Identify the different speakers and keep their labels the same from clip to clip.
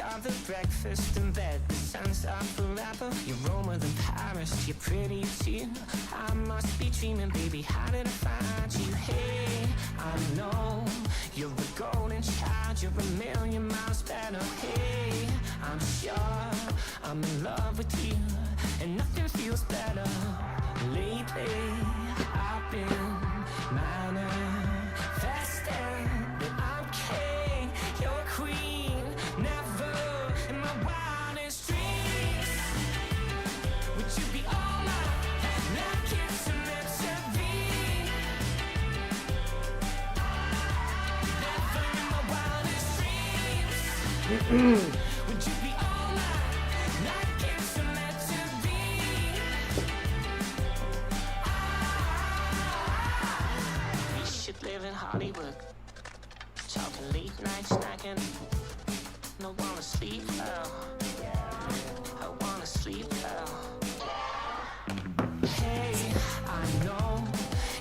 Speaker 1: You're the breakfast in bed, the sun's up forever. You're warmer than Paris, you're pretty too. I must be dreaming, baby, how did I find you? Hey, I know you're a golden child, you're a million miles better. Hey, I'm sure I'm in love with you, and nothing feels better. Lately, I've been manifesting that I'm king, you're queen. Never in my wildest dreams would you be all mine, like it's meant to be. Never in my wildest dreams would you be all mine, like it's meant to be. We should live in Hollywood, talking late night snacking. I wanna sleep well, I wanna sleep well. Hey, I know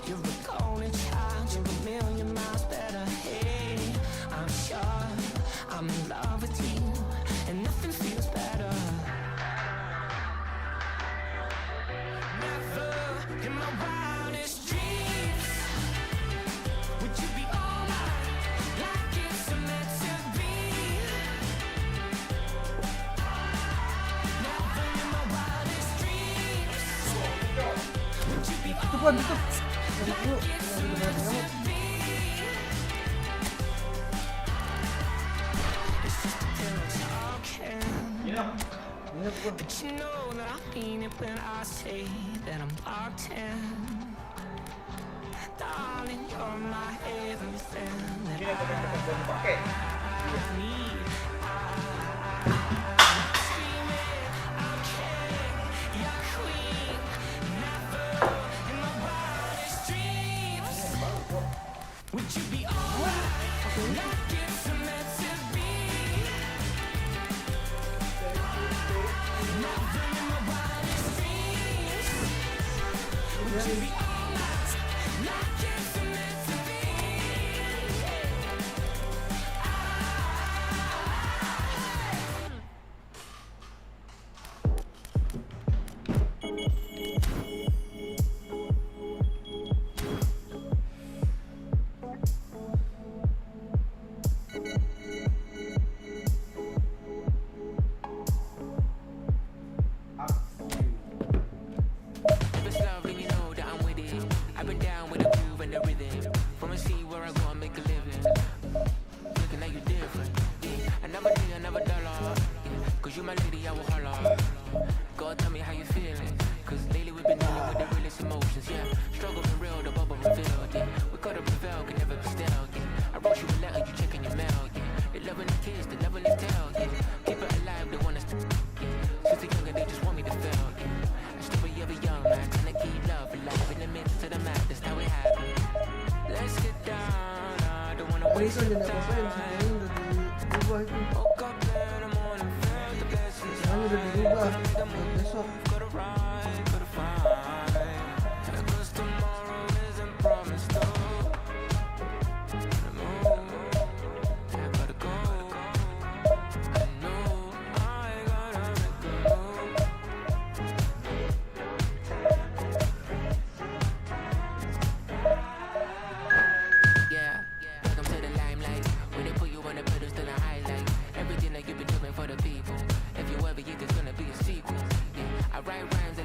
Speaker 1: you're a golden child, you're a million miles better. Hey, I'm sure I'm in love with you, and nothing feels better. Never in my wildest dreams would you be all mine, like it's meant to be. Never in my wildest dreams would you be all mine, like it's meant to be. It's just a pillow talking, but you know that I mean it when I say that I'm locked in. Darling, you're my everything that I need. Screaming, I'm king, you're queen. Never in my wildest dreams would you be all mine, like it's meant to be. Never in my wildest dreams would you be all mine, like it's meant to be. If it's love, then you know that I'm with it. I've been down with the groove and the rhythm. From a sea where I go and make a living. Looking at you different. Yeah. Another day, another dollar. Yeah. Cause you my lady, I will holler. God, tell me how you feeling. Cause lately we've been dealing with the realest emotions. Yeah. Struggle been real, the bubble revealed. Yeah. We gotta prevail, can never be still. Yeah. I wrote you a letter, you checking your mail. Yeah. They loving the kids, they loving the tell. Yeah. Keep it alive, they want us to. Yeah. Since they're younger, they just want me to fail. Yeah. I still be ever young, man. Trying to keep love alive in the midst of the madness. How it happened. Let's get down. I don't wanna waste
Speaker 2: Itu
Speaker 1: your
Speaker 2: aja apa yang
Speaker 1: time.
Speaker 2: sebenarnya udah dirubah itu.
Speaker 1: Woke up in the morning, felt the blessings.
Speaker 2: Sekarang udah dirubah buat besok.
Speaker 1: Gotta ride, gotta find. Cause tomorrow isn't promised, though. Gotta move, yeah, gotta go. I know I gotta make a move. Yeah, welcome to the limelight. When they put you on the pedestal and highlight everything that you've been doing for the people. If you ever get, there's gonna be a sequel. Yeah, I write rhymes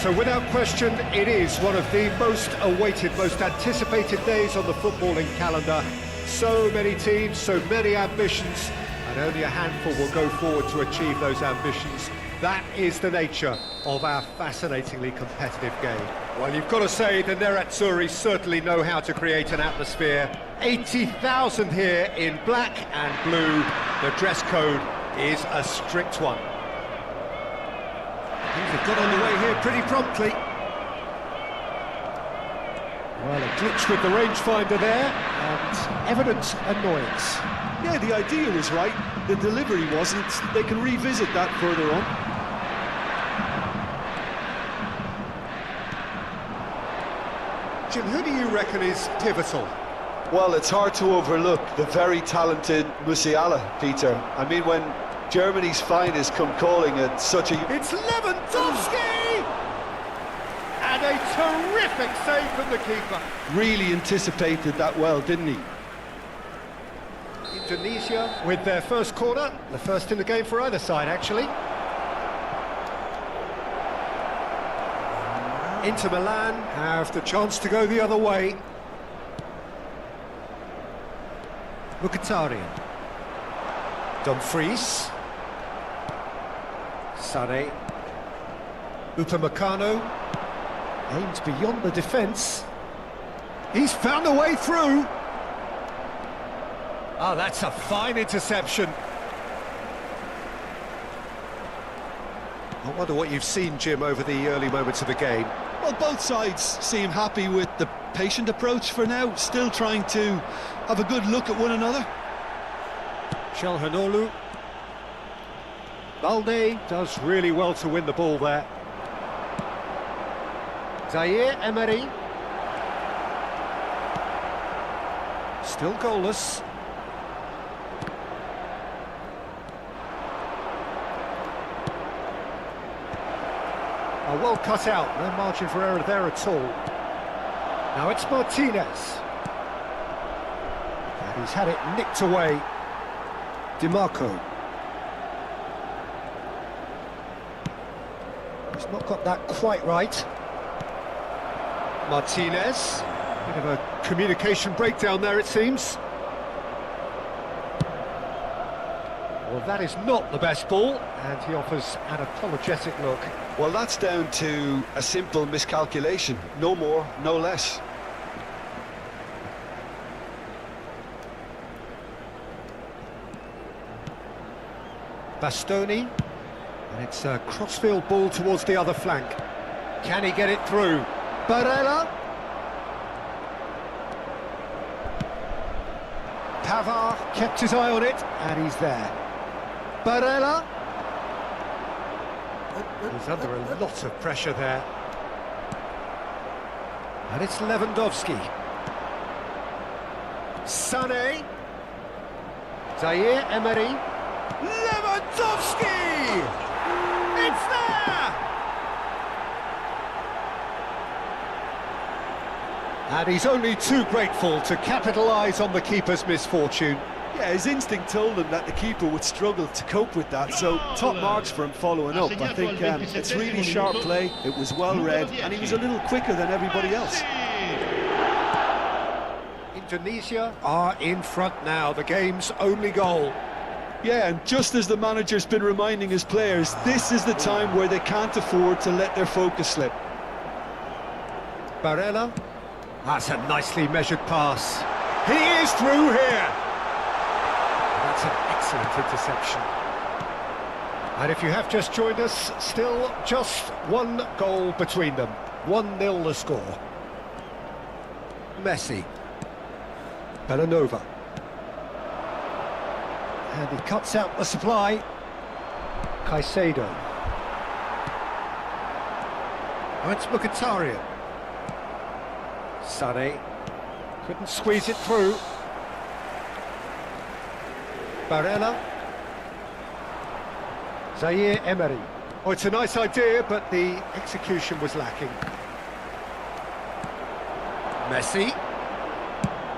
Speaker 3: So without question, it is one of the most awaited, most anticipated days on the footballing calendar. So many teams, so many ambitions, and only a handful will go forward to achieve those ambitions. That is the nature of our fascinatingly competitive game. Well, you've got to say the Nerazzurri certainly know how to create an atmosphere. 80,000 here in black and blue. The dress code is a strict one. Things have got underway here pretty promptly. Well, a glitch with the rangefinder there, and evident annoyance.
Speaker 4: Yeah, the idea was right, the delivery wasn't. They can revisit that further on.
Speaker 3: Jim, who do you reckon is pivotal?
Speaker 4: Well, it's hard to overlook the very talented Musiala, Peter. I mean, when Germany's finest come calling at such a...
Speaker 3: It's Lewandowski! And a terrific save from the keeper.
Speaker 4: Really anticipated that well, didn't he?
Speaker 3: Indonesia with their first corner, the first in the game for either side, actually. Inter Milan have the chance to go the other way. Mkhitaryan. Dumfries. Sane. Upamecano. Aims beyond the defence. He's found a way through. Oh, that's a fine interception. I wonder what you've seen, Jim, over the early moments of the game.
Speaker 4: Well, both sides seem happy with the patient approach for now, still trying to have a good look at one another.
Speaker 3: Çalhanoğlu. Balde does really well to win the ball there. Zaire Emery. Still goalless. Oh, well cut out, no margin for error there at all. Now it's Martinez. And he's had it nicked away. DiMarco. He's not got that quite right. Martinez. Bit of a communication breakdown there, it seems. Well, that is not the best ball, and he offers an apologetic look.
Speaker 4: Well, that's down to a simple miscalculation. No more, no less.
Speaker 3: Bastoni, and it's a crossfield ball towards the other flank. Can he get it through? Barella. Pavard kept his eye on it, and he's there. Barella. He's under a lot of pressure there. And it's Lewandowski. Sane. Zaire Emery. Lewandowski! It's there! And he's only too grateful to capitalise on the keeper's misfortune.
Speaker 4: Yeah, his instinct told him that the keeper would struggle to cope with that, so top marks for him following up. I think it's really sharp play, it was well read, and he was a little quicker than everybody else.
Speaker 3: Indonesia are in front now, the game's only goal.
Speaker 4: Yeah, and just as the manager's been reminding his players, this is the time where they can't afford to let their focus slip.
Speaker 3: Barella. That's a nicely measured pass. He is through here. That's an excellent interception. And if you have just joined us, still just one goal between them. 1-0 the score. Messi. Bellanova. And he cuts out the supply. Caicedo. Oh, it's Mkhitaryan. Sane. Couldn't squeeze it through. Barella. Zaire Emery. Oh, it's a nice idea, but the execution was lacking. Messi.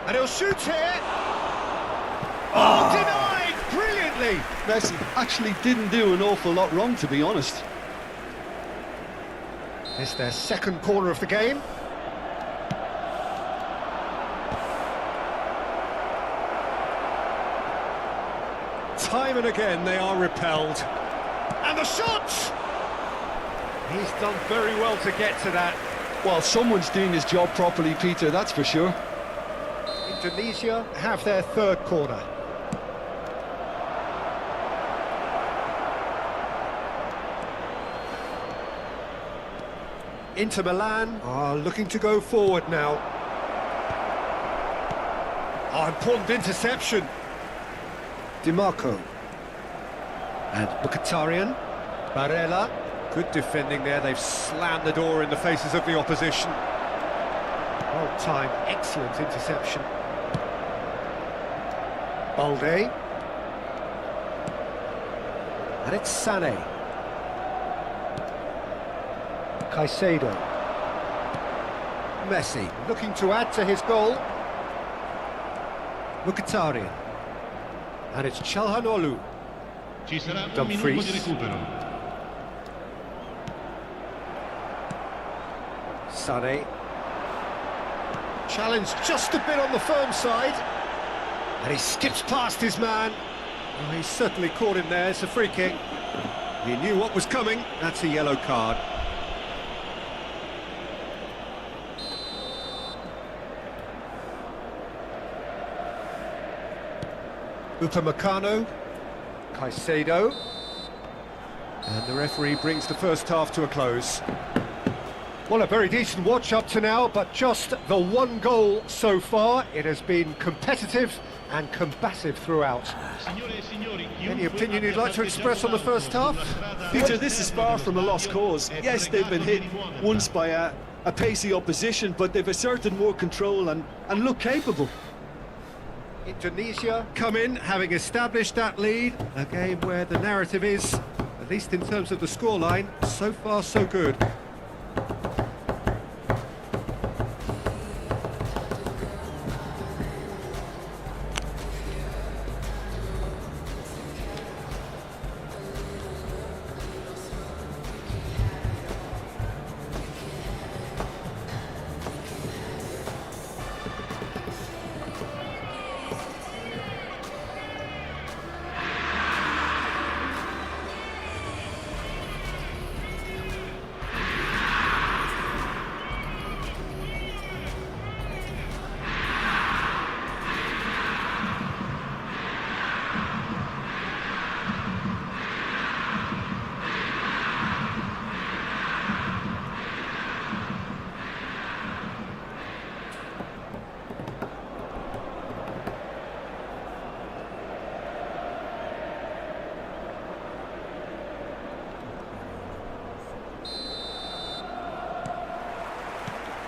Speaker 3: And he'll shoot here. Oh, denied brilliantly.
Speaker 4: Messi actually didn't do an awful lot wrong, to be honest.
Speaker 3: It's their second corner of the game. Time and again they are repelled. And the shot! He's done very well to get to that.
Speaker 4: Well, someone's doing his job properly, Peter, that's for sure.
Speaker 3: Indonesia have their third corner. Inter Milan are looking to go forward now. Oh, important interception. DiMarco. And Mkhitaryan. Barella. Good defending there. They've slammed the door in the faces of the opposition. Well timed, excellent interception. Balde. And it's Sané. Caicedo. Messi looking to add to his goal. Mkhitaryan. And it's Çalhanoğlu.
Speaker 5: Ci sarà un
Speaker 3: Dumfries.
Speaker 5: minuto di recupero.
Speaker 3: Sané. Challenged just a bit on the firm side. And he skips past his man. Oh, he's certainly caught him there. It's a free kick. He knew what was coming. That's a yellow card. Upamecano. Caicedo. And the referee brings the first half to a close. Well, a very decent watch up to now, but just the one goal so far. It has been competitive and combative throughout. Any opinion you'd like to express on the first half?
Speaker 4: Peter, this is far from a lost cause. Yes, they've been hit once by a pacey opposition, but they've asserted more control and look capable.
Speaker 3: Indonesia come in, having established that lead. A game where the narrative is, at least in terms of the scoreline, so far so good.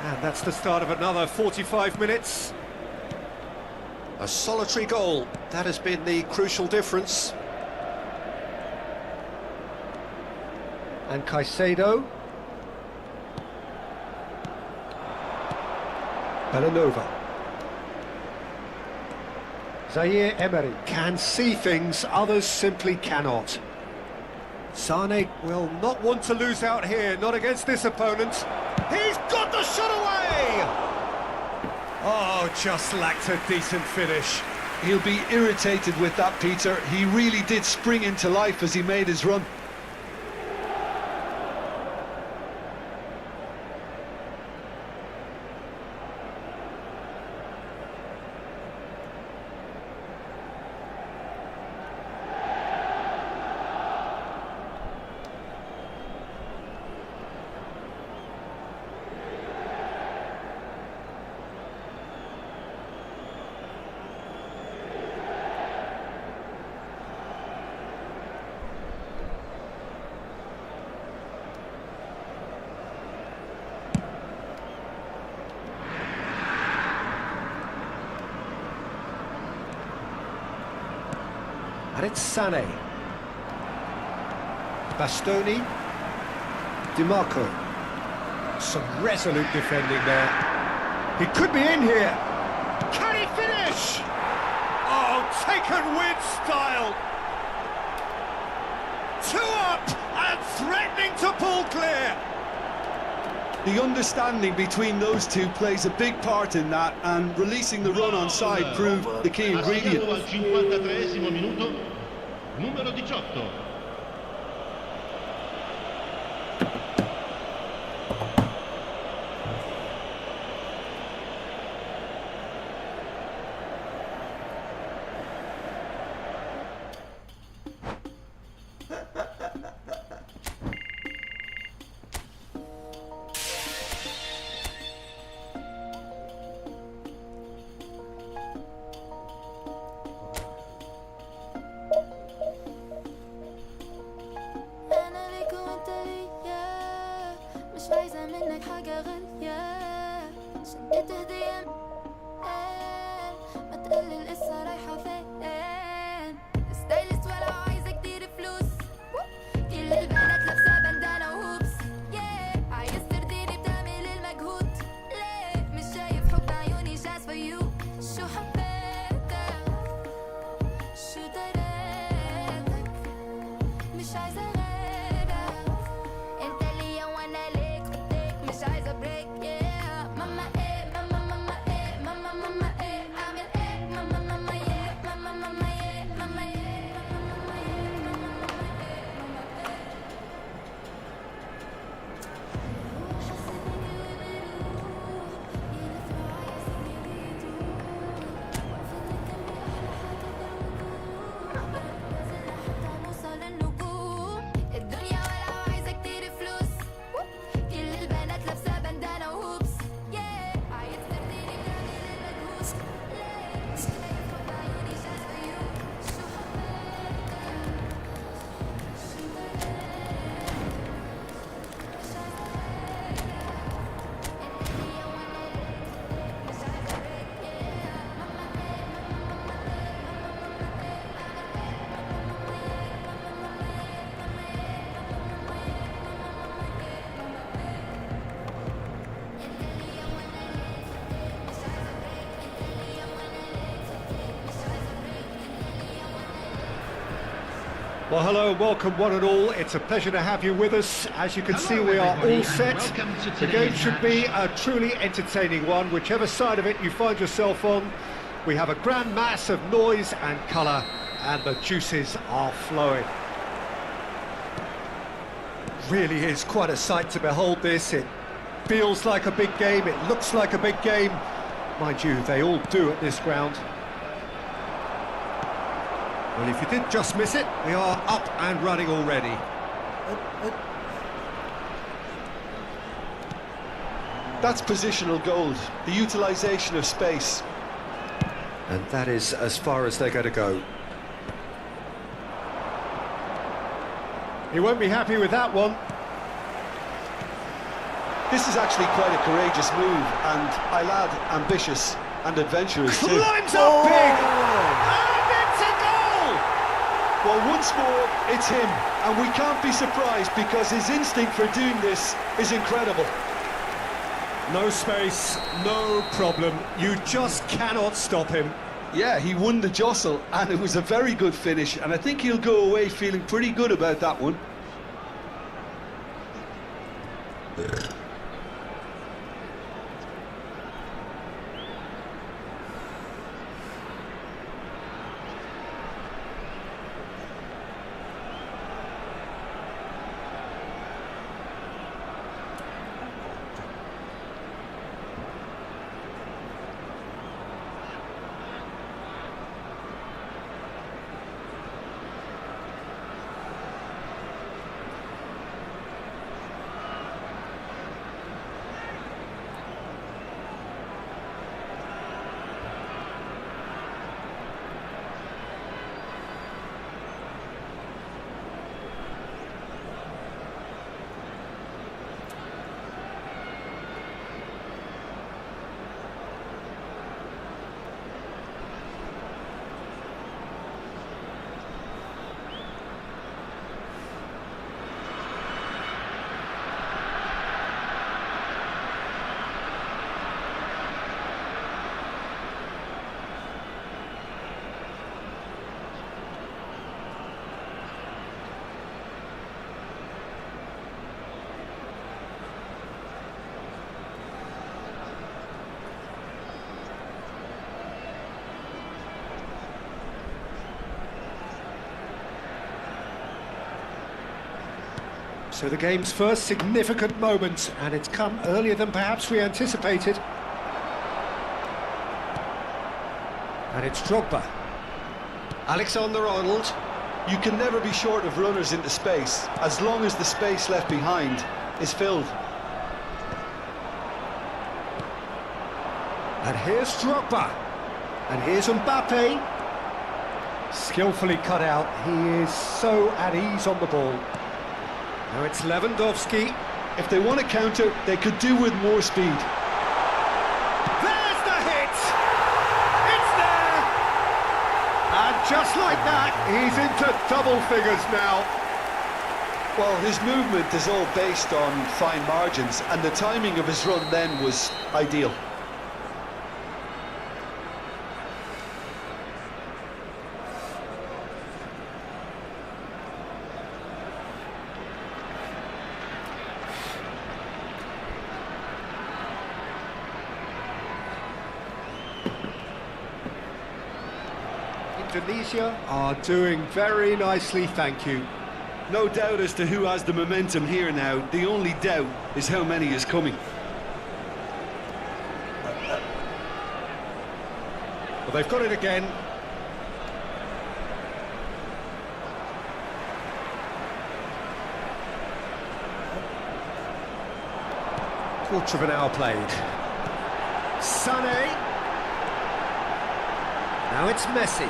Speaker 3: And that's the start of another 45 minutes. A solitary goal, that has been the crucial difference. And Caicedo. Bellanova. Zaire Emery can see things others simply cannot. Sané will not want to lose out here, not against this opponent. He's got the shot away! Oh, just lacked a decent finish.
Speaker 4: He'll be irritated with that, Peter. He really did spring into life as he made his run.
Speaker 3: And it's Sané. Bastoni. DiMarco. Some resolute defending there. He could be in here. Can he finish? Oh, taken with style. 2 up and threatening to pull clear.
Speaker 4: The understanding between those two plays a big part in that, and releasing the run on side proved the key ingredient.
Speaker 5: Al 53esimo minuto, numero 18.
Speaker 6: أنا ليك وأنت ليا، مش عايزة منك حاجة غالية، شديت هدية ما تقلل لسه رايحة فين، ستايلست ولا عايزة كتير فلوس، كل البنات لابسة بندانة وهوبس، عايز ترضيني بتعمل المجهود، ليه مش شايف حب عيوني just for you، شو حبيتك شو دريتك، مش عايزة غيرك، انت ليا وانا ليك خديك، مش عايزة بريك ماما ايه ماما ماما ايه ماما ماما ايه اعمل ايه ماما ماما ايه ماما ماما ايه ماما ايه ماما ماما ايه ماما ماما ايه ماما ايه. حسيتني بيروح يلف معايا سنين بيدور، وقفتك جنبي احلى حاجة بالوجود، نازل لحد نوصل النجوم، الدنيا ولا عايزة كتير فلوس، كل البنات لابسة بندانة وهوبس، عايز ترضيني بتعمل المجهود، ليه مش شايف حب عيوني just for you، شو حبيتك شو دريتك، مش عايزة غيرك، انت ليا وانا ليك خديك، مش عايزة بريك ماما ايه ماما ماما ايه ماما ماما ايه اعمل ايه ماما ماما ايه ماما ماما ايه ماما ايه ماما ماما ايه ماما ماما ايه ماما ايه. انت ليا وانا ليك خديك، مش عايزة بريك، انت ليا وانا ليك خديك، مش عايزة بريك، انت ليا وانا ليك.
Speaker 3: Well, hello, welcome one and all. It's a pleasure to have you with us. As you can see, we are all set. The game should be a truly entertaining one, whichever side of it you find yourself on. We have a grand mass of noise and colour, and the juices are flowing. Really is quite a sight to behold this. It feels like a big game, it looks like a big game. Mind you, they all do at this ground. Well, if you did just miss it, we are up and running already.
Speaker 4: That's positional gold, the utilisation of space.
Speaker 3: And that is as far as they're going to go. He won't be happy with that one.
Speaker 4: This is actually quite a courageous move, and I'll add ambitious and adventurous too.
Speaker 3: Climbs up big! And it's a goal!
Speaker 4: Well, once more, it's him, and we can't be surprised because his instinct for doing this is incredible.
Speaker 3: No space, no problem. You just cannot stop him.
Speaker 4: Yeah, he won the jostle, and it was a very good finish, and I think he'll go away feeling pretty good about that one.
Speaker 3: So the game's first significant moment, and it's come earlier than perhaps we anticipated. And it's Drogba. Alexander-Arnold.
Speaker 4: You can never be short of runners into space, as long as the space left behind is filled.
Speaker 3: And here's Drogba. And here's Mbappe. Skillfully cut out. He is so at ease on the ball. Now it's Lewandowski.
Speaker 4: If they want to counter, they could do with more speed.
Speaker 3: There's the hit! It's there! And just like that, he's into double figures now.
Speaker 4: Well, his movement is all based on fine margins, and the timing of his run then was ideal.
Speaker 3: Indonesia are doing very nicely, thank you.
Speaker 4: No doubt as to who has the momentum here now. The only doubt is how many is coming.
Speaker 3: Well, they've got it again. Quarter of an hour played. Sané. Now it's Messi.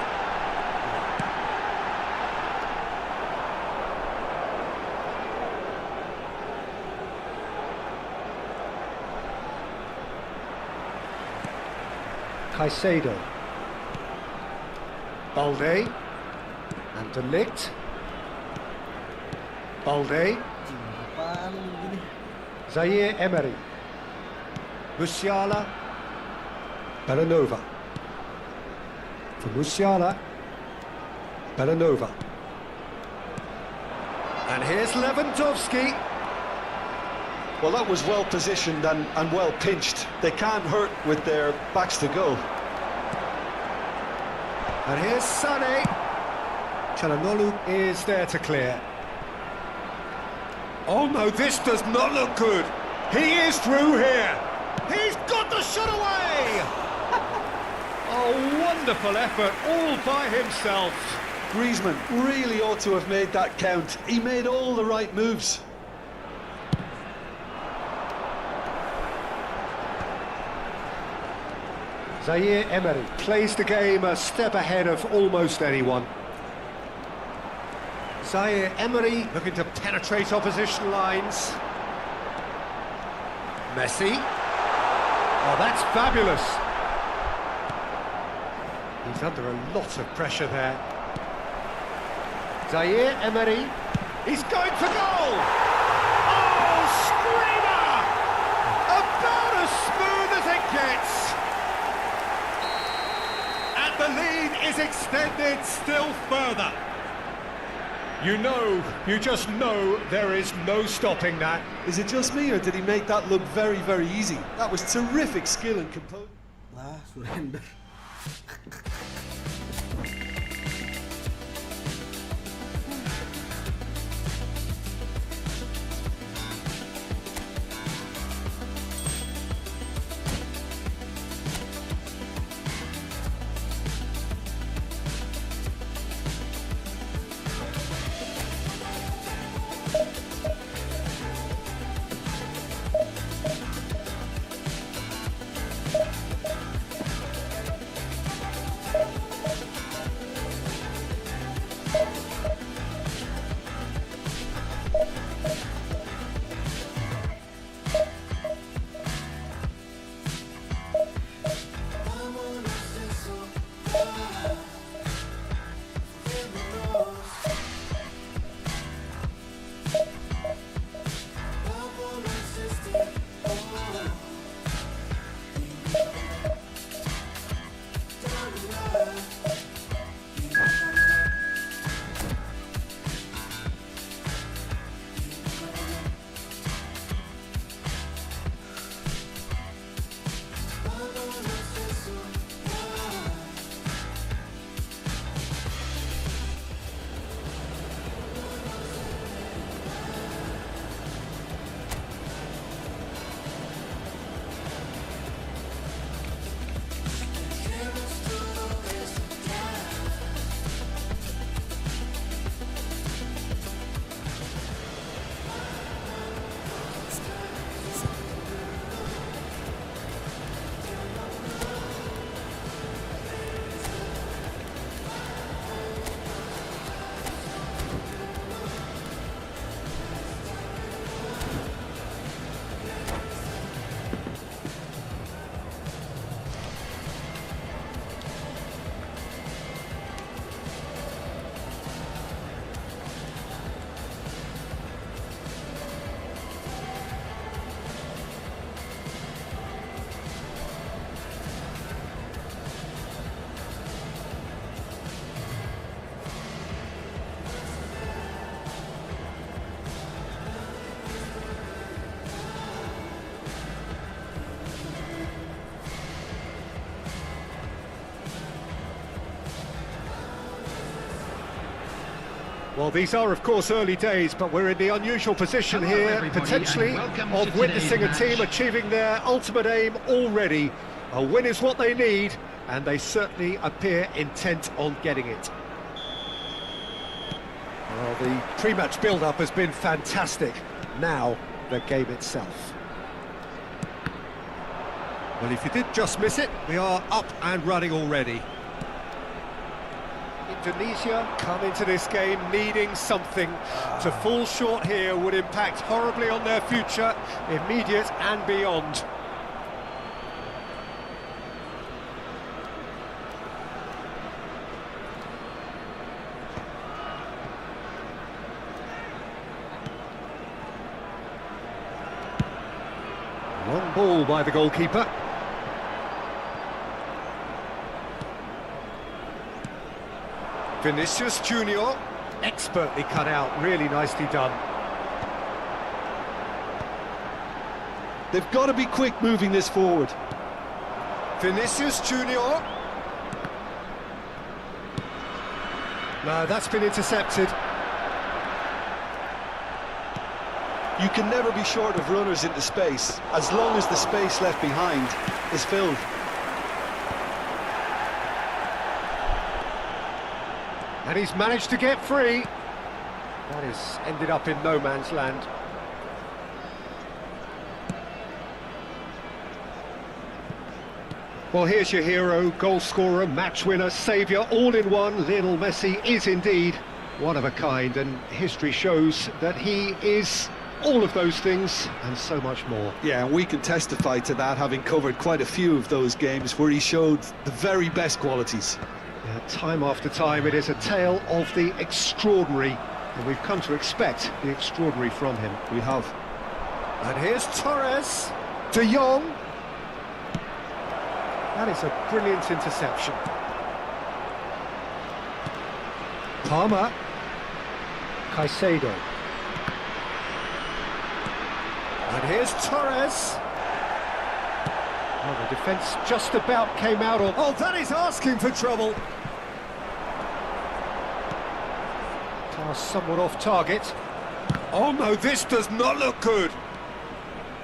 Speaker 3: Caicedo. Balde. And De Ligt. Balde.
Speaker 2: Apaan gini?
Speaker 3: Zaire Emery. Musiala. Bellanova. For Musiala. Bellanova. And here's Lewandowski.
Speaker 4: Well, that was well positioned and well pinched. They can't hurt with their backs to goal.
Speaker 3: And here's Sané. Çalhanoğlu is there to clear. Oh no, this does not look good. He is through here. He's got the shot away. Oh, wonderful effort all by himself.
Speaker 4: Griezmann really ought to have made that count. He made all the right moves.
Speaker 3: Zaire Emery plays the game a step ahead of almost anyone. Zaire Emery looking to penetrate opposition lines. Messi. Oh, that's fabulous. He's under a lot of pressure there. Zaire Emery. He's going for goal! Oh, screamer! About as smooth as it gets. And the lead is extended still further. You just know there is no stopping that.
Speaker 4: Is it just me, or did he make that look very, very easy? That was terrific skill and composure.
Speaker 2: Lah, surrender.
Speaker 3: Well, these are, of course, early days, but we're in the unusual position here, potentially, of witnessing a team achieving their ultimate aim already. A win is what they need, and they certainly appear intent on getting it. Well, the pre-match build-up has been fantastic. Now, the game itself. Well, if you did just miss it, we are up and running already. Indonesia come into this game needing something. To fall short here would impact horribly on their future, immediate and beyond. Long ball by the goalkeeper. Vinicius Junior, expertly cut out, really nicely done.
Speaker 4: They've got to be quick moving this forward.
Speaker 3: Vinicius Junior. No, that's been intercepted.
Speaker 4: You can never be short of runners into space, as long as the space left behind is filled.
Speaker 3: And he's managed to get free. That has ended up in no man's land. Well, here's your hero, goal scorer, match winner, saviour, all in one. Lionel Messi is indeed one of a kind, and history shows that he is all of those things and so much more.
Speaker 4: Yeah, and we can testify to that, having covered quite a few of those games where he showed the very best qualities.
Speaker 3: Yeah, time after time, it is a tale of the extraordinary, and we've come to expect the extraordinary from him.
Speaker 4: We have.
Speaker 3: And here's Torres, De Jong. That is a brilliant interception. Palmer, Caicedo. And here's Torres. Oh, the defence just about came out of... Oh, that is asking for trouble. Pass somewhat off target. Oh no, this does not look good.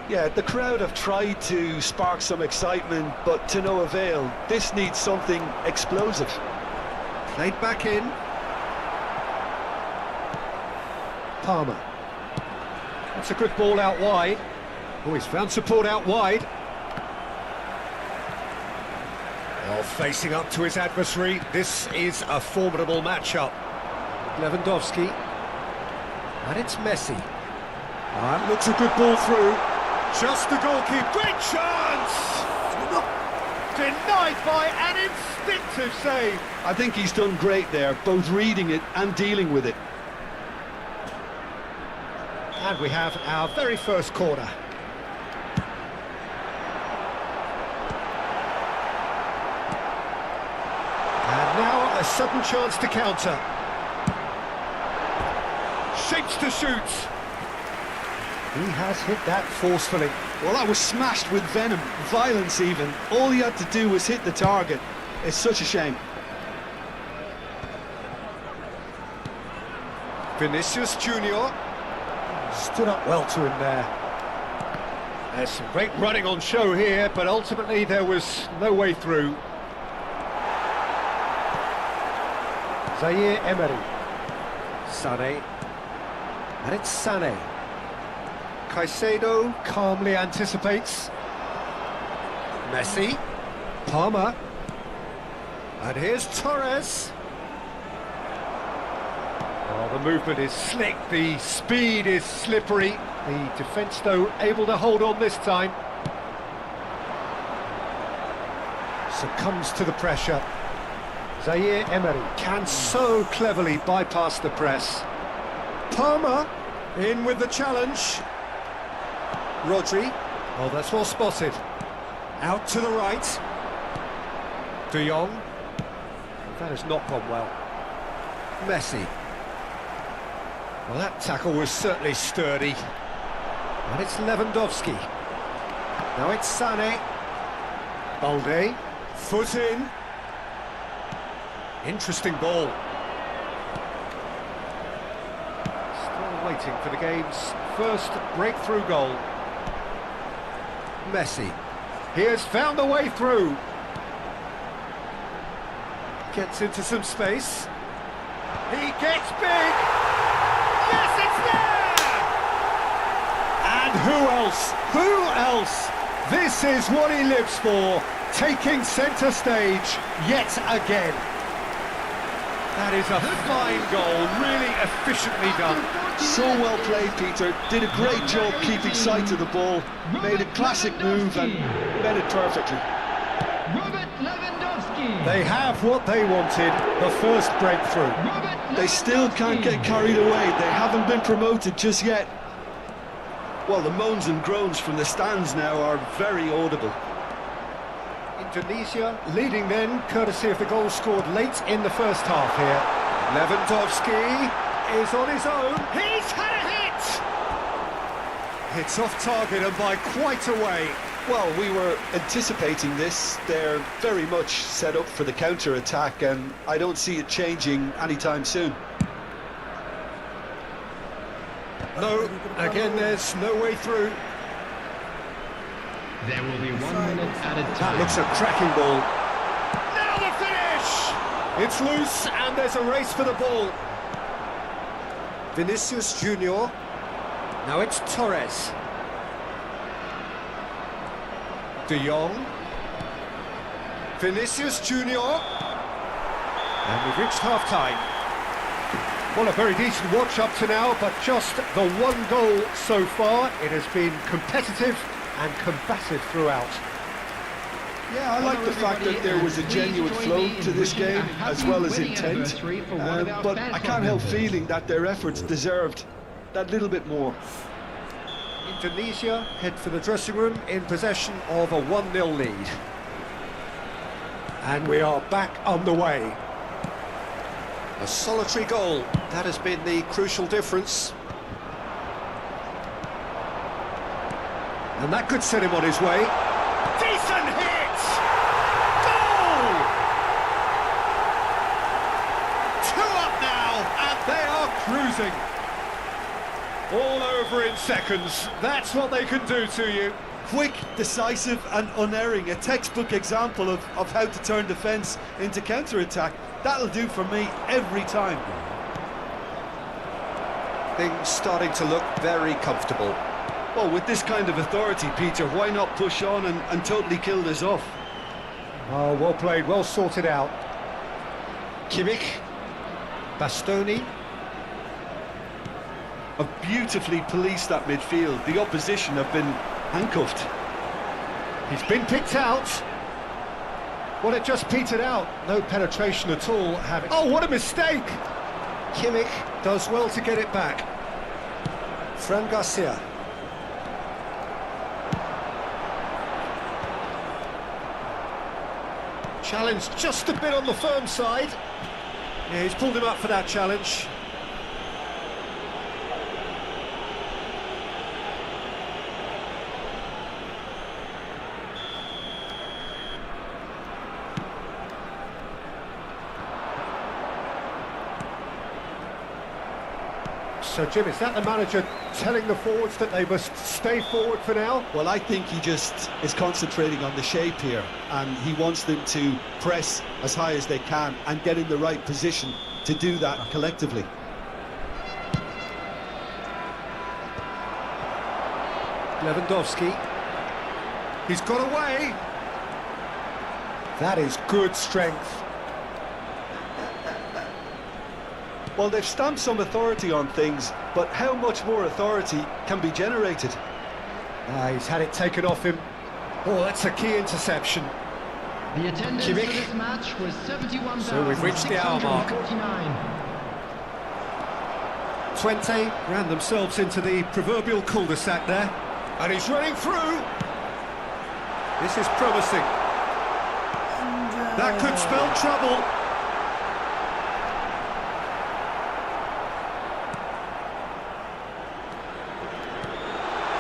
Speaker 4: Yeah, the crowd have tried to spark some excitement, but to no avail. This needs something explosive.
Speaker 3: Played back in. Palmer. That's a good ball out wide. Oh, he's found support out wide. Well, facing up to his adversary, this is a formidable matchup. Lewandowski. And it's Messi. That looks a good ball through. Just the goalkeeper. Great chance! Denied by an instinctive save.
Speaker 4: I think he's done great there, both reading it and dealing with it.
Speaker 3: And we have our very first corner. And now a sudden chance to counter. Shapes to shoot. He has hit that forcefully.
Speaker 4: Well, that was smashed with venom, violence even. All he had to do was hit the target. It's such a shame.
Speaker 3: Vinicius Junior stood up well to him there. There's some great running on show here, but ultimately there was no way through. Zaire Emery. Sané. And it's Sané. Caicedo calmly anticipates. Messi. Palmer. And here's Torres. Oh, the movement is slick, the speed is slippery. The defence, though, able to hold on this time. Succumbs to the pressure. Zaire Emery can so cleverly bypass the press. Palmer in with the challenge. Rodri. Oh, that's well spotted. Out to the right. De Jong. That has not gone well. Messi. Well, that tackle was certainly sturdy. And it's Lewandowski. Now it's Sané. Balde. Foot in. waiting for the game's first breakthrough goal. Messi. He has found a way through. Gets into some space. He gets big. Yes, it's there! And who else? Who else? This is what he lives for, taking centre stage yet again. That is a fine goal, really efficiently done.
Speaker 4: So well played, Peter. Did a great job keeping sight of the ball. Made a classic move and met it perfectly.
Speaker 3: They have what they wanted, the first breakthrough.
Speaker 4: They still can't get carried away. They haven't been promoted just yet. Well, the moans and groans from the stands now are very audible.
Speaker 3: Indonesia leading then, courtesy of the goal scored late in the first half here. Lewandowski is on his own. He's had a hit! It's off target and by quite a way.
Speaker 4: Well, we were anticipating this. They're very much set up for the counter-attack, and I don't see it changing anytime soon.
Speaker 3: No, again there's no way through.
Speaker 5: There will be 1 minute added
Speaker 3: That
Speaker 5: time.
Speaker 3: looks a cracking ball. Now the finish! It's loose and there's a race for the ball. Vinicius Junior. Now it's Torres. De Jong. Vinicius Junior. And we've reached half-time. Well, a very decent watch up to now, but just the one goal so far. It has been competitive and combative throughout.
Speaker 4: Yeah, I like the fact that there was a genuine flow to this game, as well as intent. But I can't help feeling that their efforts deserved that little bit more.
Speaker 3: Indonesia head for the dressing room in possession of a 1-0 lead. And we are back underway. A solitary goal, that has been the crucial difference. And that could set him on his way. Decent hit! Goal! 2 up now, and they are cruising. All over in seconds, that's what they can do to you.
Speaker 4: Quick, decisive and unerring, a textbook example of how to turn defence into counter-attack. That'll do for me every time.
Speaker 3: Things starting to look very comfortable.
Speaker 4: Well, with this kind of authority, Peter, why not push on and totally kill this off?
Speaker 3: Oh, well played, well sorted out. Kimmich, Bastoni.
Speaker 4: Have beautifully policed that midfield. The opposition have been handcuffed.
Speaker 3: He's been picked out. Well, it just petered out. No penetration at all. Oh, what a mistake! Kimmich does well to get it back. Fran Garcia. Challenged just a bit on the firm side. Yeah, he's pulled him up for that challenge. So, Jim, is that the manager telling the forwards that they must stay forward for now?
Speaker 4: Well, I think he just is concentrating on the shape here, and he wants them to press as high as they can and get in the right position to do that collectively.
Speaker 3: Lewandowski. He's got away. That is good strength.
Speaker 4: Well, they've stamped some authority on things, but how much more authority can be generated?
Speaker 3: He's had it taken off him. Oh, that's a key interception.
Speaker 5: The attendance
Speaker 3: Kimmich.
Speaker 5: for this match was 71,649.
Speaker 3: So we've reached the hour mark. Twente ran themselves into the proverbial cul-de-sac there. And he's running through. This is promising. That could spell trouble.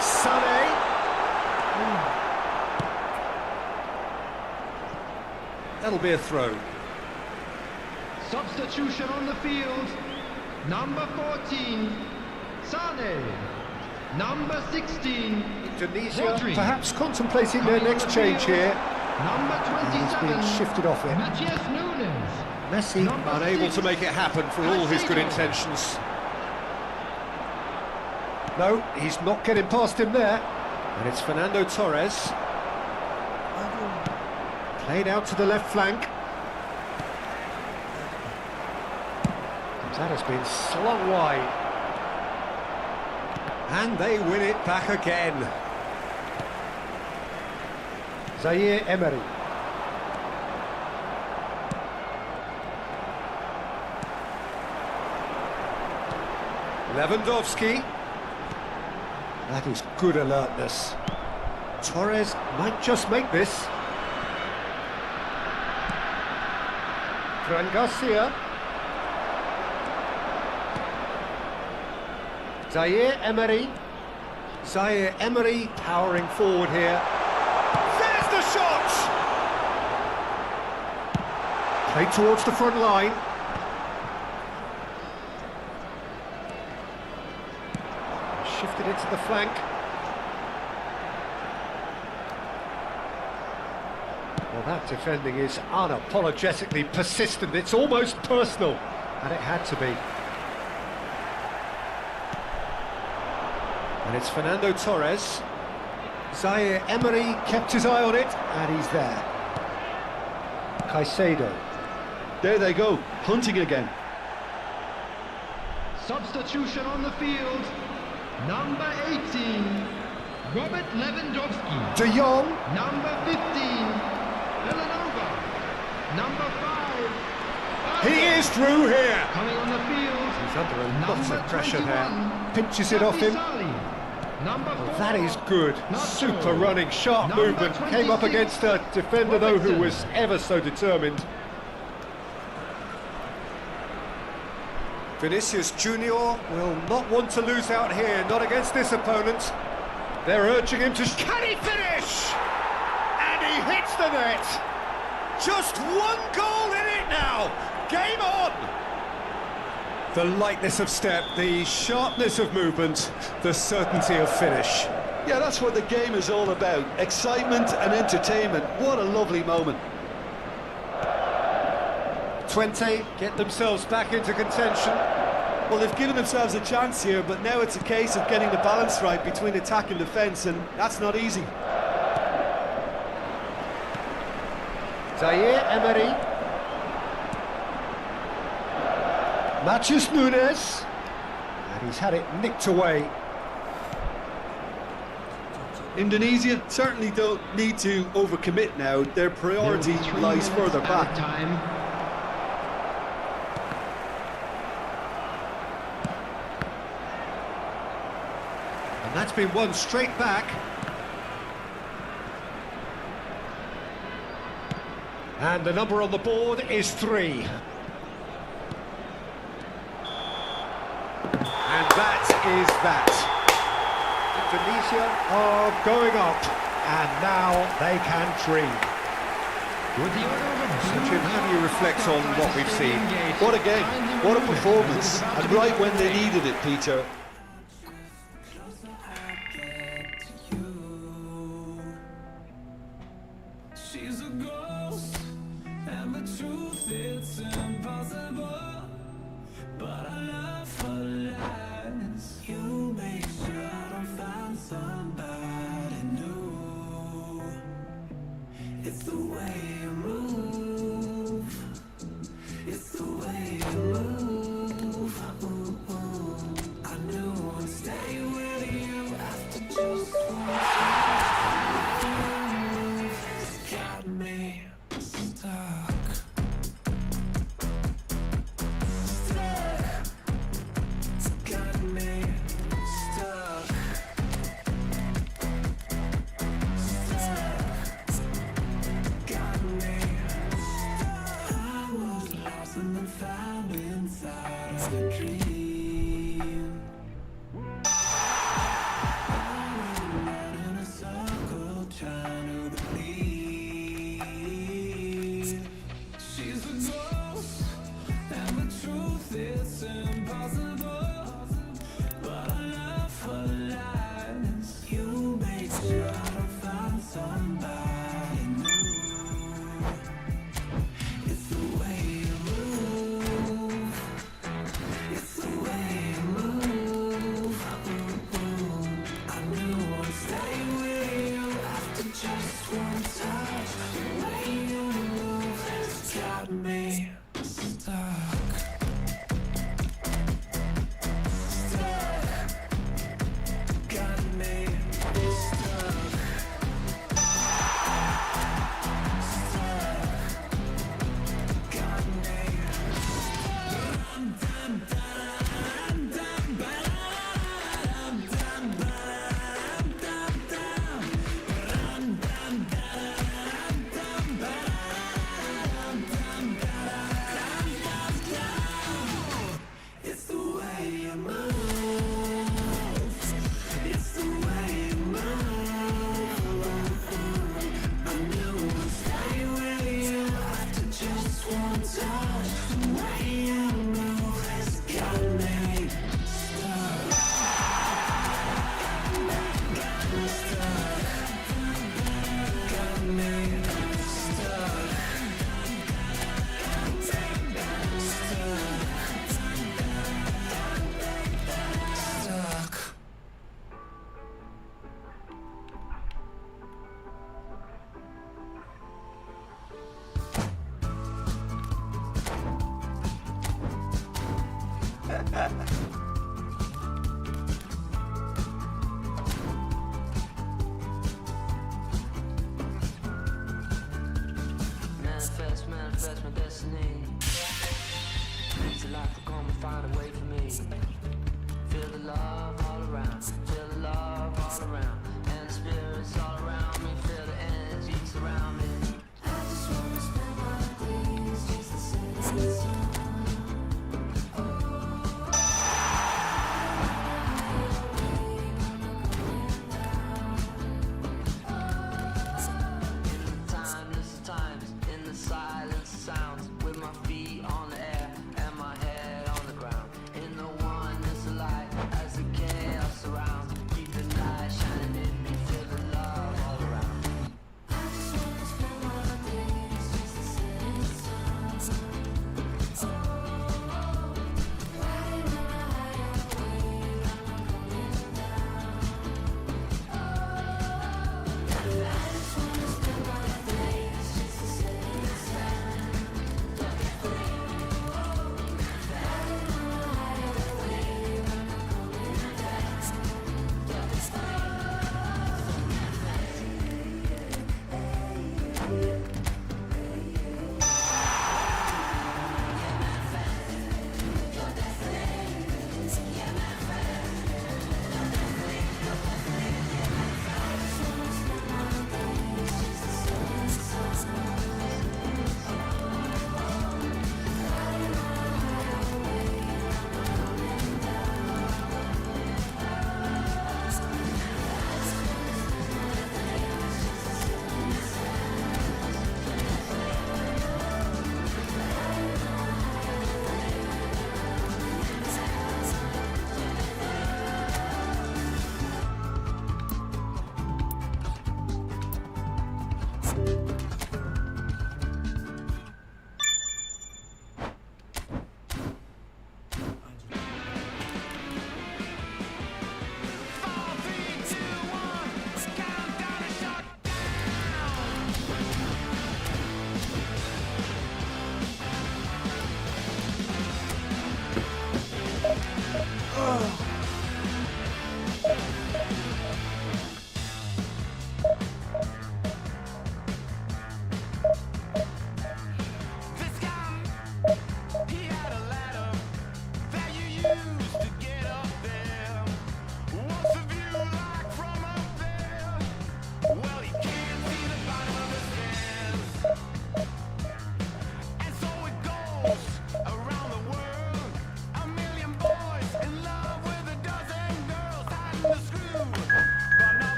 Speaker 3: Sané. That'll be a throw.
Speaker 5: Substitution on the field. Number 14, Sane. Number 16.
Speaker 3: Tunisia
Speaker 5: Rodri.
Speaker 3: perhaps contemplating their
Speaker 5: Coming on
Speaker 3: next
Speaker 5: the
Speaker 3: change
Speaker 5: field.
Speaker 3: here.
Speaker 5: Number
Speaker 3: He's
Speaker 5: 27.
Speaker 3: being shifted off it.
Speaker 5: Matthias Nunes.
Speaker 3: Messi
Speaker 5: Number
Speaker 3: unable
Speaker 5: 6.
Speaker 3: to make it happen for all his good
Speaker 5: Caicedo.
Speaker 3: intentions. No, he's not getting past him there. And it's Fernando Torres. Played out to the left flank. That has been slung wide. And they win it back again. Zaire Emery. Lewandowski. That is good alertness. Torres might just make this. Fran Garcia. Zaire Emery. Zaire Emery powering forward here. There's the shot! Played towards the front line. Shifted into the flank. Well, that defending is unapologetically persistent. It's almost personal, and it had to be. And it's Fernando Torres. Zaire Emery kept his eye on it, and he's there. Caicedo.
Speaker 4: There they go, hunting again.
Speaker 5: Substitution on the field. Number 18. Robert Lewandowski.
Speaker 3: De Jong.
Speaker 5: Number 15. Villanova. Number 5.
Speaker 3: He is through here.
Speaker 5: Coming on the field.
Speaker 3: He's under a lot
Speaker 5: Number
Speaker 3: of pressure
Speaker 5: 21.
Speaker 3: there. Pinches it off him.
Speaker 5: Sali. Number 4.
Speaker 3: Well, that is good.
Speaker 5: Nacho.
Speaker 3: Super running, sharp
Speaker 5: Number
Speaker 3: movement. Came up
Speaker 5: 26.
Speaker 3: against a defender, though, who
Speaker 5: Robertson.
Speaker 3: was ever so determined. Vinicius Junior will not want to lose out here, not against this opponent. They're urging him to... Can he finish? And he hits the net. Just one goal in it now. Game on. The lightness of step, the sharpness of movement, the certainty of finish.
Speaker 4: Yeah, that's what the game is all about. Excitement and entertainment. What a lovely moment.
Speaker 3: 20 get themselves back into contention.
Speaker 4: Well, they've given themselves a chance here, but now it's a case of getting the balance right between attack and defence, and that's not easy.
Speaker 3: Zaire Emery. Matthias Nunes. And he's had it nicked away.
Speaker 4: Indonesia certainly don't need to overcommit now. Their priority
Speaker 5: There will be 3
Speaker 4: lies
Speaker 5: minutes
Speaker 4: further
Speaker 5: added
Speaker 4: back.
Speaker 5: Time.
Speaker 3: And that's been won straight back. And the number on the board is 3. And that is that. Indonesia are going up, and now they can dream.
Speaker 5: With the order of a
Speaker 3: So, Jim, how do you reflect on what we've seen?
Speaker 4: What a game, what a performance, and right when they needed it, Peter.
Speaker 7: She's a ghost, and the truth it's impossible. But I love her lies. You make sure I don't find somebody new. It's the way you move. It's the way you move. Ooh, ooh. I knew I'd stay with you after just one. Got me stuck. It's got me stuck. Got me. I was lost and then found inside of a dream. I ran in a circle trying to believe. She's a ghost, and the truth it's impossible. But I It's the way you move. It's the way you move. I knew I'd stay with you after just one touch. The way you move has got me stuck. Got me stuck. Got me stuck. Stuck.
Speaker 1: Manifest, manifest my destiny. Till life will come and find a way for me. Feel the love all around, feel the love all around, and the spirits all around me. Feel the energy surround me.
Speaker 6: I just wanna spend my days just to sit in the sun.
Speaker 1: Timeless times, in the silence sounds, with my feet on the air and my head on the ground. In the oneness of light, as the chaos surrounds, keep the light shining in me, feel the love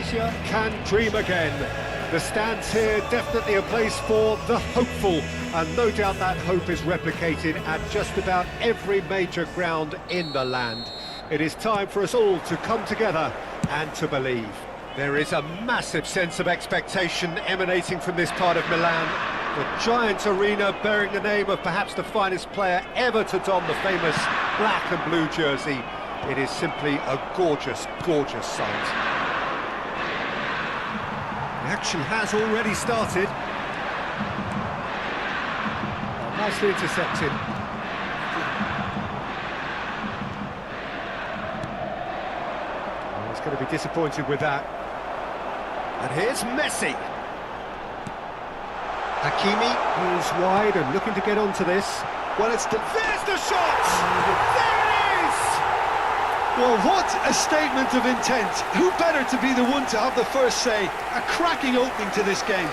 Speaker 3: Tunisia can dream again. The stands here definitely a place for the hopeful, and no doubt that hope is replicated at just about every major ground in the land. It is time for us all to come together and to believe. There is a massive sense of expectation emanating from this part of Milan. The giant arena bearing the name of perhaps the finest player ever to don the famous black and blue jersey. It is simply a gorgeous, gorgeous sight. The action has already started. Oh, nicely intercepted. Oh, he's going to be disappointed with that. And here's Messi. Hakimi, who's wide and looking to get onto this.
Speaker 4: Well, there's the shot!
Speaker 3: There it is!
Speaker 4: Well, what a statement of intent. Who better to be the one to have the first say? A cracking opening to this game.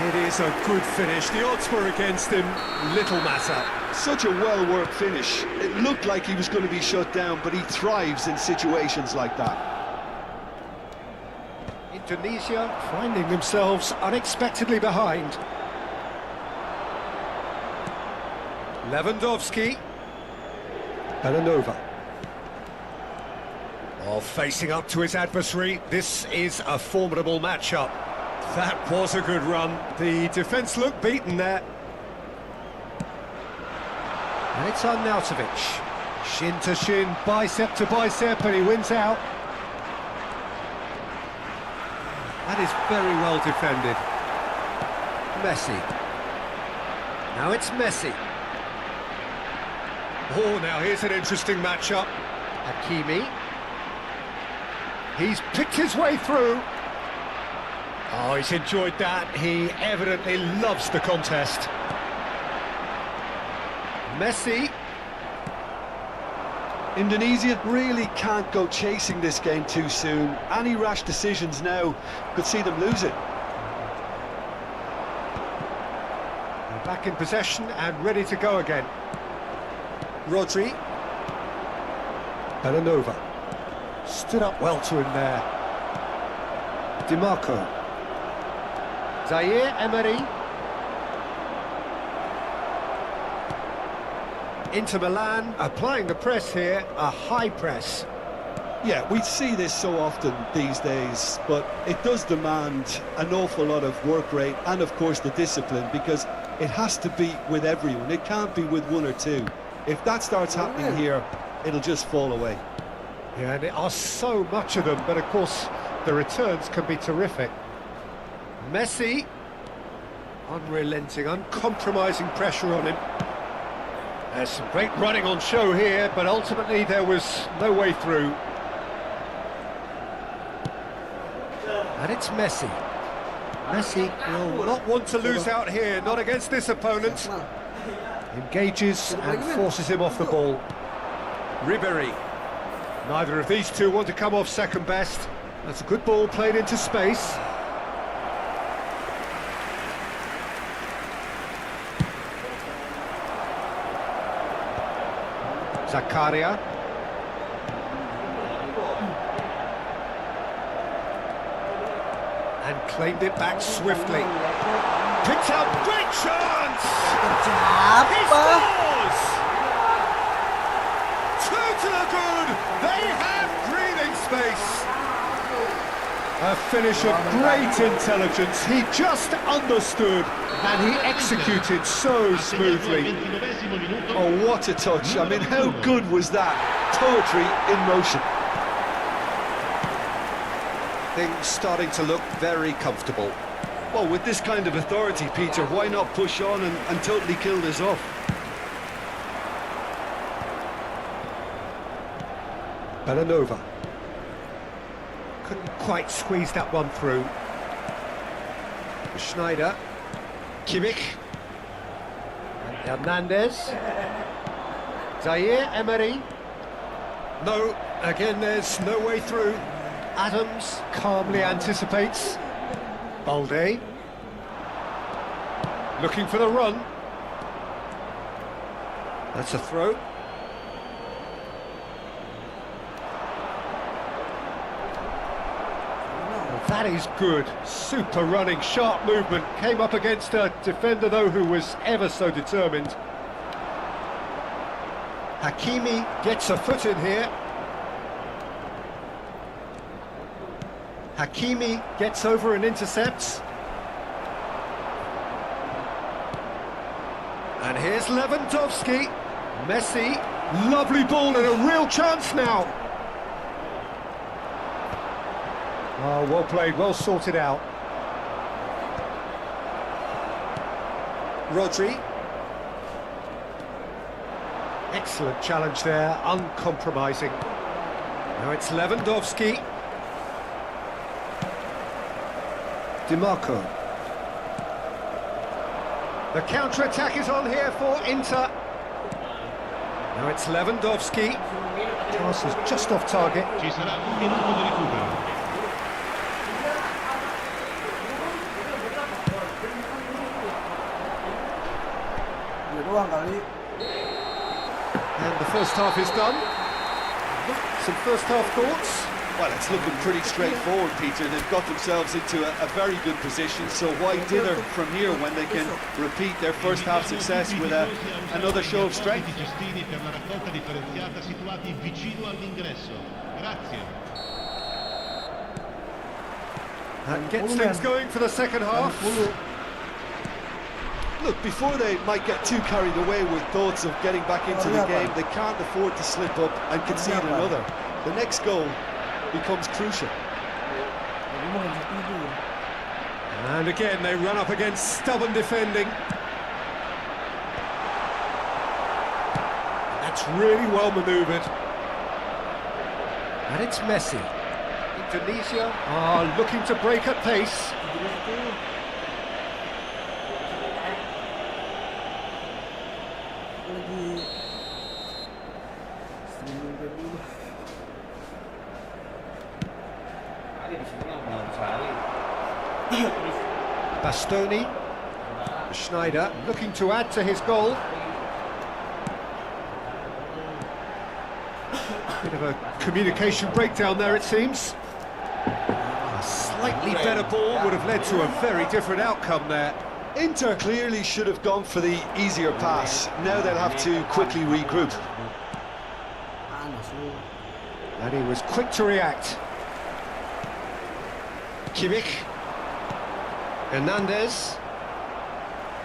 Speaker 3: It is a good finish. The odds were against him. Little matter.
Speaker 4: Such a well-worked finish. It looked like he was going to be shut down, but he thrives in situations like that.
Speaker 3: Tunisia finding themselves unexpectedly behind. Lewandowski. Belanova. Oh, facing up to his adversary. This is a formidable matchup. That was a good run. The defence looked beaten there. And it's Arnautovic. Shin to shin, bicep to bicep, and he wins out. That is very well defended. Messi. Now it's Messi. Oh, now here's an interesting matchup. Hakimi. He's picked his way through. Oh, he's enjoyed that. He evidently loves the contest. Messi.
Speaker 4: Indonesia really can't go chasing this game too soon. Any rash decisions now could see them lose it.
Speaker 3: They're back in possession and ready to go again. Rodri. Belanova. Stood up well to him there. DiMarco. Zaire Emery. Inter Milan applying the press here, a high press.
Speaker 4: Yeah, we see this so often these days, but it does demand an awful lot of work rate and, of course, the discipline, because it has to be with everyone. It can't be with one or two. If that starts happening here, it'll just fall away.
Speaker 3: Yeah, and there are so much of them, but of course the returns can be terrific. Messi, unrelenting, uncompromising pressure on him. There's some great running on show here, but ultimately there was no way through. And it's Messi. Messi will not want to lose out here, not against this opponent. Engages and forces him off the ball. Ribéry. Neither of these two want to come off second best. That's a good ball played into space. Zakaria. And claimed it back swiftly. Picked up, great chance! He scores! Two to the good! They have breathing space! A finish of great intelligence. He just understood and he executed so smoothly.
Speaker 4: Oh, what a touch. I mean, how good was that? Poetry in motion.
Speaker 3: Things starting to look very comfortable.
Speaker 4: Well, with this kind of authority, Peter, why not push on and totally kill this off?
Speaker 3: Belanova. Couldn't quite squeeze that one through. Schneider. Kimmich. And Hernandez. Zaire Emery. No, again there's no way through. Adams calmly anticipates. Balde. Looking for the run. That's a throw. That is good. Super running, sharp movement. Came up against a defender, though, who was ever so determined. Hakimi gets a foot in here. Hakimi gets over and intercepts. And here's Lewandowski. Messi. Lovely ball and a real chance now. Oh, well played, well sorted out. Rodri. Excellent challenge there, uncompromising. Now it's Lewandowski. DiMarco. The counter-attack is on here for Inter. Now it's Lewandowski. Pass is just off target.
Speaker 5: Ci sarà un minuto di recupero.
Speaker 2: Dia doang kali.
Speaker 3: And the first half is done. Some first half thoughts?
Speaker 4: Well, it's looking pretty straightforward, Peter. They've got themselves into a very good position, so why dither from here when they can repeat their first half success with another show of strength?
Speaker 5: Cestini per la raccolta differenziata situati vicino all'ingresso. Grazie.
Speaker 3: That gets things going for the second half.
Speaker 4: Look, before they might get too carried away with thoughts of getting back into the game, they can't afford to slip up and concede another. The next goal becomes crucial.
Speaker 3: And again, they run up against stubborn defending. That's really well manoeuvred. And it's Messi. Indonesia are looking to break at pace.
Speaker 2: Lagi streaming dulu.
Speaker 3: Bastoni. Schneider looking to add to his goal. Bit of a communication breakdown there, it seems. A slightly better ball would have led to a very different outcome there.
Speaker 4: Inter clearly should have gone for the easier pass. Now they'll have to quickly regroup.
Speaker 2: Panas lu.
Speaker 3: And he was quick to react. Kimmich. Hernandez.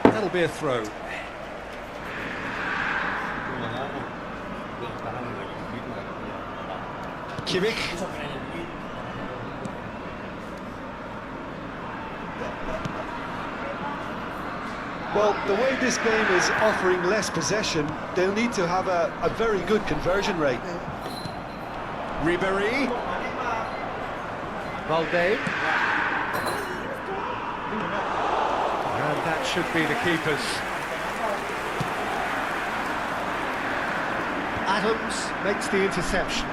Speaker 3: That'll be a throw. Kimmich.
Speaker 4: Well, the way this game is offering less possession, they'll need to have a very good conversion rate.
Speaker 3: Ribéry. Valde. And that should be the keepers. Adams makes the interception.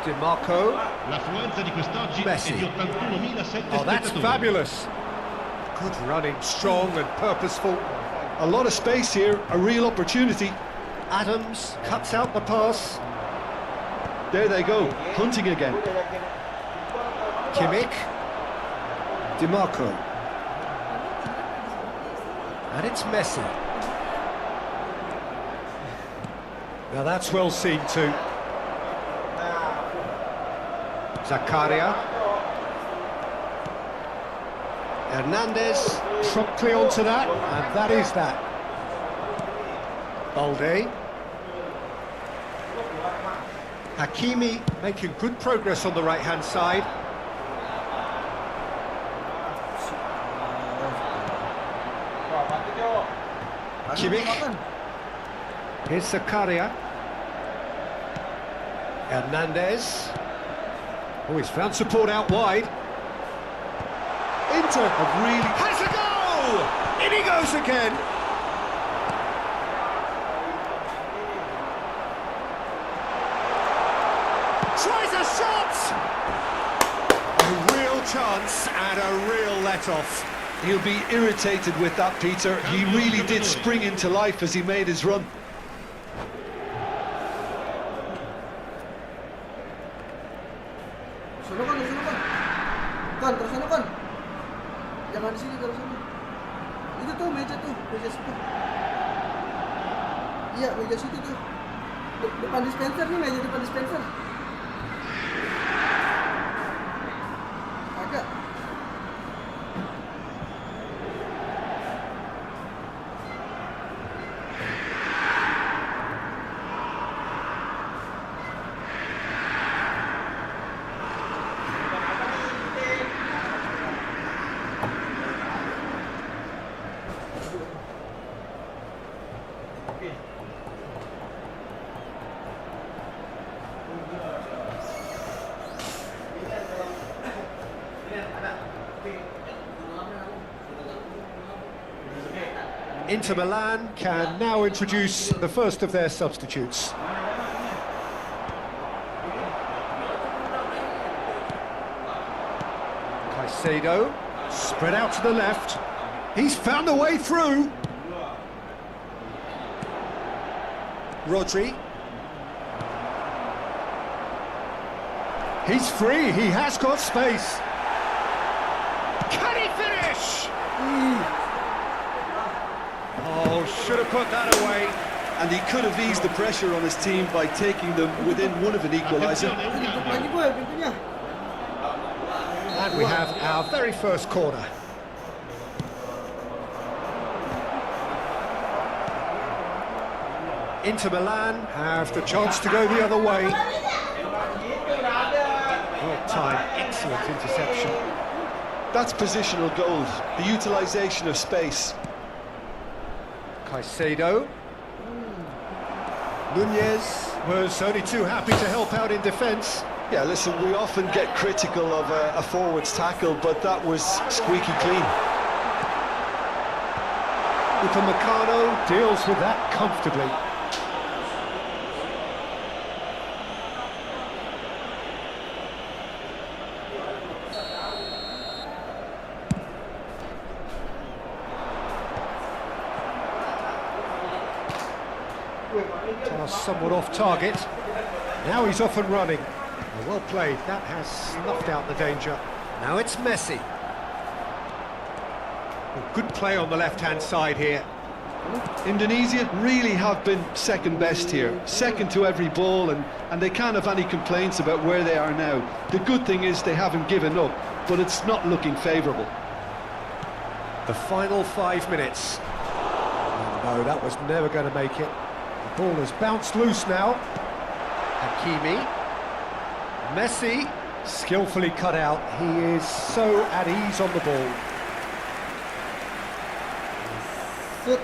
Speaker 3: DiMarco.
Speaker 5: L'affluenza di quest'oggi
Speaker 3: Messi.
Speaker 5: è di 81.007
Speaker 3: Oh, that's
Speaker 5: spettatori.
Speaker 3: fabulous. Good running, strong and purposeful.
Speaker 4: A lot of space here, a real opportunity.
Speaker 3: Adams cuts out the pass.
Speaker 4: There they go, hunting again.
Speaker 3: Kimmich. DiMarco. And it's Messi. Now that's well seen too. Zakaria. Hernandez promptly onto that, and that is that. Balde. Hakimi making good progress on the right-hand side. Kimmich. Here's Zakaria. Hernandez. Oh, he's found support out wide.
Speaker 4: Inter have really...
Speaker 3: Has a goal! In he goes again! Tries a shot! A real chance and a real let-off.
Speaker 4: He'll be irritated with that, Peter. He really did spring into life as he made his run.
Speaker 2: Kon, terus sana kon. Jangan di sini, terus sana. Itu tuh meja situ. Iya, meja situ tuh. Depan dispenser nih, meja depan dispenser. Agak.
Speaker 3: Inter Milan can now introduce the first of their substitutes. Caicedo, spread out to the left. He's found a way through. Rodri. He's free, he has got space. Can he finish? Oh, should have put that away.
Speaker 4: And he could have eased the pressure on his team by taking them within one of an equaliser.
Speaker 2: Lagi gue pintunya.
Speaker 3: And we have our very first corner. Inter Milan have the chance to go the other way. Well timed, excellent interception.
Speaker 4: That's positional goals, the utilisation of space.
Speaker 3: Caicedo. Nunez was only too happy to help out in defence.
Speaker 4: Yeah, listen, we often get critical of a forward's tackle, but that was squeaky clean.
Speaker 3: Upamecano deals with that comfortably. Pass somewhat off target. Now he's off and running. Well played, that has snuffed out the danger. Now it's Messi. Well, good play on the left-hand side here.
Speaker 4: Indonesia really have been second best here, second to every ball, and they can't have any complaints about where they are now. The good thing is they haven't given up, but it's not looking favourable.
Speaker 3: The final 5 minutes. No, that was never going to make it. The ball has bounced loose now. Hakimi. Messi, skillfully cut out. He is so at ease on the ball.
Speaker 2: Shoot.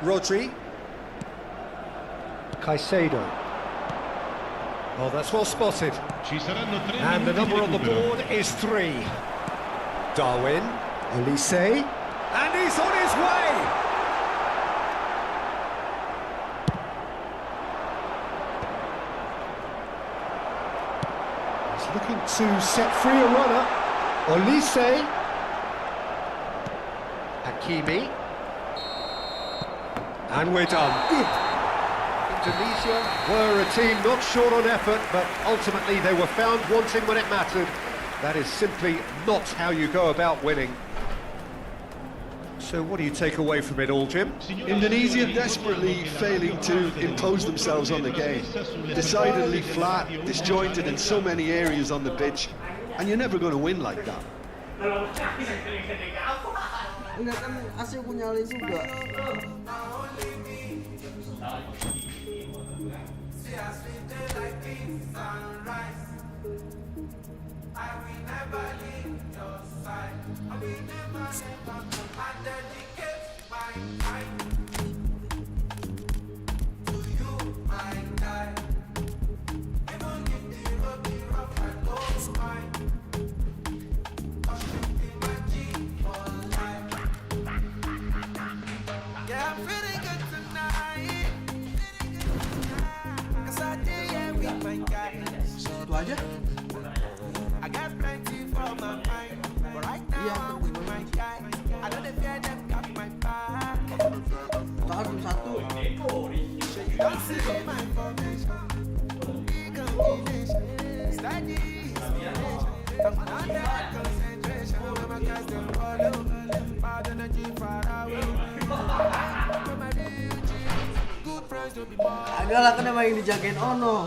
Speaker 3: Rodri. Caicedo. Oh, that's well spotted.
Speaker 5: Ci saranno 3
Speaker 3: And the
Speaker 5: minuti di
Speaker 3: number on the
Speaker 5: recupero.
Speaker 3: board is 3. Darwin. Elise. And he's on his way! He's looking to set free a runner. Elise. Hakimi. And we're done. Indonesia were a team not short on effort, but ultimately they were found wanting when it mattered. That is simply not how you go about winning. So what do you take away from it all, Jim?
Speaker 4: Indonesia desperately failing to impose themselves on the game. Decidedly flat, disjointed in so many areas on the pitch, and you're never going to win like that.
Speaker 2: Enggak kan AC aku nyalain juga. Itu aja. Iya, Tahun jam 1. Agak lah, kan emang yang dijagain Ono.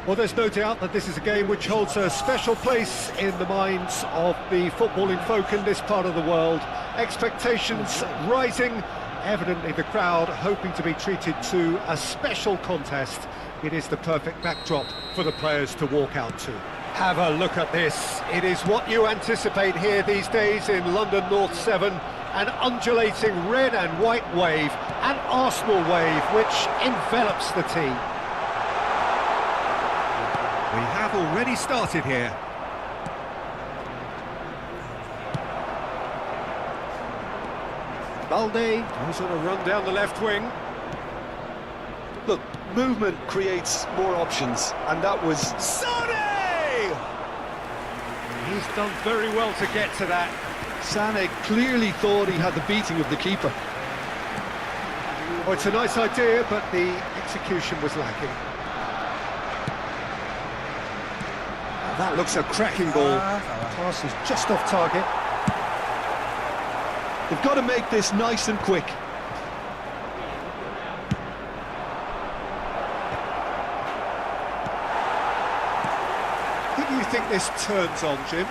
Speaker 3: Well, there's no doubt that this is a game which holds a special place in the minds of the footballing folk in this part of the world. Expectations rising, evidently the crowd hoping to be treated to a special contest. It is the perfect backdrop for the players to walk out to. Have a look at this. It is what you anticipate here these days in London North 7. An undulating red and white wave, an Arsenal wave which envelops the team. We have already started here. Balde goes on a run down the left wing.
Speaker 4: Look, movement creates more options, and that was...
Speaker 3: Sane! He's done very well to get to that.
Speaker 4: Sané clearly thought he had the beating of the keeper.
Speaker 3: Oh, it's a nice idea, but the execution was lacking. That looks a cracking ball. Pass is just off target.
Speaker 4: They've got to make this nice and quick.
Speaker 3: Who do you think this turns on, Jim?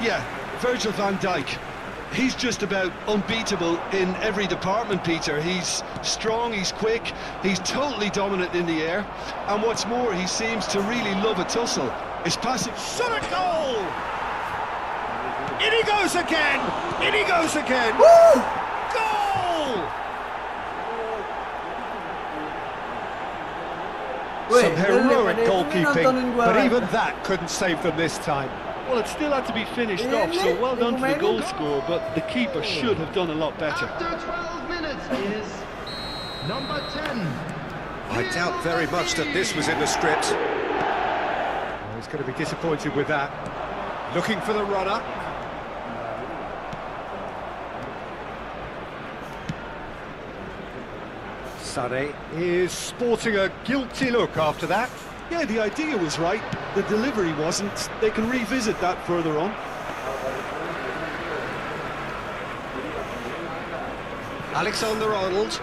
Speaker 4: Yeah, Virgil van Dijk. He's just about unbeatable in every department, Peter. He's strong, he's quick, he's totally dominant in the air. And what's more, he seems to really love a tussle. His passing...
Speaker 3: Shot a goal! In he goes again! In he goes again!
Speaker 2: Woo!
Speaker 3: Goal! Some
Speaker 2: Wait,
Speaker 3: heroic
Speaker 2: ini
Speaker 3: goalkeeping,
Speaker 2: nontonin gua
Speaker 3: but
Speaker 2: kan?
Speaker 3: even that couldn't save them this time.
Speaker 8: Well, it still had to be finished off, so well done to the goal scorer, but the keeper should have done a lot better.
Speaker 5: After 12 minutes is number 10.
Speaker 3: I doubt very much that this was in the script. Oh, he's going to be disappointed with that. Looking for the runner. Sané is sporting a guilty look after that.
Speaker 4: Yeah, the idea was right, the delivery wasn't. They can revisit that further on.
Speaker 3: Alexander-Arnold.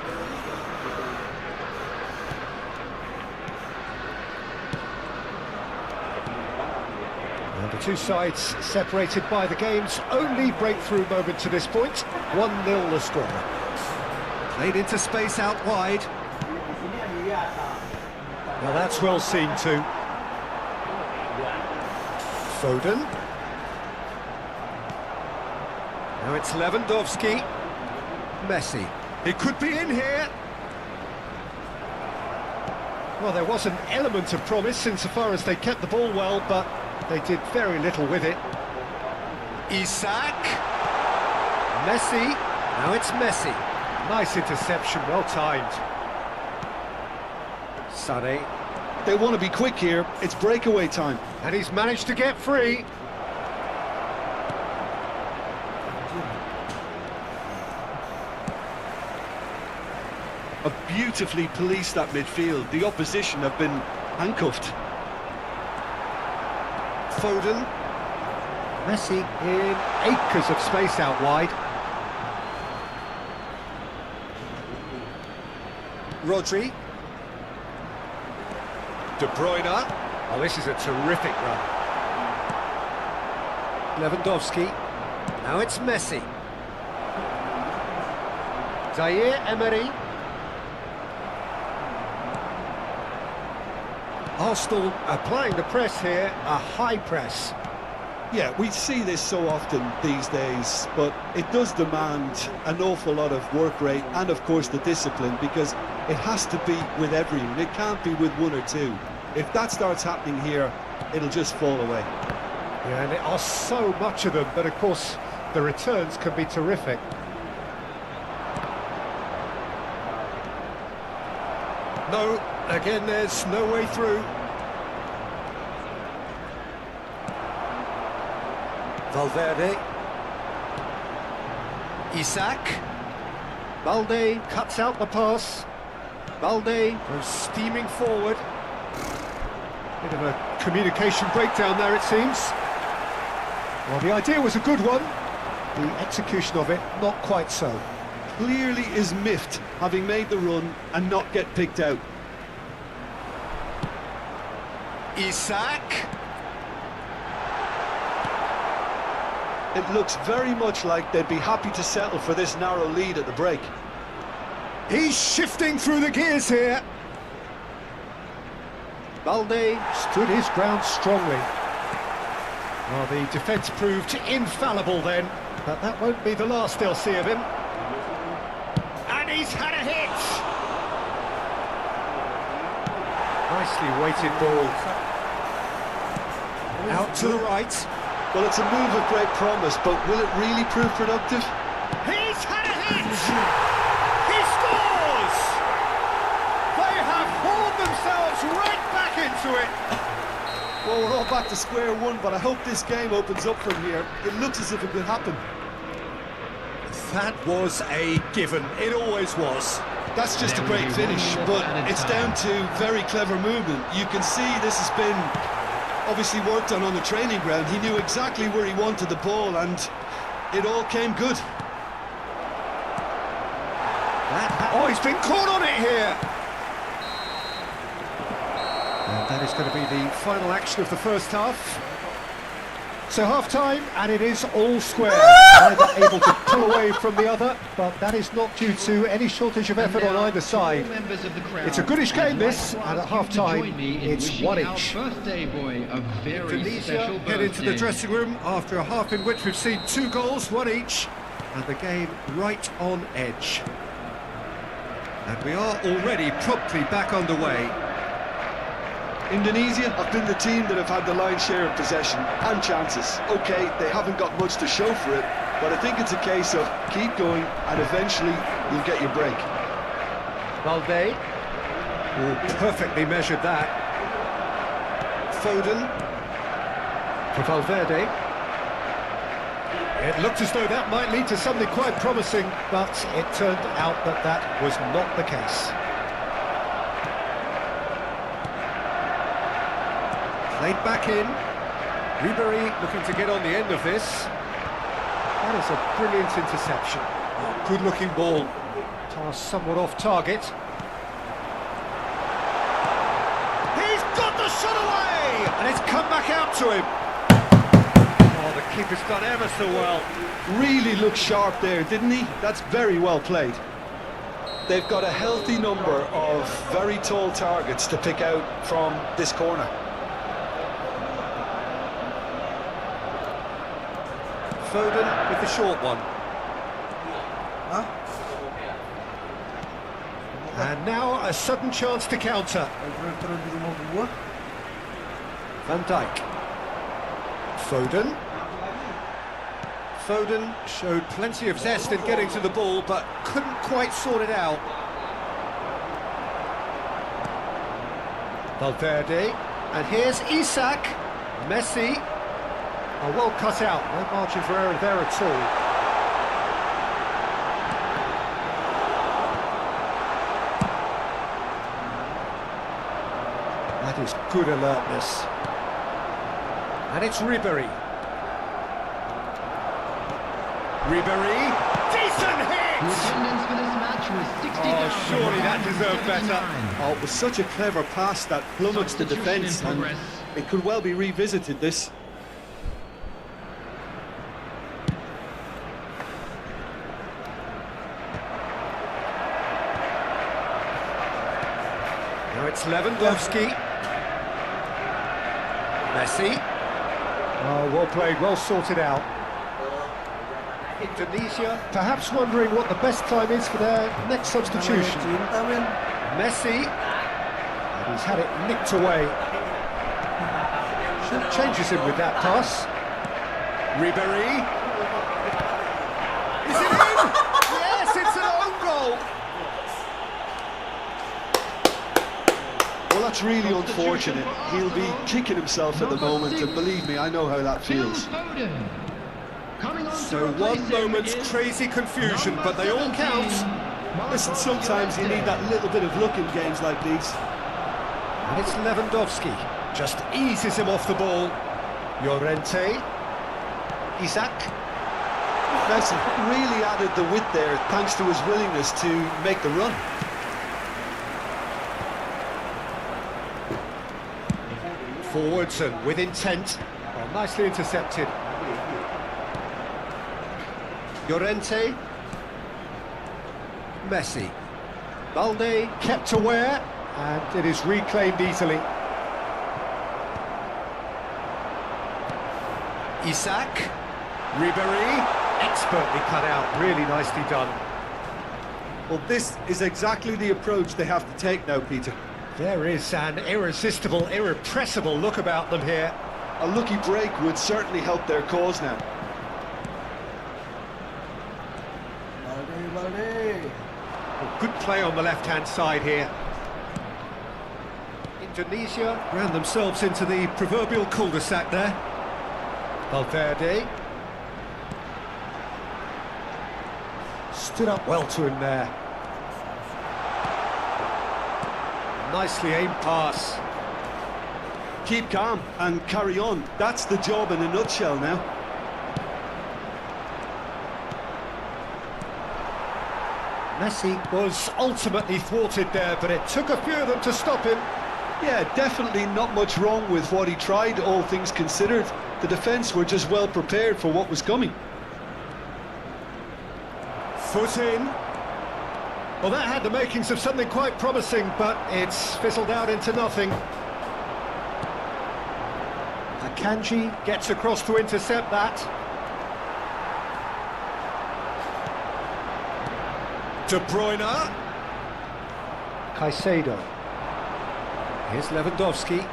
Speaker 3: And the two sides separated by the game's only breakthrough moment to this point. 1-0 the score. Played into space out wide. Now that's well seen too. Foden. Now it's Lewandowski. Messi. It could be in here. Well, there was an element of promise insofar as they kept the ball well, but they did very little with it. Isak. Messi. Now it's Messi. Nice interception, well timed. Sané.
Speaker 4: They want to be quick here. It's breakaway time.
Speaker 3: And he's managed to get free.
Speaker 4: A beautifully policed that midfield. The opposition have been handcuffed.
Speaker 3: Foden. Messi in acres of space out wide. Rodri. De Bruyne. Oh, this is a terrific run. Lewandowski. Now it's Messi. Zaire Emery. Arsenal applying the press here, a high press.
Speaker 4: Yeah, we see this so often these days, but it does demand an awful lot of work rate and, of course, the discipline, because it has to be with everyone. It can't be with one or two. If that starts happening here, it'll just fall away.
Speaker 3: Yeah, and there are so much of them, but of course the returns can be terrific. No, again there's no way through. Valverde. Isak. Balde cuts out the pass. Balde goes steaming forward. Bit of a communication breakdown there, it seems. Well, the idea was a good one. The execution of it, not quite so.
Speaker 4: Clearly is miffed, having made the run and not get picked out.
Speaker 3: Isak.
Speaker 4: It looks very much like they'd be happy to settle for this narrow lead at the break.
Speaker 3: He's shifting through the gears here. Balde stood his ground strongly. Well, the defence proved infallible then, but that won't be the last they'll see of him. And he's had a hit! Nicely weighted ball. Out to the right.
Speaker 4: Well, it's a move of great promise, but will it really prove productive?
Speaker 3: He's had a hit! He scores! They have hauled themselves right back into it.
Speaker 4: Well, we're all back to square one, but I hope this game opens up from here. It looks as if it could happen.
Speaker 3: That was a given. It always was.
Speaker 4: That's just a great finish, but it's down to very clever movement. You can see this has been obviously worked on the training ground. He knew exactly where he wanted the ball, and it all came good.
Speaker 3: Oh, he's been caught on it here! And that is going to be the final action of the first half. So half-time, and it is all square. Neither able to pull away from the other, but that is not due to any shortage of effort on either side. It's a goodish game, this, and at half-time, it's one each. Indonesia head into the dressing room after a half in which we've seen 2 goals, one each, and the game right on edge. And we are already promptly back underway.
Speaker 4: Indonesia have been the team that have had the lion's share of possession and chances. OK, they haven't got much to show for it, but I think it's a case of keep going and eventually you'll get your break.
Speaker 3: Balde. Oh, perfectly measured that. Foden. For Valverde. It looked as though that might lead to something quite promising, but it turned out that that was not the case. Played back in. Ribery looking to get on the end of this. That is a brilliant interception. Oh, good-looking ball. Tossed somewhat off target. He's got the shot away! And it's come back out to him. Keeper's done ever so well.
Speaker 4: Really looked sharp there, didn't he? That's very well played. They've got a healthy number of very tall targets to pick out from this corner.
Speaker 3: Foden with the short one.
Speaker 2: Hah?
Speaker 3: And now a sudden chance to counter.
Speaker 2: Terus di rumah gua.
Speaker 3: Van Dijk. Foden. Foden showed plenty of zest in getting to the ball, but couldn't quite sort it out. Valverde. And here's Isak. Messi. Oh, well cut out. No margin for error there at all. That is good alertness. And it's Ribery. Ribery, decent hit!
Speaker 9: The attendance for this match was 60,000.
Speaker 3: Oh, surely that deserved better.
Speaker 4: Oh, it was such a clever pass that flummoxed the defence, and it could well be revisited, this.
Speaker 3: Now it's Lewandowski. Messi. Oh, well played, well sorted out. Indonesia, perhaps wondering what the best time is for their next substitution.
Speaker 2: Cinta, men.
Speaker 3: Messi. And he's had it nicked away. Changes him with that pass. Ribery. Is it in? Yes, it's an own goal.
Speaker 4: Well, that's really unfortunate. He'll be kicking himself at the moment, and believe me, I know how that feels.
Speaker 3: So one moment's crazy confusion, but they all count.
Speaker 4: Listen, sometimes you need that little bit of luck in games like these.
Speaker 3: And it's Lewandowski. Just eases him off the ball. Llorente. Isak.
Speaker 4: Messi really added the width there thanks to his willingness to make the run.
Speaker 3: Forwards and with intent. Oh, nicely intercepted. Llorente. Messi. Balde kept aware, and it is reclaimed easily. Isak. Ribery. Expertly cut out, really nicely done.
Speaker 4: Well, this is exactly the approach they have to take now, Peter.
Speaker 3: There is an irresistible, irrepressible look about them here.
Speaker 4: A lucky break would certainly help their cause now.
Speaker 2: Balde.
Speaker 3: Good play on the left-hand side here. Indonesia ran themselves into the proverbial cul-de-sac there. Valverde. Stood up well to him there. Nicely aimed pass.
Speaker 4: Keep calm and carry on. That's the job in a nutshell now.
Speaker 3: Messi was ultimately thwarted there, but it took a few of them to stop him.
Speaker 4: Yeah, definitely not much wrong with what he tried, all things considered. The defence were just well prepared for what was coming.
Speaker 3: Foot in. Well, that had the makings of something quite promising, but it's fizzled out into nothing. Akanji gets across to intercept that. De Bruyne. Caicedo. Here's Lewandowski.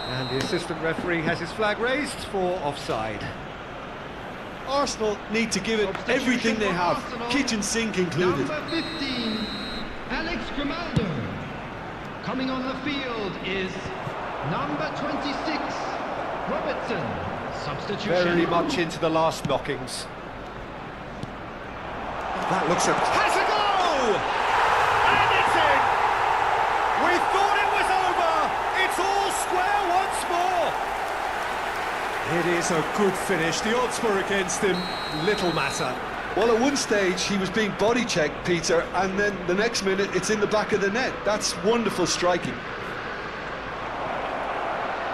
Speaker 3: And the assistant referee has his flag raised for offside.
Speaker 4: Arsenal need to give it everything they have, kitchen sink included.
Speaker 9: Number 15, Alex Grimaldo. Coming on the field is number 26, Robertson. Substitution.
Speaker 3: Very much into the last knockings. That looks a... Has a goal! And it's in! We thought it was over! It's all square once more! It is a good finish. The odds were against him. Little matter.
Speaker 4: Well, at one stage he was being body checked, Peter, and then the next minute it's in the back of the net. That's wonderful striking.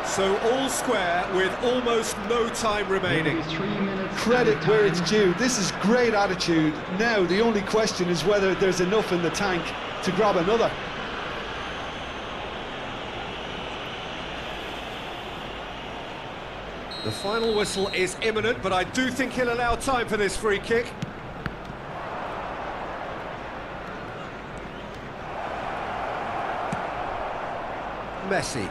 Speaker 3: So all square with almost no time remaining.
Speaker 9: 3 minutes.
Speaker 4: Credit
Speaker 9: added
Speaker 4: where
Speaker 9: time.
Speaker 4: it's due. This is great attitude. Now the only question is whether there's enough in the tank to grab another.
Speaker 3: The final whistle is imminent, but I do think he'll allow time for this free kick. Messi.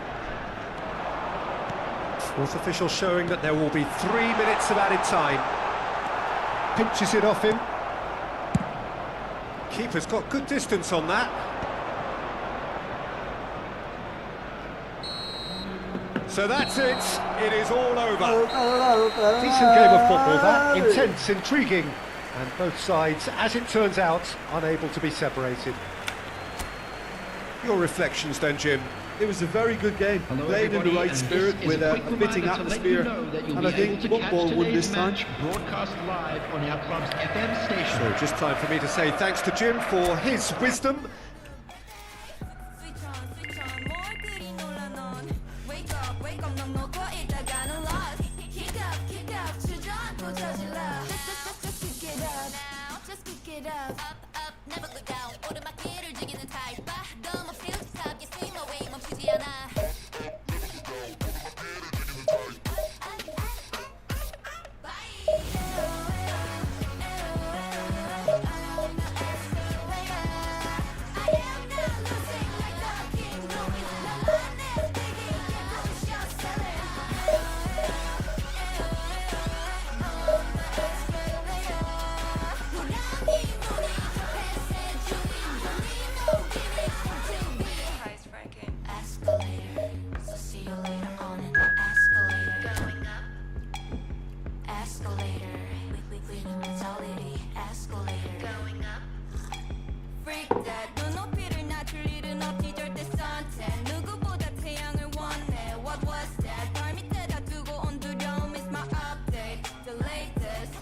Speaker 3: Fourth official showing that there will be 3 minutes of added time. Pinches it off him. Keeper's got good distance on that. So that's it. It is all over. Decent game of football, that. Intense, intriguing. And both sides, as it turns out, unable to be separated. Your reflections then, Jim?
Speaker 4: It was a very good game,
Speaker 9: Hello,
Speaker 4: played in the
Speaker 9: everybody,
Speaker 4: right
Speaker 9: and
Speaker 4: spirit
Speaker 9: this is
Speaker 4: with a
Speaker 9: quick
Speaker 4: fitting
Speaker 9: reminder to let
Speaker 4: atmosphere,
Speaker 9: you know that you'll
Speaker 4: and I
Speaker 9: be
Speaker 4: think
Speaker 9: able to
Speaker 4: football
Speaker 9: catch
Speaker 4: won
Speaker 9: today's
Speaker 4: this time.
Speaker 9: match broadcast live on our club's FM station.
Speaker 3: So just time for me to say thanks to Jim for his wisdom.
Speaker 6: switch on more 그리 놀라 넌 wake up 넌 놓고 있다가는 lost kick up 주저앉고 저질러 just kick it up now just kick it up never go down 오르막길을 즐기는 타입 봐 너무 feel the top you swing away 멈추지 않아 Escalator, so see you later on an escalator. Going up. Escalator, winning mentality. Escalator. Going up. Freak that. 눈높이를 낮출 일은 없지 절대 sunset. 누구보다 태양을 원해. What was that? 발 밑에다 두고 온 두려움 is my update. The latest.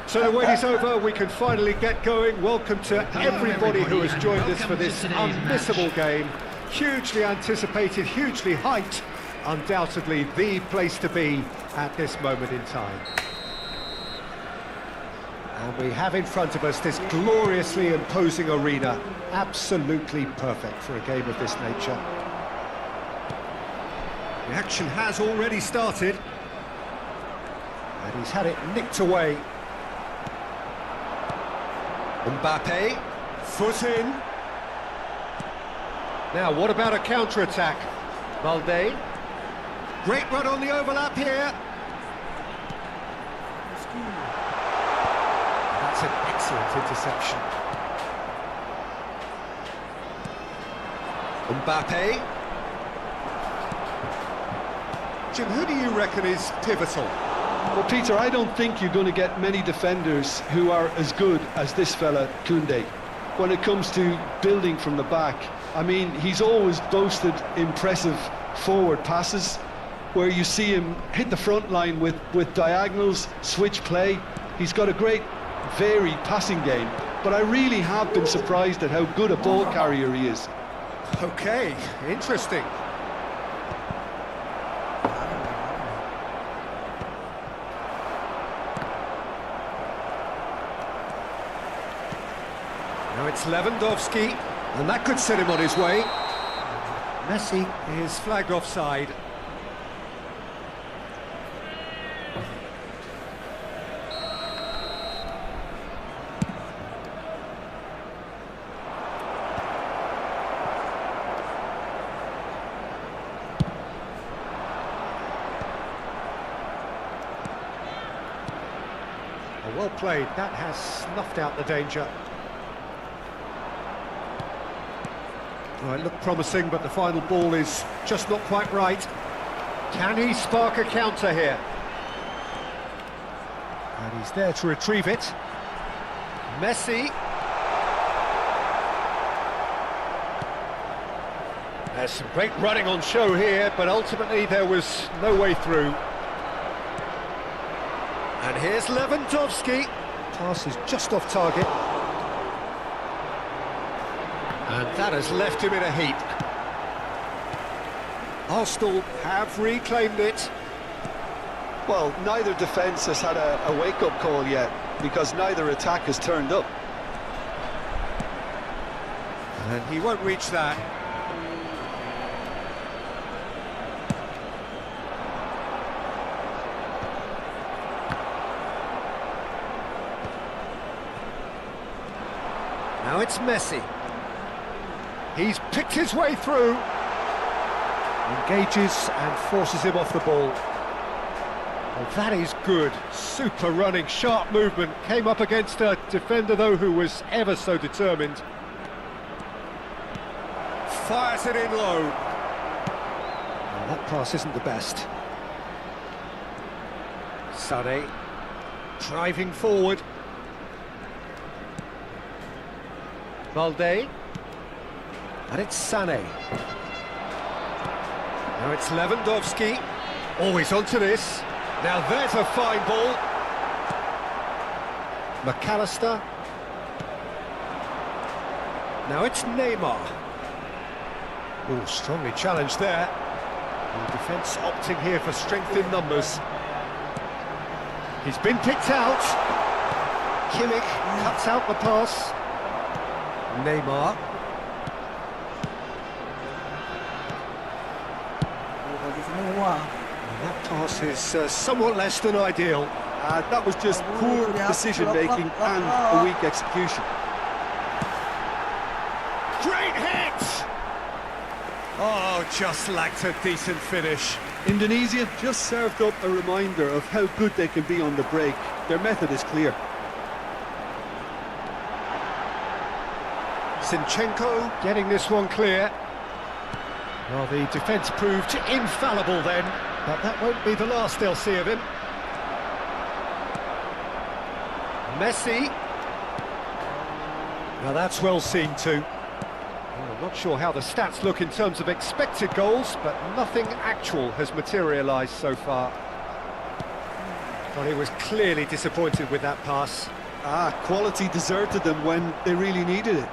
Speaker 3: So the wait is over, we can finally get going. Welcome to everybody who has joined us for this unmissable game. Hugely anticipated, hugely hyped, undoubtedly the place to be at this moment in time. And we have in front of us this gloriously imposing arena, absolutely perfect for a game of this nature. The action has already started, and he's had it nicked away. Mbappe, foot in. Now, what about a counter-attack? Valde. Great run on the overlap here. That's an excellent interception. Mbappe. Jim, who do you reckon is pivotal?
Speaker 4: Well, Peter, I don't think you're going to get many defenders who are as good as this fella, Koundé. When it comes to building from the back, I mean, he's always boasted impressive forward passes, where you see him hit the front line with diagonals, switch play. He's got a great, varied passing game, but I really have been surprised at how good a ball carrier he is.
Speaker 3: Okay, interesting. Now it's Lewandowski, and that could set him on his way. Messi is flagged offside. Well played, that has snuffed out the danger. Well, it looked promising, but the final ball is just not quite right. Can he spark a counter here? And he's there to retrieve it. Messi. There's some great running on show here, but ultimately there was no way through. And here's Lewandowski. Pass is just off target. And that has left him in a heap. Arsenal have reclaimed it.
Speaker 4: Well, neither defence has had a wake-up call yet, because neither attack has turned up.
Speaker 3: And he won't reach that. Now it's Messi. He's picked his way through. Engages and forces him off the ball. Well, that is good. Super running, sharp movement. Came up against a defender, though, who was ever so determined. Fires it in low. Well, that pass isn't the best. Sané driving forward. Valde. And it's Sané. Now it's Lewandowski. Always onto this. Now there's a fine ball. McAllister. Now it's Neymar. Oh, strongly challenged there. The defence opting here for strength in numbers. He's been picked out. Kimmich cuts out the pass. Neymar. And that pass is somewhat less than ideal.
Speaker 4: That was just poor decision-making and a weak execution.
Speaker 3: Great hit! Oh, just lacked a decent finish.
Speaker 4: Indonesia just served up a reminder of how good they can be on the break. Their method is clear.
Speaker 3: Zinchenko getting this one clear. Well, the defence proved infallible then, but that won't be the last they'll see of him. Messi. Now that's well seen too. Well, I'm not sure how the stats look in terms of expected goals, but nothing actual has materialised so far. Well, he was clearly disappointed with that pass.
Speaker 4: Quality deserted them when they really needed it.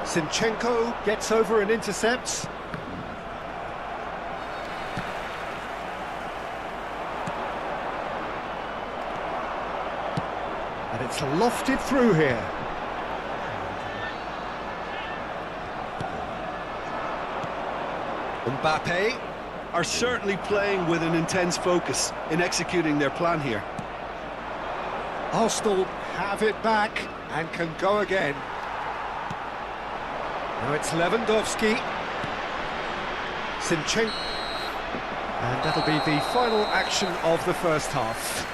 Speaker 3: Zinchenko gets over and intercepts. And it's lofted through here. Mbappe
Speaker 4: are certainly playing with an intense focus in executing their plan here.
Speaker 3: Arsenal have it back and can go again. Now it's Lewandowski. Zinchenko. And that'll be the final action of the first half.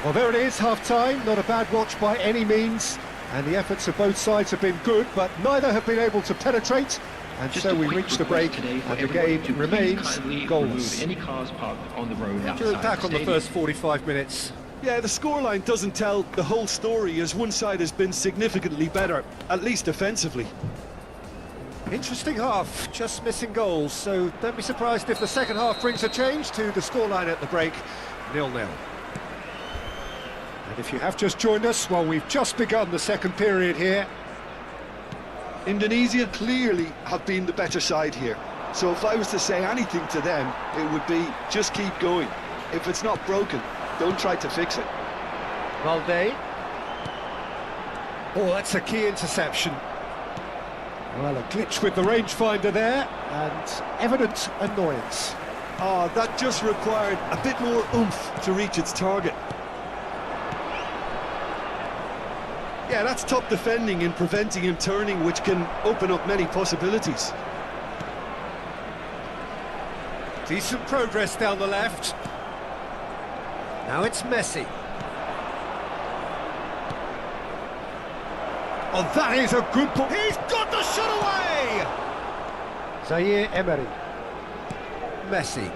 Speaker 3: Well, there it is, half-time. Not a bad watch by any means. And the efforts of both sides have been good, but neither have been able to penetrate. And so we reach the break, and the game remains goalless.
Speaker 9: Any cars parked on the road
Speaker 3: What do you look back on the first 45 minutes?
Speaker 4: Yeah, the scoreline doesn't tell the whole story, as one side has been significantly better, at least offensively.
Speaker 3: Interesting half, just missing goals, so don't be surprised if the second half brings a change to the scoreline at the break, 0-0. And If you have just joined us, well, we've just begun the second period here.
Speaker 4: Indonesia clearly have been the better side here. So if I was to say anything to them, it would be just keep going. If it's not broken, don't try to fix it.
Speaker 3: Valde. Oh, that's a key interception. Well, a glitch with the rangefinder there, and evident annoyance.
Speaker 4: Oh, that just required a bit more oomph to reach its target. Yeah, that's top defending and preventing him turning, which can open up many possibilities.
Speaker 3: Decent progress down the left. Now it's Messi. Oh, that is a good ball. He's got the shot away! Zaire Emery. Messi.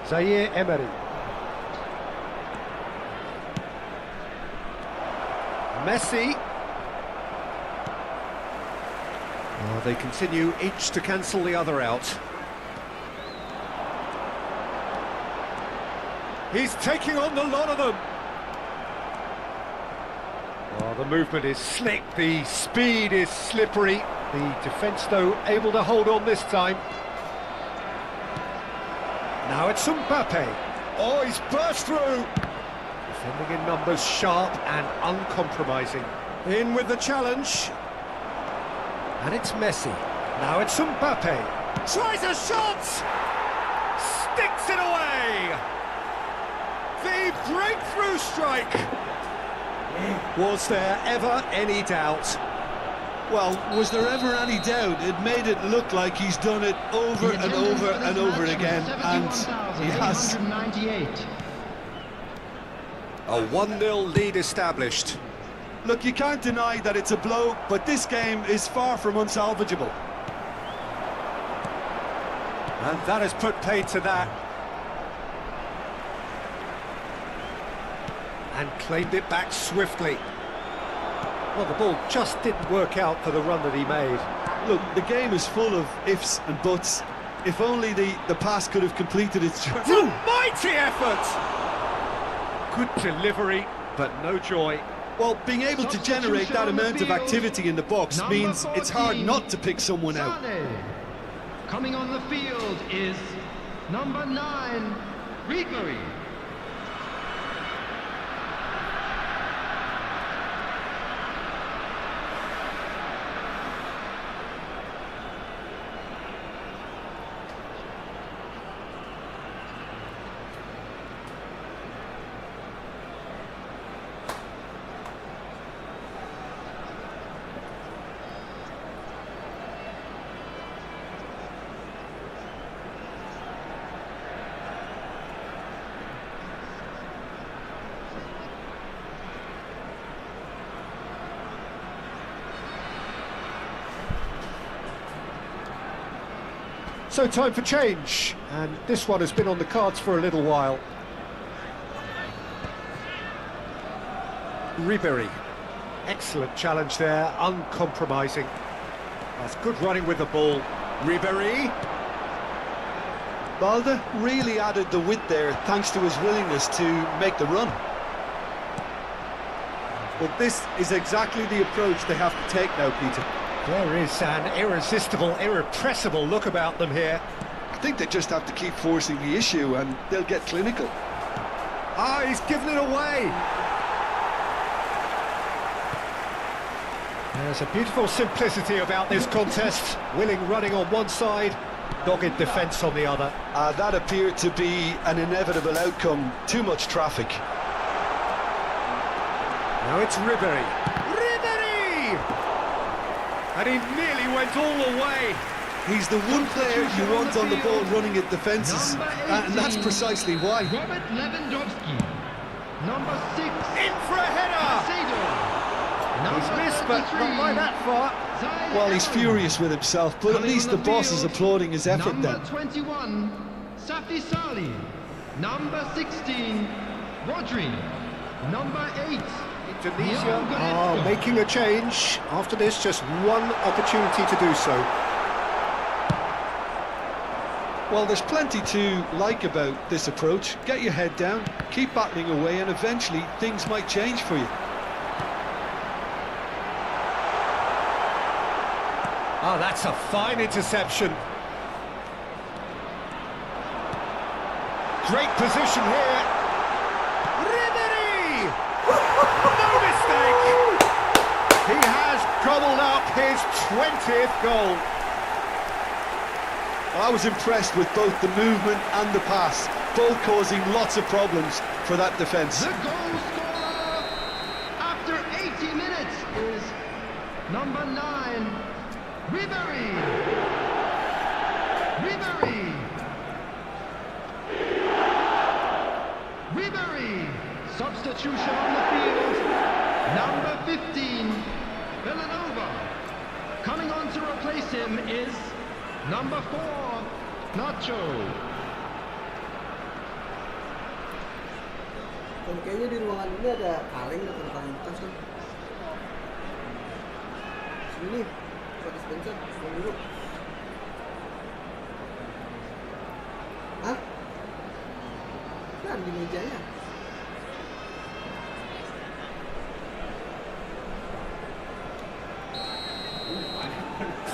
Speaker 3: Zaire Emery. Messi. Oh, they continue each to cancel the other out. He's taking on the lot of them. Oh, the movement is slick, the speed is slippery. The defence, though, able to hold on this time. Now it's Mbappe. Oh, he's burst through. Defending in numbers, sharp and uncompromising. In with the challenge. And it's Messi. Now it's Mbappe. Tries a shot! Sticks it away! The breakthrough strike! Was there ever any doubt?
Speaker 4: Well, was there ever any doubt? It made it look like he's done it over and over and over again, and he has.
Speaker 3: A 1-0 lead established.
Speaker 4: Look, you can't deny that it's a blow, but this game is far from unsalvageable.
Speaker 3: And that has put paid to that. And claimed it back swiftly. Well, the ball just didn't work out for the run that he made.
Speaker 4: Look, the game is full of ifs and buts. If only the pass could have completed its job.
Speaker 3: Mighty effort! Good delivery, but no joy.
Speaker 4: Well, being able to generate that amount of activity in the box means it's hard not to pick someone out.
Speaker 9: Coming on the field is number 9, Ribery.
Speaker 3: So time for change, and this one has been on the cards for a little while. Ribery, excellent challenge there, uncompromising. That's good running with the ball. Ribery.
Speaker 4: Balde really added the width there thanks to his willingness to make the run. But this is exactly the approach they have to take now, Peter.
Speaker 3: There is an irresistible, irrepressible look about them here.
Speaker 4: I think they just have to keep forcing the issue and they'll get clinical.
Speaker 3: Ah, he's given it away. There's a beautiful simplicity about this contest. Willing running on one side, dogged defence on the other.
Speaker 4: That appeared to be an inevitable outcome. Too much traffic.
Speaker 3: Now it's Ribery. And he nearly went all the way.
Speaker 4: He's the one player you want on the ball running at defences, and that's precisely why.
Speaker 9: Robert Lewandowski. Number 6.
Speaker 3: In for a header. He's missed, but not by that far.
Speaker 4: Well, he's furious with himself, but at least the boss is applauding his effort then.
Speaker 9: Number 21, Safi Salih. Number 16, Rodri. Number 8.
Speaker 3: Indonesia making a change. After this, just one opportunity to do so.
Speaker 4: Well, there's plenty to like about this approach. Get your head down, keep battling away, and eventually things might change for you.
Speaker 3: Oh, that's a fine interception. Great position here. Ribery! No mistake! He has gobbled up his 20th goal.
Speaker 4: I was impressed with both the movement and the pass, both causing lots of problems for that defence.
Speaker 9: The goal scorer after 80 minutes is number 9, Ribery. Ribery. Ribery. Substitution on the field. Number 15, Villanova. Coming on to replace him is number 4, Nacho.
Speaker 2: Dan kayaknya di ruangan ini ada kaleng atau kaleng tas kan? Sini, pakai dispenser, semua dulu. Hah? Nah, di mejanya.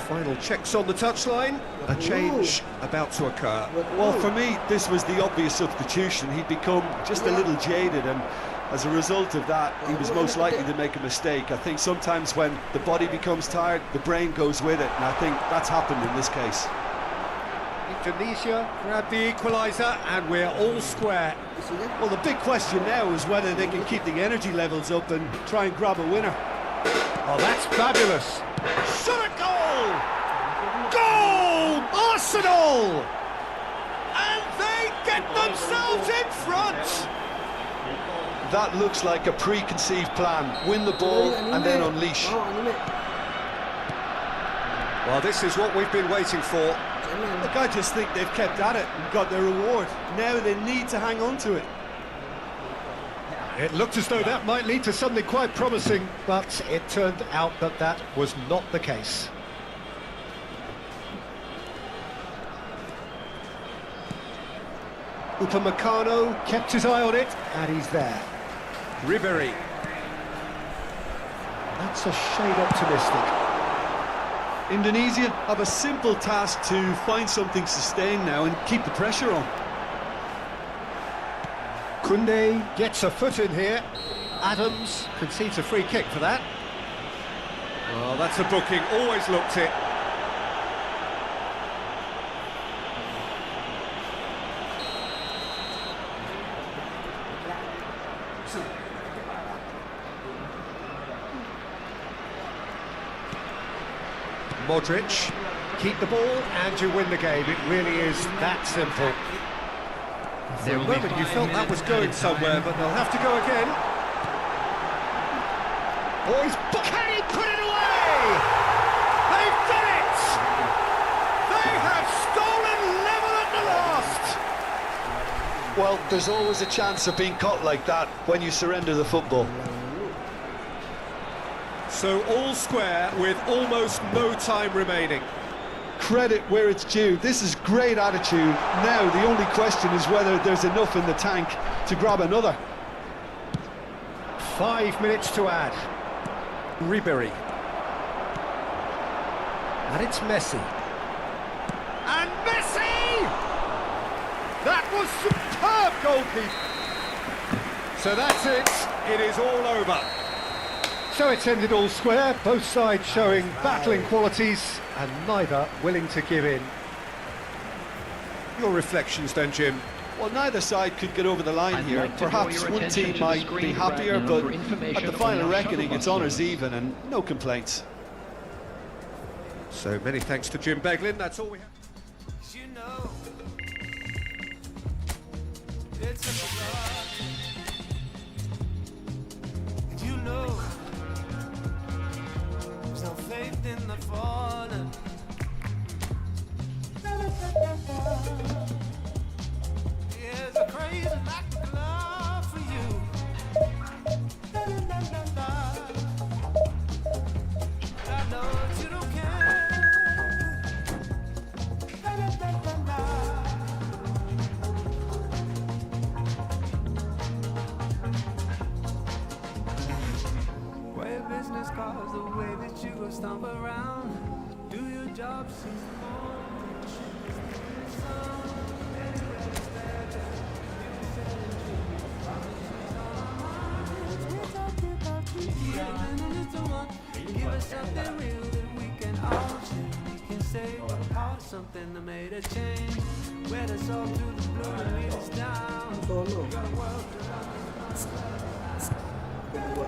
Speaker 3: Final checks on the touchline. A change about to occur.
Speaker 4: Well, for me, this was the obvious substitution. He'd become just a little jaded, and as a result of that, he was most likely to make a mistake. I think sometimes when the body becomes tired, the brain goes with it, and I think that's happened in this case.
Speaker 3: Indonesia grabbed the equaliser, and we're all square.
Speaker 4: Well, the big question now is whether they can keep the energy levels up and try and grab a winner.
Speaker 3: Oh, that's fabulous. Shot a goal! Goal! Arsenal! And they get themselves in front!
Speaker 4: That looks like a preconceived plan. Win the ball and then unleash.
Speaker 3: Well, this is what we've been waiting for.
Speaker 4: Look, I just think they've kept at it and got their reward. Now they need to hang on to it.
Speaker 3: It looked as though that might lead to something quite promising, but it turned out that that was not the case. Upamecano kept his eye on it, and he's there. Ribery. That's a shade optimistic.
Speaker 4: Indonesia have a simple task to find something sustained now and keep the pressure on.
Speaker 3: Koundé gets a foot in here. Adams concedes a free kick for that. Well, that's a booking, always looked it. Modric, keep the ball and you win the game. It really is that simple. For a moment you felt that was going somewhere, but they'll have to go again. Oh, can he put it away? They've done it! They have stolen level at the last!
Speaker 4: Well, there's always a chance of being caught like that when you surrender the football.
Speaker 3: So all square with almost no time remaining.
Speaker 4: Credit where it's due. This is great attitude. Now the only question is whether there's enough in the tank to grab another.
Speaker 3: 5 minutes to add. Ribery. And it's Messi. And Messi! That was superb goalkeeping. So that's it. It is all over. So it's ended all square, both sides showing battling qualities and neither willing to give in. Your reflections then, Jim?
Speaker 4: Well, neither side could get over the line here. Perhaps one team might be happier, but at the final reckoning it's honours even and no complaints.
Speaker 3: So many thanks to Jim Beglin, that's all we have.
Speaker 7: You know, it's a blood. You know, there's no faith in the fallen. There's a crazy like the love for you. But I know that you don't care. way that you go stomp around. Do your job, seize the moment. Give us something real that we can all change. We can say we're part of something that made a change. Wet us all through the blue and lead us down.
Speaker 2: Solo.
Speaker 7: We got a world to run.
Speaker 2: Kedua.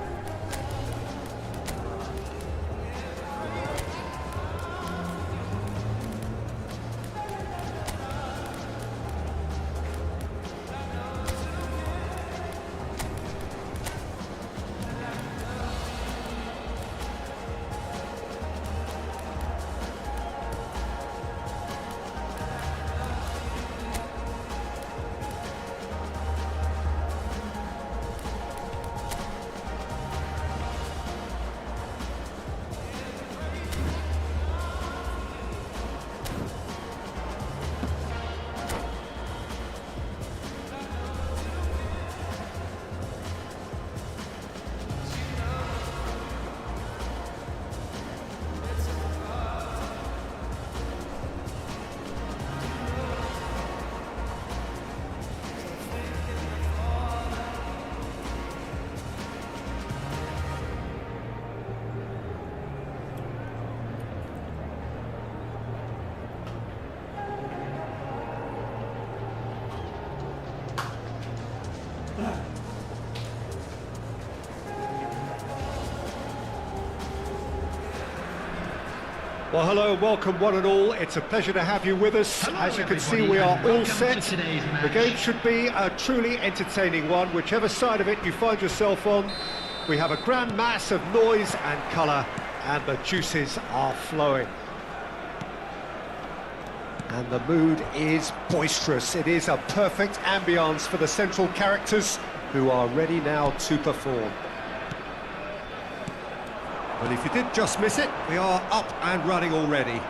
Speaker 3: Well, hello, welcome one and all. It's a pleasure to have you with us.
Speaker 9: Hello,
Speaker 3: As you can see,
Speaker 9: everybody,
Speaker 3: we are
Speaker 9: and
Speaker 3: all
Speaker 9: welcome
Speaker 3: set.
Speaker 9: to today's match.
Speaker 3: The game should be a truly entertaining one, whichever side of it you find yourself on. We have a grand mass of noise and colour, and the juices are flowing. And the mood is boisterous. It is a perfect ambience for the central characters who are ready now to perform. Well, if you did just miss it, we are up and running already.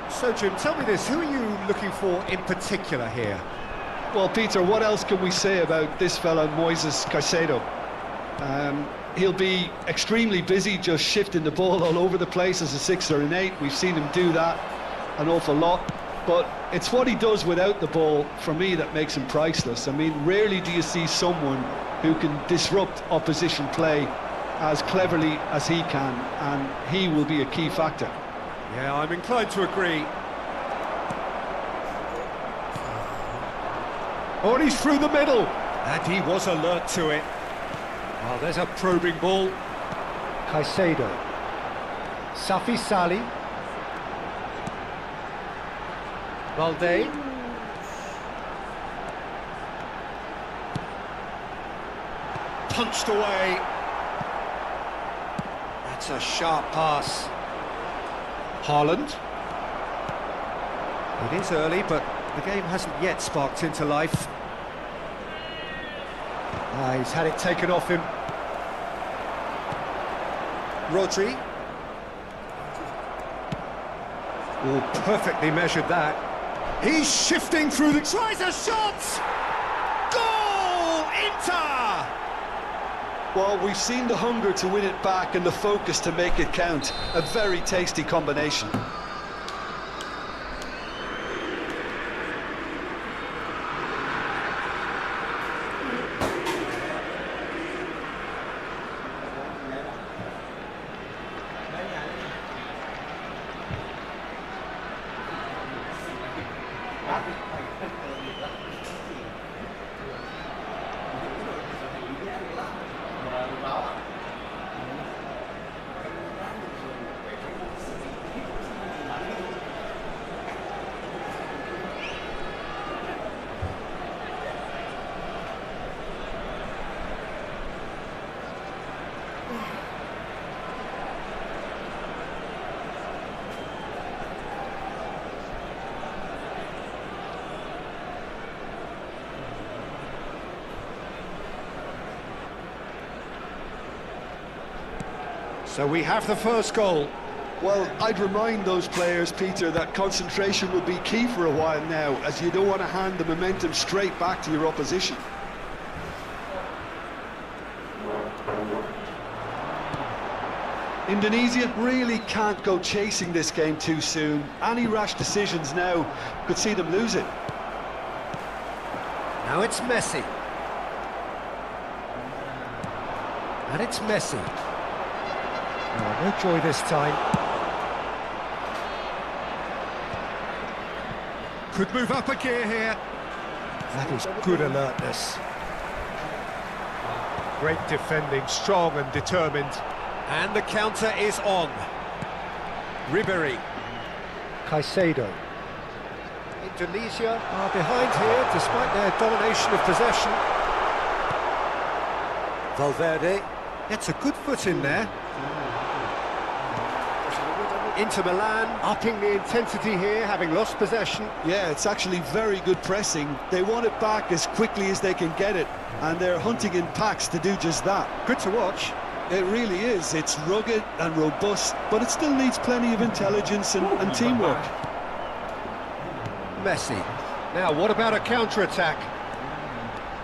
Speaker 3: So, Jim, tell me this, who are you looking for in particular here?
Speaker 4: Well, Peter, what else can we say about this fella, Moises Caicedo? He'll be extremely busy just shifting the ball all over the place as a 6 or an 8. We've seen him do that an awful lot. But it's what he does without the ball, for me, that makes him priceless. I mean, rarely do you see someone who can disrupt opposition play as cleverly as he can, and he will be a key factor.
Speaker 3: Yeah, I'm inclined to agree. Oh, and he's through the middle, and he was alert to it. Oh, there's a probing ball. Caicedo. Safi Sali. Valde. Punched away. That's a sharp pass. Haaland. It is early, but the game hasn't yet sparked into life. He's had it taken off him. Rodri. Oh, perfectly measured that. He's shifting through the... Tries a shot! Goal! Inter!
Speaker 4: Well, we've seen the hunger to win it back and the focus to make it count. A very tasty combination.
Speaker 3: So we have the first goal.
Speaker 4: Well, I'd remind those players, Peter, that concentration will be key for a while now, as you don't want to hand the momentum straight back to your opposition. Indonesia really can't go chasing this game too soon. Any rash decisions now could see them lose it.
Speaker 3: Now it's Messi. And it's Messi. Oh, no joy this time. Could move up a gear here. That is good alertness. Great defending, strong and determined. And the counter is on. Ribery. Caicedo. Indonesia are behind here despite their domination of possession. Valverde gets a good foot in there. Inter Milan upping the intensity here, having lost possession.
Speaker 4: Yeah, it's actually very good pressing. They want it back as quickly as they can get it, and they're hunting in packs to do just that.
Speaker 3: Good to watch.
Speaker 4: It really is. It's rugged and robust, but it still needs plenty of intelligence and teamwork.
Speaker 3: Messi. Now, what about a counter-attack?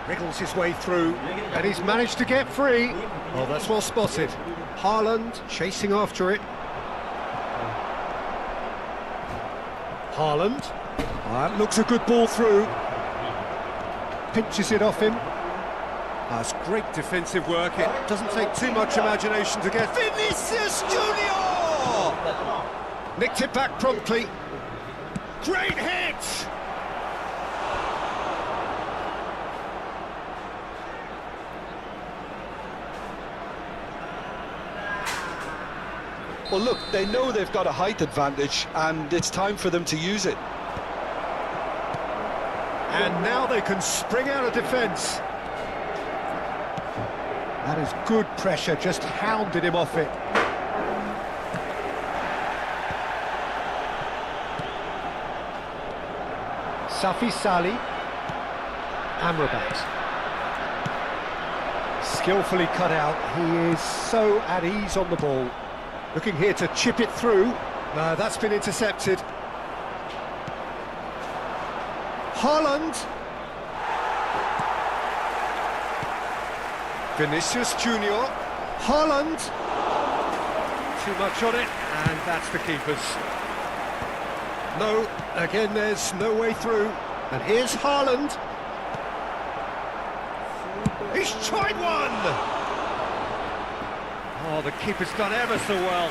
Speaker 3: Wriggles his way through, and he's managed to get free. Oh, that's well spotted. Haaland chasing after it. Haaland. That looks a good ball through. Pinches it off him. That's great defensive work. It doesn't take too much imagination to get... Vinicius Junior! Nicked it back promptly. Great hit!
Speaker 4: Well, look, they know they've got a height advantage, and it's time for them to use it.
Speaker 3: And now they can spring out of defence. That is good pressure, just hounded him off it. Safi Salih. Amrabat. Skillfully cut out. He is so at ease on the ball. Looking here to chip it through. No, that's been intercepted. Haaland. Vinicius Junior. Haaland. Too much on it, and that's the keeper's. No, again there's no way through. And here's Haaland. He's tried one! Oh, the keeper's done ever so well.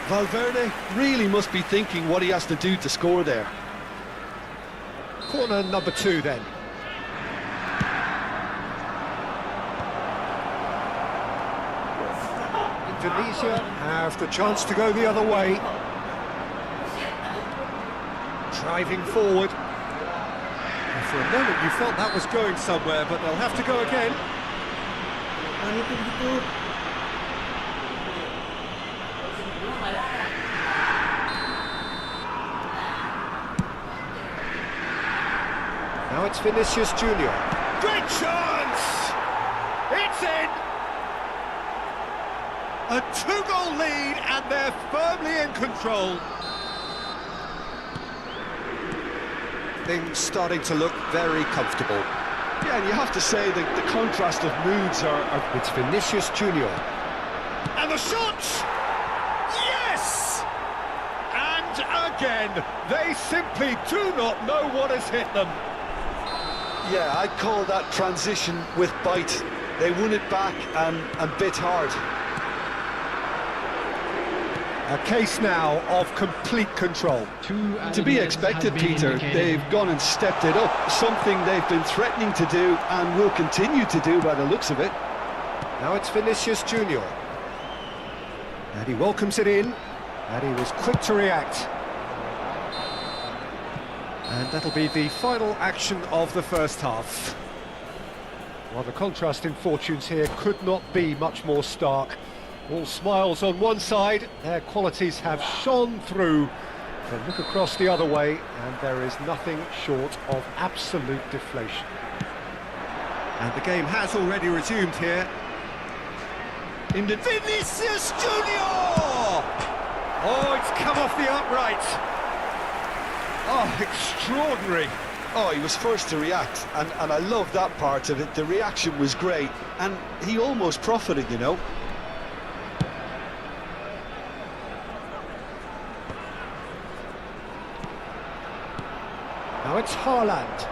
Speaker 4: Valverde really must be thinking what he has to do to score there.
Speaker 3: Corner number 2 then. Indonesia have the chance to go the other way. Driving forward. And for a moment you felt that was going somewhere, but they'll have to go again. Now it's Vinicius Junior. Great chance! It's in! A 2-goal lead, and they're firmly in control. Things starting to look very comfortable.
Speaker 4: Yeah, and you have to say that the contrast of moods are...
Speaker 3: It's Vinicius Junior. And the shot! Yes! And again, they simply do not know what has hit them.
Speaker 4: Yeah, I'd call that transition with bite. They won it back and bit hard.
Speaker 3: A case now of complete control.
Speaker 4: To be expected, Peter. They've gone and stepped it up. Something they've been threatening to do and will continue to do by the looks of it.
Speaker 3: Now it's Vinicius Junior. And he welcomes it in. And he was quick to react. And that'll be the final action of the first half. Well, the contrast in fortunes here could not be much more stark. All smiles on one side, their qualities have shone through. Then look across the other way, and there is nothing short of absolute deflation. And the game has already resumed here. Vinicius Junior! Oh, it's come off the upright. Oh, extraordinary.
Speaker 4: Oh, he was first to react, and I love that part of it. The reaction was great, and he almost profited, you know.
Speaker 3: Now it's Haaland.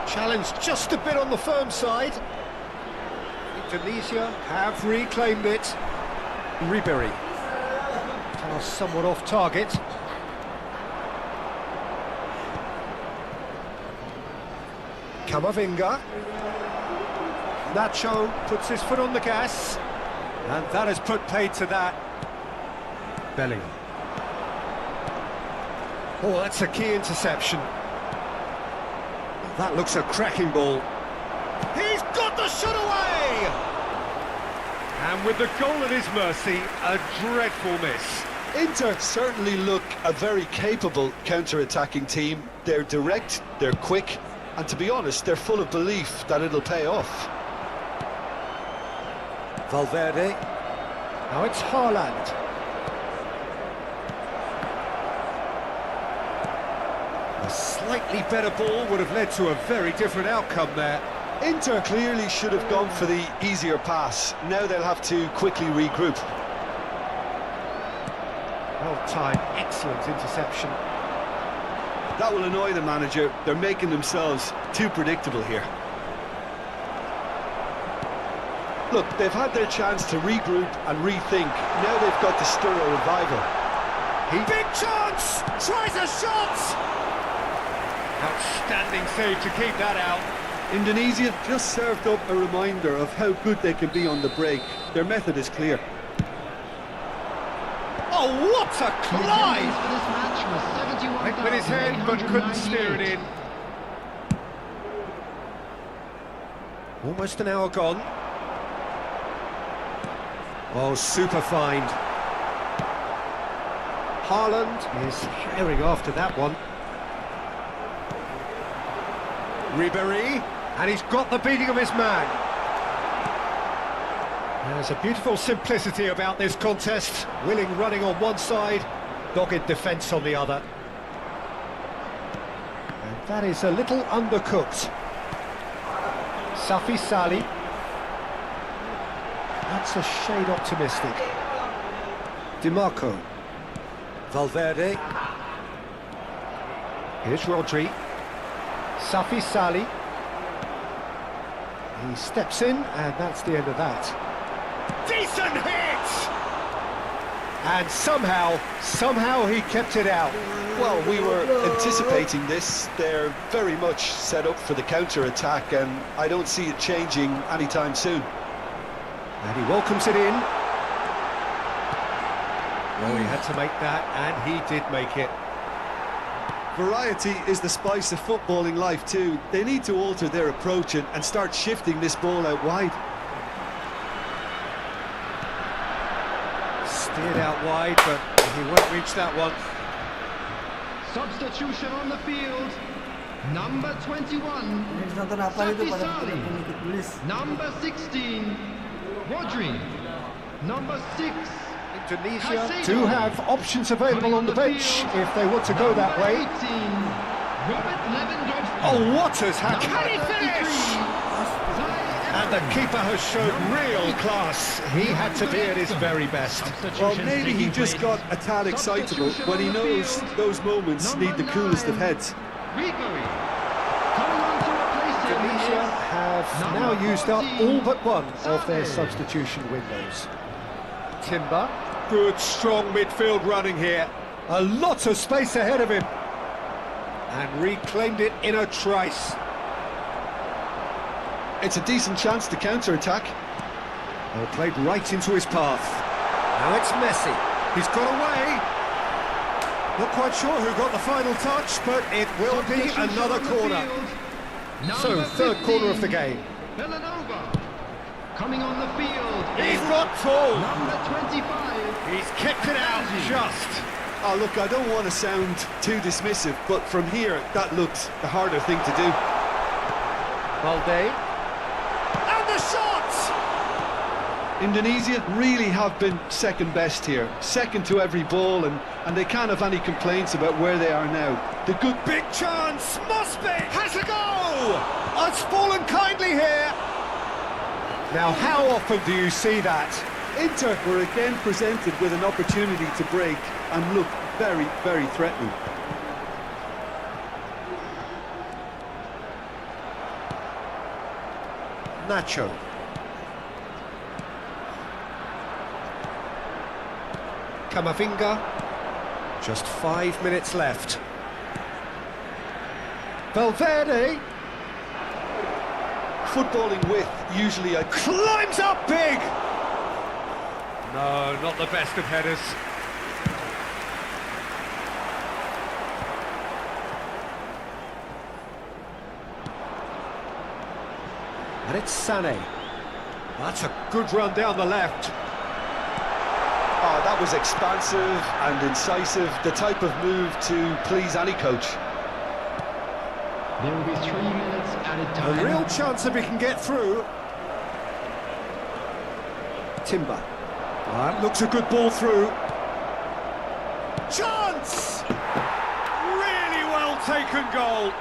Speaker 3: Challenged just a bit on the firm side. Indonesia have reclaimed it. Ribery. Pass somewhat off target. Camavinga. Nacho puts his foot on the gas. And that has put paid to that. Bellingham. Oh, that's a key interception. That looks a cracking ball. He's got the shot away! And with the goal at his mercy, a dreadful miss.
Speaker 4: Inter certainly look a very capable counter-attacking team. They're direct, they're quick, and to be honest, they're full of belief that it'll pay off.
Speaker 3: Valverde. Now it's Haaland. A slightly better ball would have led to a very different outcome there.
Speaker 4: Inter clearly should have gone for the easier pass. Now they'll have to quickly regroup.
Speaker 3: Well-timed, excellent interception.
Speaker 4: That will annoy the manager. They're making themselves too predictable here. Look, they've had their chance to regroup and rethink. Now they've got to stir a revival.
Speaker 3: Big chance! Tries a shot! Outstanding save to keep that out.
Speaker 4: Indonesia just served up a reminder of how good they can be on the break. Their method is clear.
Speaker 3: Oh, what a
Speaker 9: The attendance
Speaker 3: climb!
Speaker 9: for this match was
Speaker 3: Went with his head, but couldn't steer it in. Almost an hour gone. Oh, super find. Haaland is herring after that one. Ribery, and he's got the beating of his man. There's a beautiful simplicity about this contest. Willing running on one side, dogged defence on the other. And that is a little undercooked. Safi Salih. That's a shade optimistic. DiMarco. Valverde. Here's Rodri. Safi Salih. He steps in, and that's the end of that. Decent hit! And somehow he kept it out.
Speaker 4: Well, we were anticipating this. They're very much set up for the counter-attack, and I don't see it changing anytime soon.
Speaker 3: And he welcomes it in. Well, he had to make that, and he did make it.
Speaker 4: Variety is the spice of footballing life too. They need to alter their approach and start shifting this ball out wide.
Speaker 3: Steered out wide, but he won't reach that one.
Speaker 9: Substitution on the field. Number 21.
Speaker 2: Next nonton apa itu
Speaker 9: Safi
Speaker 2: pada
Speaker 9: Salih.
Speaker 2: penikut tulis.
Speaker 9: Number 16. Rodri. Number 6.
Speaker 3: Indonesia do have options available on the bench if they want to go that way.
Speaker 9: Robert Lewandowski.
Speaker 3: Oh, Waters, how can he finish? And the keeper has shown real class. He had to be at his very best.
Speaker 4: Well, maybe he just got a tad excitable when he knows those moments need the coolest of heads.
Speaker 9: Ribery. Coming on to replace him
Speaker 3: Indonesia
Speaker 9: is
Speaker 3: have now used up all but one of their substitution windows. Timber, good strong midfield running here. A lot of space ahead of him. And reclaimed it in a trice.
Speaker 4: It's a decent chance to counter-attack.
Speaker 3: Well, played right into his path. Now it's Messi. He's got away. Not quite sure who got the final touch, but it will be another corner. So, third corner of the game.
Speaker 9: Villanova. Coming on the field.
Speaker 3: He's got full.
Speaker 9: Number 25.
Speaker 3: He's kept it out just.
Speaker 4: Oh, look, I don't want to sound too dismissive, but from here, that looked the harder thing to do.
Speaker 3: Valde. And the shot!
Speaker 4: Indonesia really have been second best here, second to every ball, and they can't have any complaints about where they are now. The good
Speaker 3: Big chance, must be, has a goal! It's fallen kindly here. Now, how often do you see that?
Speaker 4: Inter were again presented with an opportunity to break and look very, very threatening.
Speaker 3: Nacho. Camavinga. Just 5 minutes left. Valverde.
Speaker 4: Footballing with usually a
Speaker 3: Climbs up big! No, not the best of headers. And it's Sané. That's a good run down the left.
Speaker 4: Oh, that was expansive and incisive, the type of move to please any coach.
Speaker 9: There will be 3 minutes added time.
Speaker 3: A real chance if he can get through. Timber. That looks a good ball through. Chance! Really well taken goal.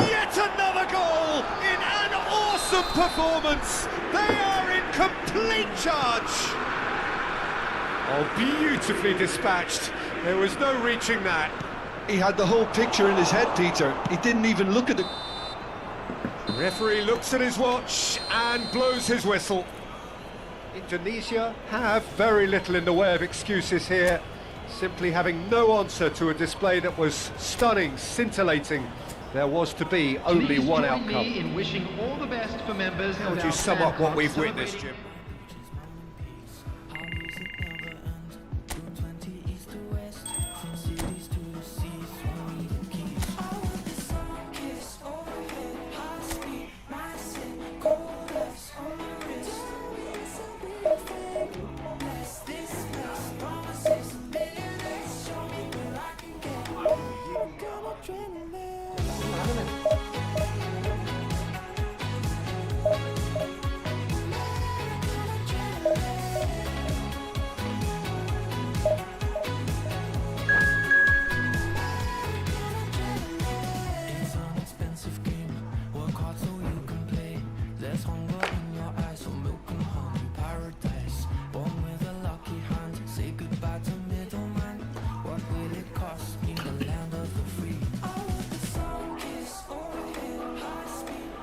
Speaker 3: Yet another goal in an awesome performance. They are in complete charge. Oh, beautifully dispatched. There was no reaching that.
Speaker 4: He had the whole picture in his head, Peter. He didn't even look at the...
Speaker 3: Referee looks at his watch and blows his whistle. Indonesia have very little in the way of excuses here, simply having no answer to a display that was stunning, scintillating. There was to be only
Speaker 9: Please
Speaker 3: one
Speaker 9: join
Speaker 3: outcome.
Speaker 9: me in wishing all the best for members
Speaker 3: How
Speaker 9: of
Speaker 3: would
Speaker 9: our
Speaker 3: you sum
Speaker 9: fan
Speaker 3: up what
Speaker 9: club
Speaker 3: we've
Speaker 9: celebrating-
Speaker 3: witnessed, Jim?
Speaker 7: It's an expensive game. Work hard so you can play. There's hunger in your eyes, so milk and honey paradise. Born with a lucky hand. Say goodbye to middleman. What will it cost me? The land of the free. I want the sun kiss overhead, high speed.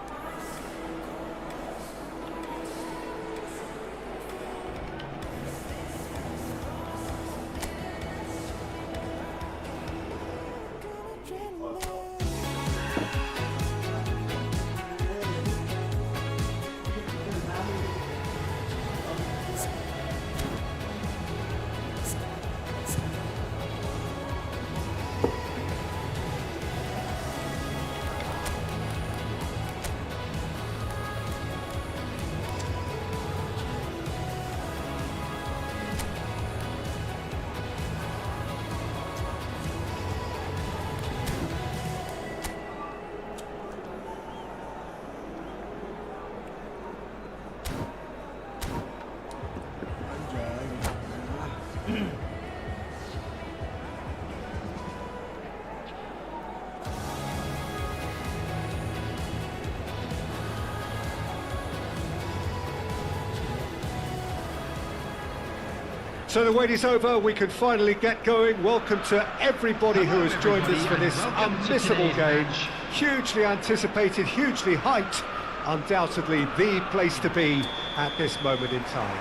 Speaker 3: So the wait is over, we can finally get going. Welcome to everybody who has joined us for this unmissable game. Hugely anticipated, hugely hyped. Undoubtedly the place to be at this moment in time.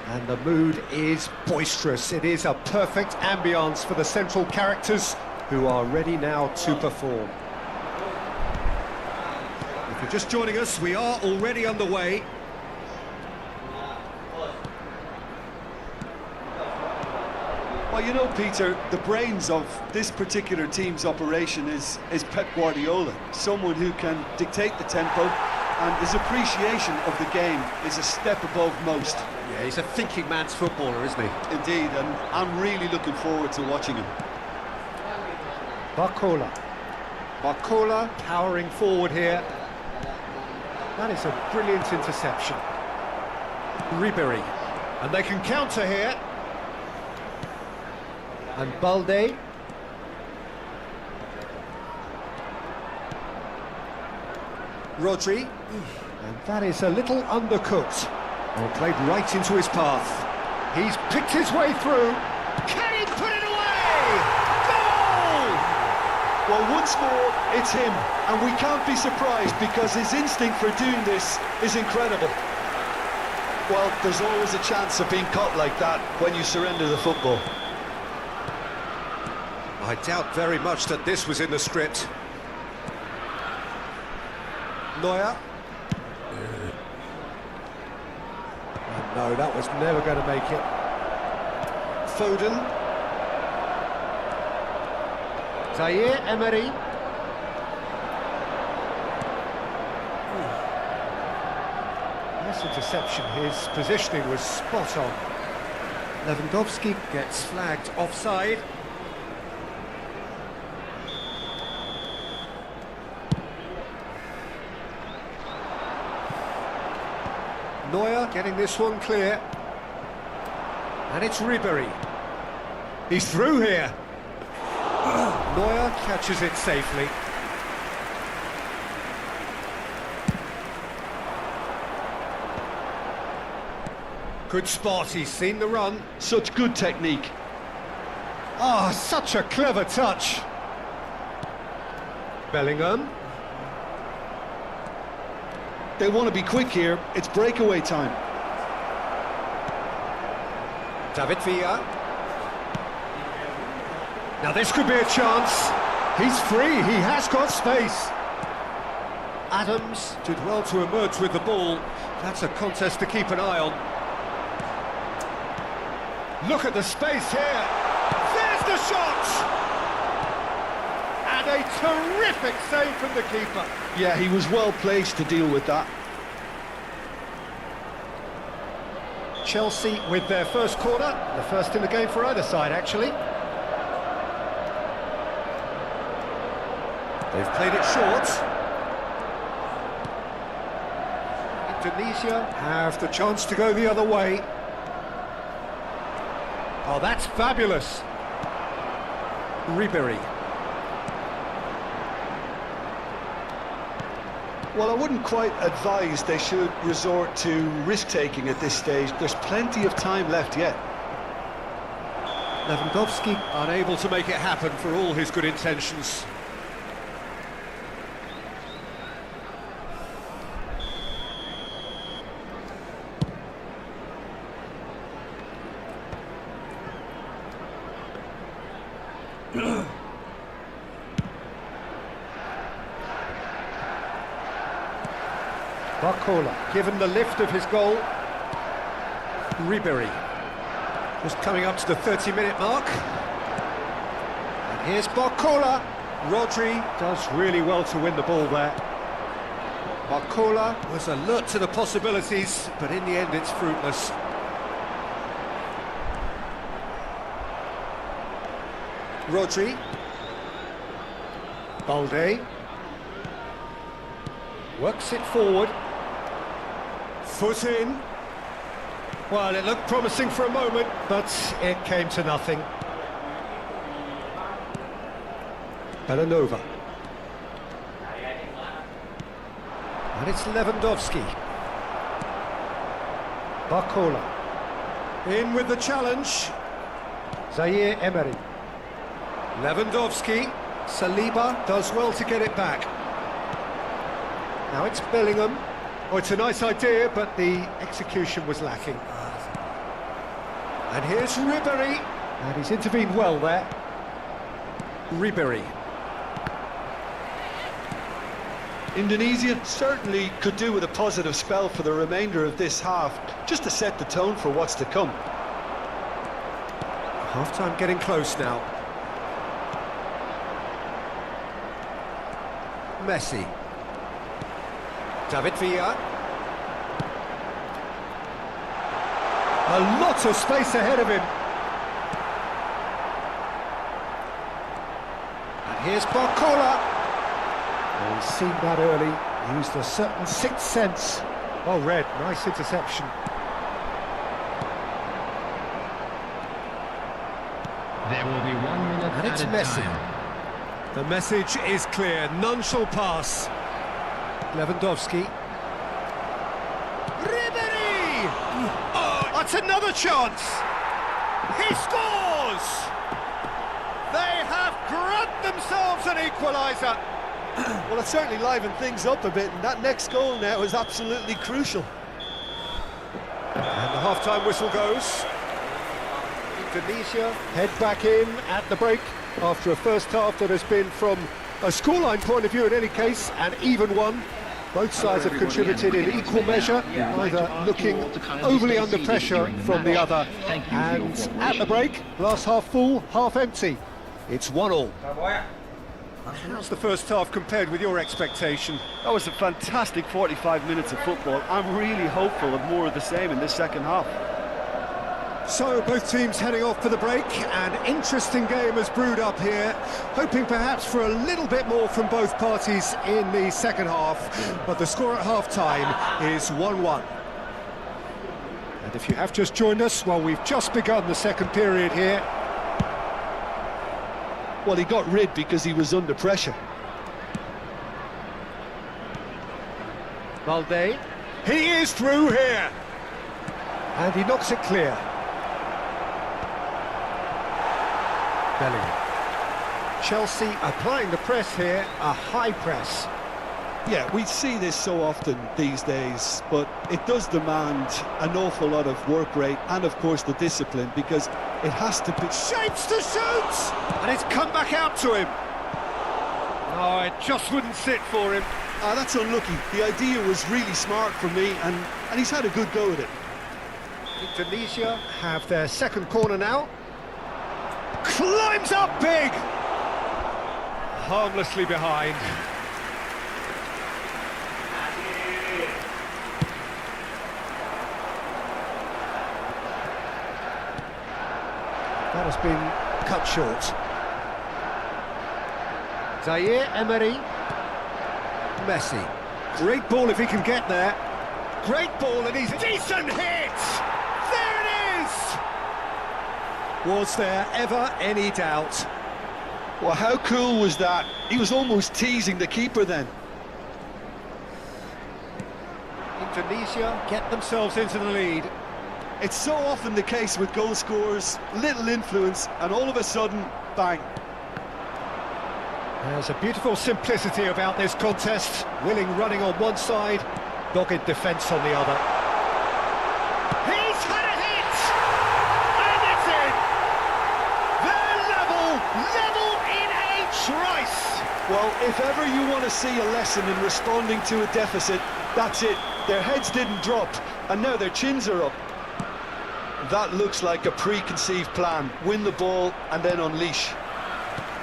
Speaker 3: And the mood is boisterous. It is a perfect ambience for the central characters who are ready now to perform. If you're just joining us, we are already underway.
Speaker 4: Well, you know, Peter, the brains of this particular team's operation is Pep Guardiola, someone who can dictate the tempo, and his appreciation of the game is a step above most.
Speaker 3: Yeah, he's a thinking man's footballer, isn't he?
Speaker 4: Indeed, and I'm really looking forward to watching him.
Speaker 3: Barcola powering forward here. That is a brilliant interception. Ribery. And they can counter here. And Balde. Rodri. And that is a little undercooked. Or played right into his path. He's picked his way through. Can he put it away? Goal!
Speaker 4: Well, once more, it's him, and we can't be surprised because his instinct for doing this is incredible. Well, there's always a chance of being caught like that when you surrender the football.
Speaker 3: I doubt very much that this was in the script. Neuer. And no, that was never going to make it. Foden. Zaire Emery. Nice interception. His positioning was spot on. Lewandowski gets flagged offside. Neuer getting this one clear. And it's Ribery. He's through here. Neuer catches it safely. Good spot, he's seen the run.
Speaker 4: Such good technique.
Speaker 3: Ah, such a clever touch. Bellingham.
Speaker 4: They want to be quick here. It's breakaway time.
Speaker 3: David Villa. Now this could be a chance. He's free, he has got space. Adams did well to emerge with the ball. That's a contest to keep an eye on. Look at the space here. There's the shot! And a terrific save from the keeper.
Speaker 4: Yeah, he was well placed to deal with that.
Speaker 3: Chelsea with their first corner, the first in the game for either side actually. They've played it short. Indonesia have the chance to go the other way. Oh, that's fabulous. Ribery.
Speaker 4: Well, I wouldn't quite advise they should resort to risk-taking at this stage. There's plenty of time left yet.
Speaker 3: Lewandowski unable to make it happen for all his good intentions. Barcola, given the lift of his goal. Ribery, just coming up to the 30-minute mark. And here's Barcola. Rodri does really well to win the ball there. Barcola was alert to the possibilities, but in the end it's fruitless. Rodri. Balde. Works it forward. Foot in. Well, it looked promising for a moment, but it came to nothing. Belanova. And it's Lewandowski. Barcola. In with the challenge. Zaire Emery. Lewandowski. Saliba does well to get it back. Now it's Bellingham. Oh, it's a nice idea, but the execution was lacking. And here's Ribery. And he's intervened well there. Ribery.
Speaker 4: Indonesia certainly could do with a positive spell for the remainder of this half, just to set the tone for what's to come.
Speaker 3: Half-time getting close now. Messi. David Villa. A lot of space ahead of him. And here's Barcola. Oh, he's seen that early. Used a certain sixth sense. Well read, nice interception.
Speaker 9: There will be 1 minute
Speaker 3: And it's
Speaker 9: added
Speaker 3: Messi.
Speaker 9: time.
Speaker 3: The message is clear, none shall pass. Lewandowski. Ribery! Oh, that's another chance! He scores! They have grabbed themselves an equaliser.
Speaker 4: Well, it certainly livened things up a bit, and that next goal now is absolutely crucial.
Speaker 3: And the half-time whistle goes. Indonesia head back in at the break after a first half that has been, from a scoreline point of view in any case, an even one. Both sides have contributed in equal measure, neither looking overly under pressure from the other. And at the break, glass half full, half empty. It's 1-1. How's the first half compared with your expectation?
Speaker 8: That was a fantastic 45 minutes of football. I'm really hopeful of more of the same in this second half.
Speaker 3: So both teams heading off for the break. An interesting game has brewed up here, hoping perhaps for a little bit more from both parties in the second half, but the score at half-time is 1-1. And if you have just joined us, well, we've just begun the second period here.
Speaker 4: Well, he got rid because he was under pressure.
Speaker 3: Valde, he is through here, and he knocks it clear. Bellingham. Chelsea applying the press here, a high press.
Speaker 4: Yeah, we see this so often these days, but it does demand an awful lot of work rate and, of course, the discipline, because it has to be...
Speaker 3: Shapes to shoot! And it's come back out to him. Oh, it just wouldn't sit for him.
Speaker 4: That's unlucky. The idea was really smart from me, and he's had a good go at it.
Speaker 3: Indonesia have their second corner now. Climbs up big! Harmlessly behind. That has been cut short. Zaire Emery. Messi. Great ball if he can get there. Great ball, and he's decent hit! There it is! Was there ever any doubt?
Speaker 4: Well, how cool was that? He was almost teasing the keeper then.
Speaker 3: Indonesia get themselves into the lead.
Speaker 4: It's so often the case with goal scorers, little influence, and all of a sudden, bang.
Speaker 3: There's a beautiful simplicity about this contest. Willing running on one side, dogged defence on the other. He's had a hit! And it's in! They're level in a trice!
Speaker 4: Well, if ever you want to see a lesson in responding to a deficit, that's it. Their heads didn't drop, and now their chins are up. That looks like a preconceived plan. Win the ball and then unleash.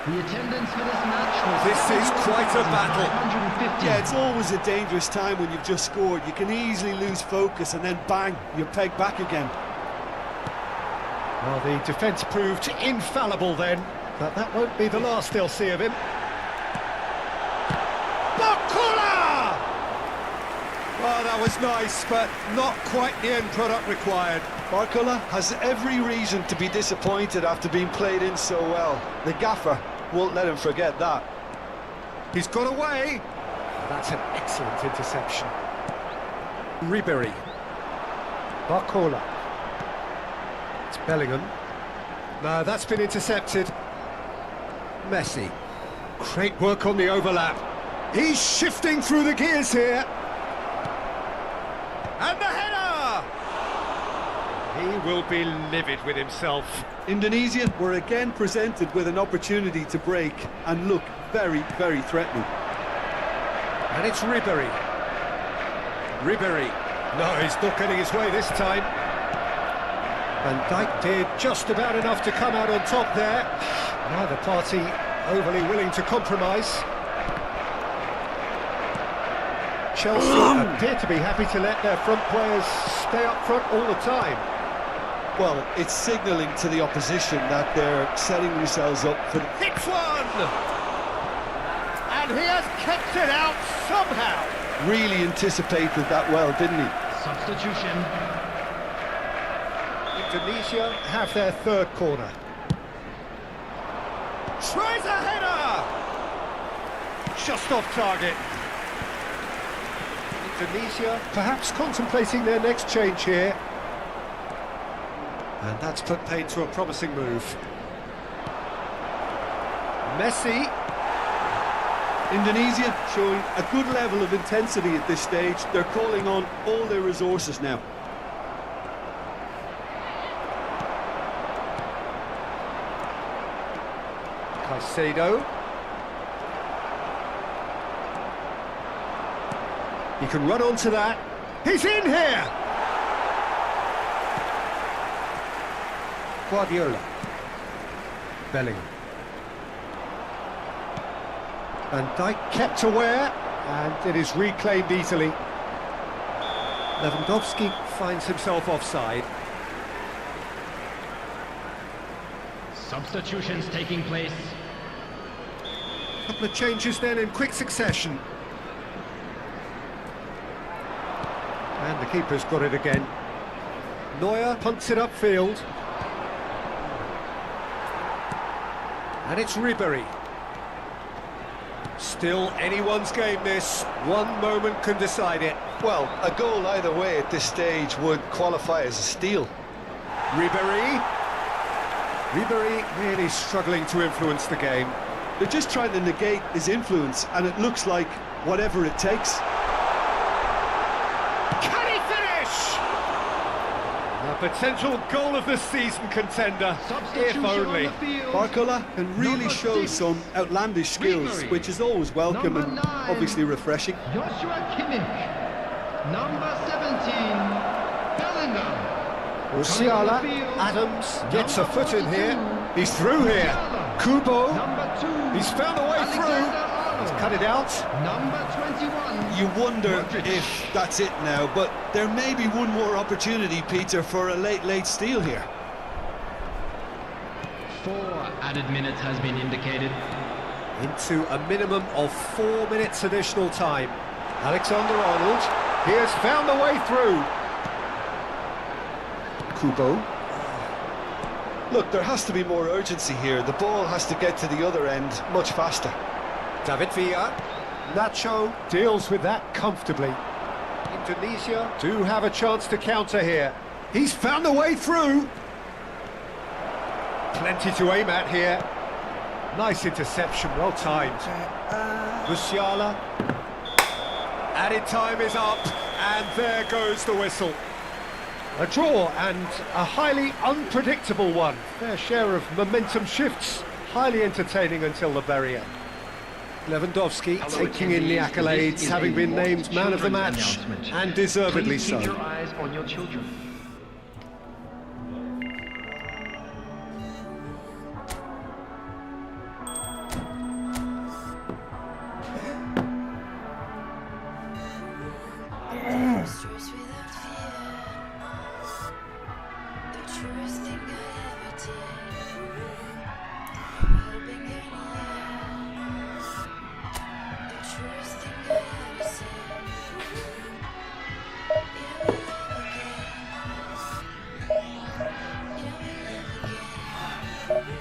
Speaker 9: The attendance for this match was...
Speaker 3: This is quite a battle.
Speaker 9: 550.
Speaker 4: Yeah, it's always a dangerous time when you've just scored. You can easily lose focus and then bang, you're pegged back again.
Speaker 3: Well, the defence proved infallible then, but that won't be the last they'll see of him. Bakula! Well, that was nice, but not quite the end product required.
Speaker 4: Barcola has every reason to be disappointed after being played in so well. The gaffer won't let him forget that.
Speaker 3: He's got away. That's an excellent interception. Ribery. Barcola. It's Bellingham. No, that's been intercepted. Messi. Great work on the overlap. He's shifting through the gears here. And the header! He will be livid with himself.
Speaker 4: Indonesia were again presented with an opportunity to break and look very, very threatening.
Speaker 3: And it's Ribery. Ribery. No, he's not getting his way this time. Van Dijk did just about enough to come out on top there. Neither party overly willing to compromise. Chelsea appear to be happy to let their front players stay up front all the time.
Speaker 4: Well, it's signalling to the opposition that they're setting themselves up for...
Speaker 3: Hits one! And he has kept it out somehow.
Speaker 4: really anticipated that well, didn't he?
Speaker 9: Substitution.
Speaker 3: Indonesia have their third corner. Tries a header! Just off target. Indonesia perhaps contemplating their next change here. And that's put paid to a promising move. Messi.
Speaker 4: Indonesia showing a good level of intensity at this stage. They're calling on all their resources now.
Speaker 3: Caicedo. He can run onto that. He's in here! Guardiola. Bellingham. Van Dijk kept aware, and it is reclaimed easily. Lewandowski finds himself offside.
Speaker 9: Substitutions taking place.
Speaker 3: Couple of changes then in quick succession. And the keeper's got it again. Neuer punts it upfield. And it's Ribery. Still anyone's game this. One moment can decide it.
Speaker 4: Well, a goal either way at this stage would qualify as a steal.
Speaker 3: Ribery. Ribery really struggling to influence the game.
Speaker 4: They're just trying to negate his influence, and it looks like whatever it takes.
Speaker 3: Can he finish? A potential goal of the season contender, if only.
Speaker 4: Barcola can really show some outlandish skills, which is always welcome and obviously refreshing.
Speaker 9: Joshua Kimmich. Number 17, Bellingham.
Speaker 3: Musiala, Adams gets a foot in here. He's through here. Kubo,
Speaker 9: Number 2,
Speaker 3: he's found a way through. He's cut it out.
Speaker 9: number 21.
Speaker 4: You wonder
Speaker 9: Modric.
Speaker 4: if that's it now, but there may be one more opportunity, Peter, for a late steal here.
Speaker 9: 4 added minutes has been indicated.
Speaker 3: Into a minimum of 4 minutes additional time. Alexander-Arnold, he has found the way through. Kubo.
Speaker 4: Look, there has to be more urgency here. The ball has to get to the other end much faster.
Speaker 3: David Villa. Nacho deals with that comfortably. Indonesia do have a chance to counter here. He's found a way through. Plenty to aim at here. Nice interception, well timed. Musiala. Added time is up, and there goes the whistle. A draw, and a highly unpredictable one. Fair share of momentum shifts. Highly entertaining until the very end. Lewandowski taking in the accolades, having been named man of the match, and deservedly so.
Speaker 9: Keep your eyes on your children.
Speaker 6: Stress without fear. The truest thing I ever did. I'm hoping anywhere. The truest thing I ever said. Yeah, we live again. Yeah, we live again. Yeah, we live again.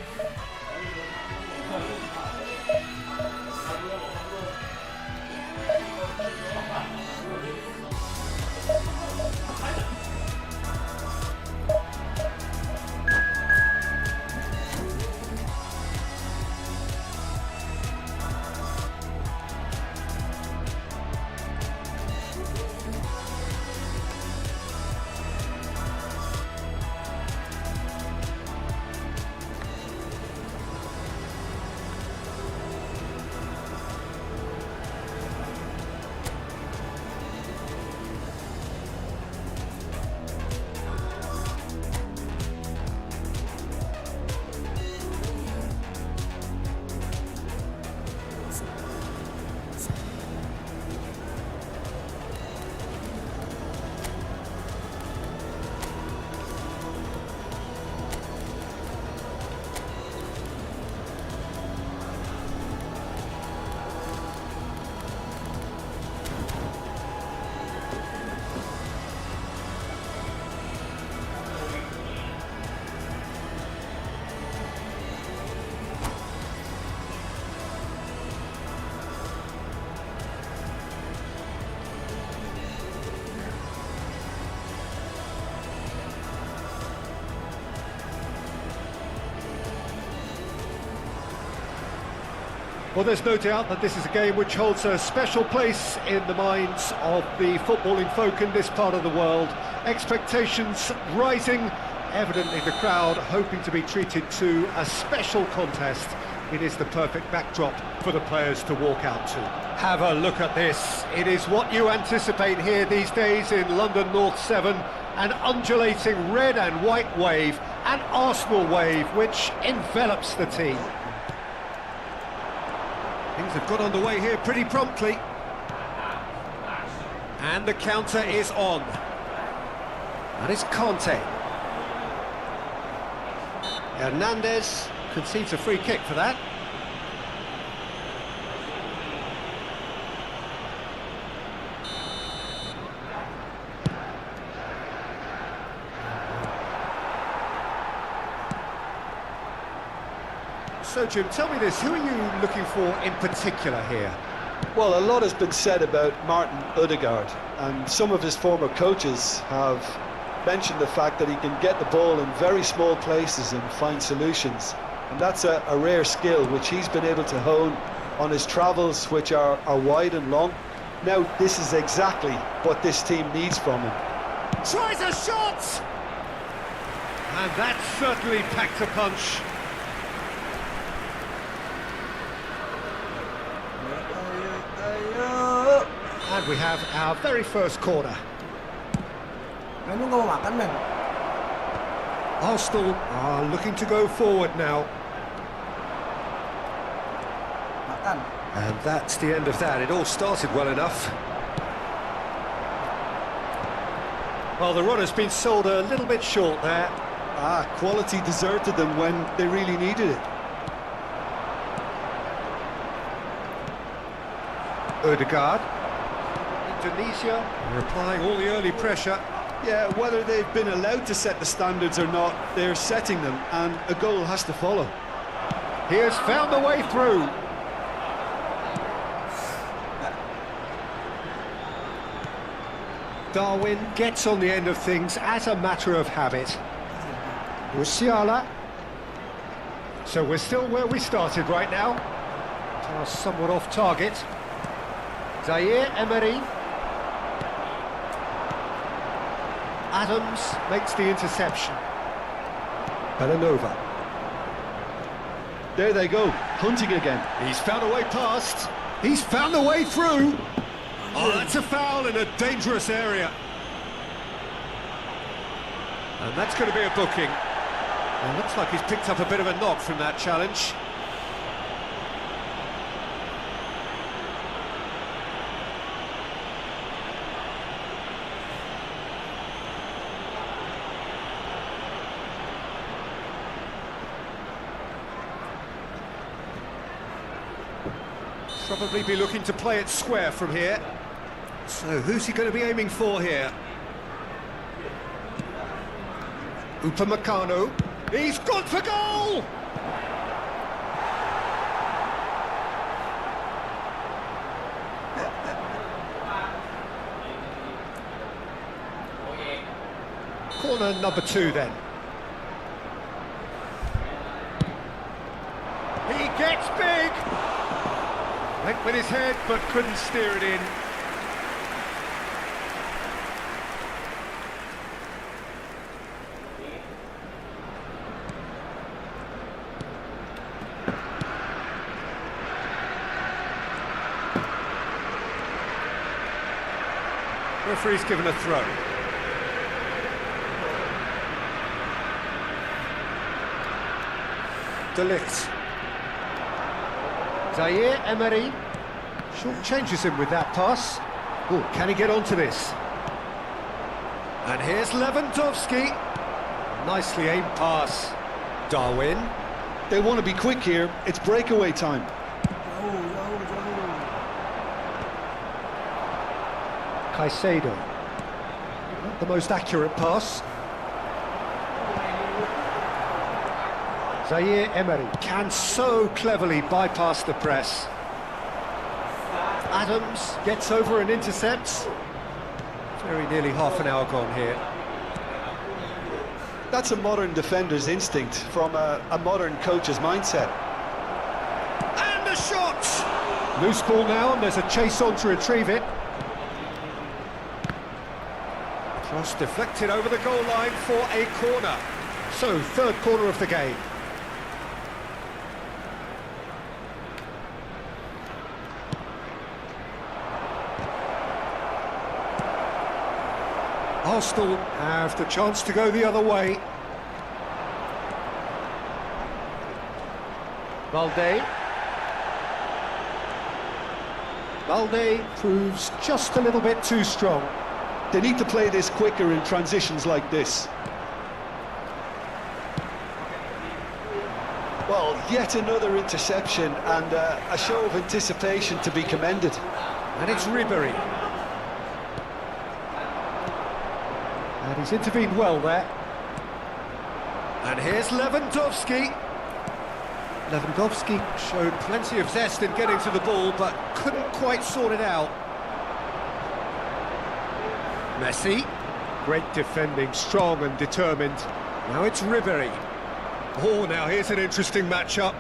Speaker 3: Well, there's no doubt that this is a game which holds a special place in the minds of the footballing folk in this part of the world. Expectations rising, evidently the crowd hoping to be treated to a special contest. It is the perfect backdrop for the players to walk out to. Have a look at this. It is what you anticipate here these days in London North 7. An undulating red and white wave, an Arsenal wave which envelops the team. Things have got underway here pretty promptly. And the counter is on. That is Conte. Hernandez concedes a free kick for that. So, Jim, tell me this, who are you looking for in particular here?
Speaker 4: Well, a lot has been said about Martin Odegaard, and some of his former coaches have mentioned the fact that he can get the ball in very small places and find solutions. And that's a rare skill which he's been able to hone on his travels, which are wide and long. Now, this is exactly what this team needs from him.
Speaker 3: Tries a shot! And that certainly packed a punch. And we have our very first corner. Arsenal are looking to go forward now. And that's the end of that. It all started well enough. Well, the run has been sold a little bit short there.
Speaker 4: Quality deserted them when they really needed it.
Speaker 3: Odegaard. Indonesia are applying all the early pressure.
Speaker 4: Yeah, whether they've been allowed to set the standards or not, they're setting them, and a goal has to follow.
Speaker 3: He has found the way through. Darwin gets on the end of things as a matter of habit. Musiala. So we're still where we started right now. Pass somewhat off target. Zaire Emery. Adams makes the interception. Belanova.
Speaker 4: There they go, hunting again.
Speaker 3: He's found a way past. He's found a way through. Oh, that's a foul in a dangerous area. And that's going to be a booking. It looks like he's picked up a bit of a knock from that challenge. Probably be looking to play it square from here. So who's he going to be aiming for here? Upamecano. He's gone for goal! Corner number 2 then. He gets big! Went with his head, but couldn't steer it in. Referee's given a throw. De Ligt. Zaire Emery short changes him with that pass. Oh, can he get onto this? And here's Lewandowski. Nicely aimed pass. Darwin.
Speaker 4: They want to be quick here. It's breakaway time.
Speaker 3: Caicedo. Not the most accurate pass. Zaire Emery can so cleverly bypass the press. Adams gets over and intercepts. Very nearly half an hour gone here.
Speaker 4: That's a modern defender's instinct from a modern coach's mindset.
Speaker 3: And the shot! Loose ball now, and there's a chase on to retrieve it. Cross deflected over the goal line for a corner. So, third corner of the game. Arsenal have the chance to go the other way. Balde proves just a little bit too strong.
Speaker 4: They need to play this quicker in transitions like this. Well, yet another interception and a show of anticipation to be commended.
Speaker 3: And it's Ribery. And he's intervened well there. And here's Lewandowski. Lewandowski showed plenty of zest in getting to the ball, but couldn't quite sort it out. Messi. Great defending, strong and determined. Now it's Ribery. Oh, now here's an interesting matchup.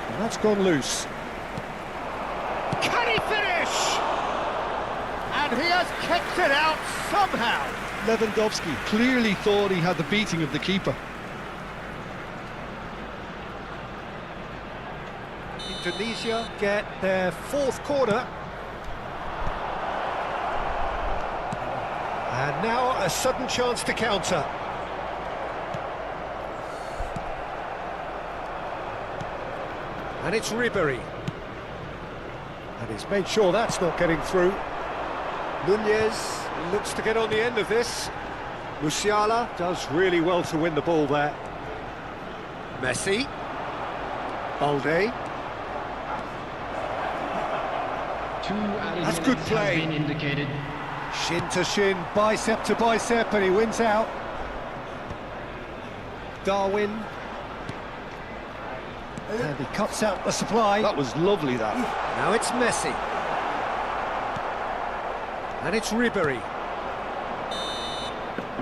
Speaker 3: And that's gone loose. Can he finish? And he has kicked it out somehow.
Speaker 4: Lewandowski clearly thought he had the beating of the keeper.
Speaker 3: Indonesia get their fourth corner. And now a sudden chance to counter. And it's Ribery. And he's made sure that's not getting through. Nunez looks to get on the end of this. Musiala does really well to win the ball there. Messi. Balde. That's good play.
Speaker 9: Indicated.
Speaker 3: Shin to shin, bicep to bicep, and he wins out. Darwin. And he cuts out the supply.
Speaker 4: That was lovely, that.
Speaker 3: Now it's Messi. And it's Ribery.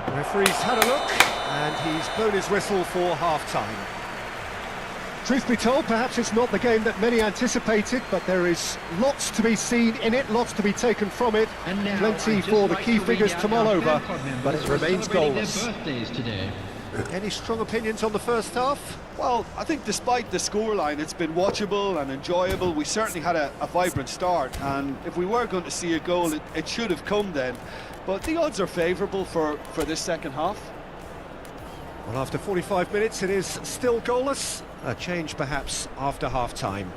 Speaker 3: The referee's had a look, and he's blown his whistle for half-time. Truth be told, perhaps it's not the game that many anticipated, but there is lots to be seen in it, lots to be taken from it. Plenty for the key figures to mull over, but it remains goalless. Any strong opinions on the first half?
Speaker 4: Well, I think despite the scoreline, it's been watchable and enjoyable. We certainly had a vibrant start, and if we were going to see a goal, it should have come then. But the odds are favourable for this second half.
Speaker 3: Well, after 45 minutes, it is still goalless. A change perhaps after half-time.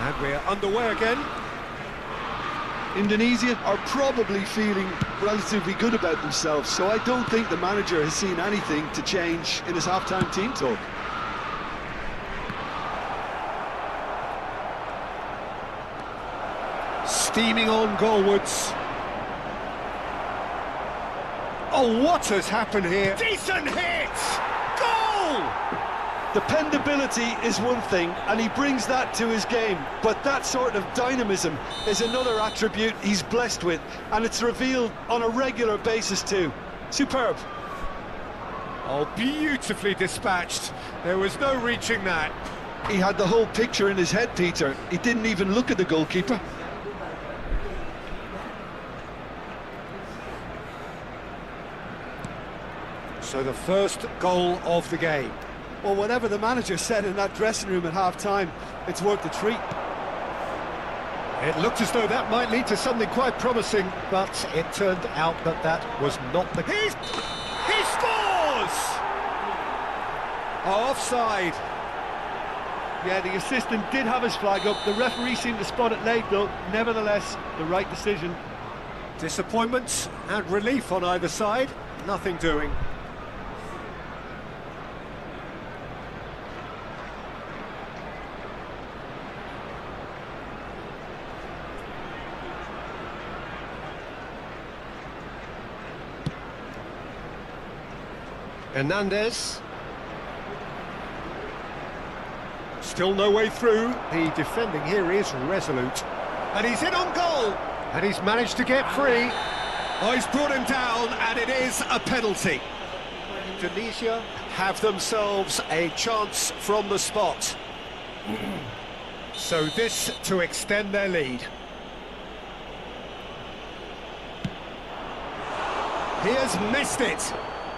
Speaker 3: And we're underway again.
Speaker 4: Indonesia are probably feeling relatively good about themselves, so I don't think the manager has seen anything to change in his half-time team talk.
Speaker 3: Steaming on goalwards. Oh, what has happened here? Decent hit! Goal!
Speaker 4: Dependability is one thing, and he brings that to his game, but that sort of dynamism is another attribute he's blessed with, and it's revealed on a regular basis too. Superb.
Speaker 3: Oh, beautifully dispatched. There was no reaching that.
Speaker 4: He had the whole picture in his head, Peter. He didn't even look at the goalkeeper.
Speaker 3: So the first goal of the game.
Speaker 4: Well, whatever the manager said in that dressing room at half-time, it's worth the treat.
Speaker 3: It looked as though that might lead to something quite promising, but it turned out that that was not the case. He scores! Offside.
Speaker 8: Yeah, the assistant did have his flag up. The referee seemed to spot it late, though. Nevertheless, the right decision.
Speaker 3: Disappointment and relief on either side. Nothing doing. Hernandez. Still no way through. The defending here is resolute. And he's in on goal. And he's managed to get free.
Speaker 4: Oh, he's brought him down, and it is a penalty.
Speaker 3: Tunisia have themselves a chance from the spot. So this to extend their lead.
Speaker 4: He has missed it.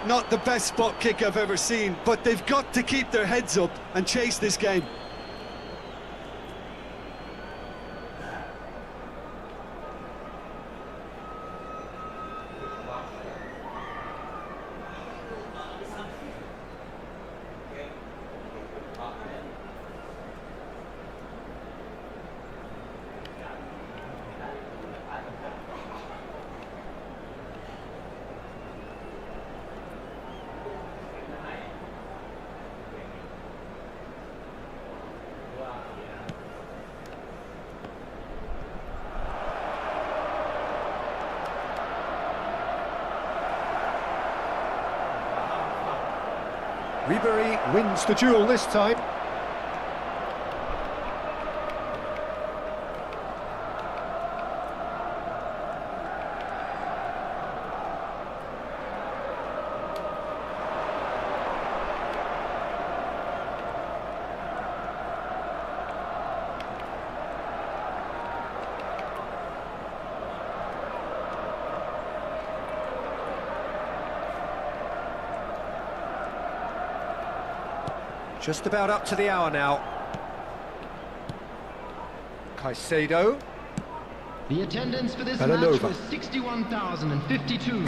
Speaker 4: Not the best spot kick I've ever seen, but they've got to keep their heads up and chase this game.
Speaker 3: Ribery wins the duel this time. Just about up to the hour now. Caicedo.
Speaker 9: The attendance for this match
Speaker 3: Villanova.
Speaker 9: was 61,052.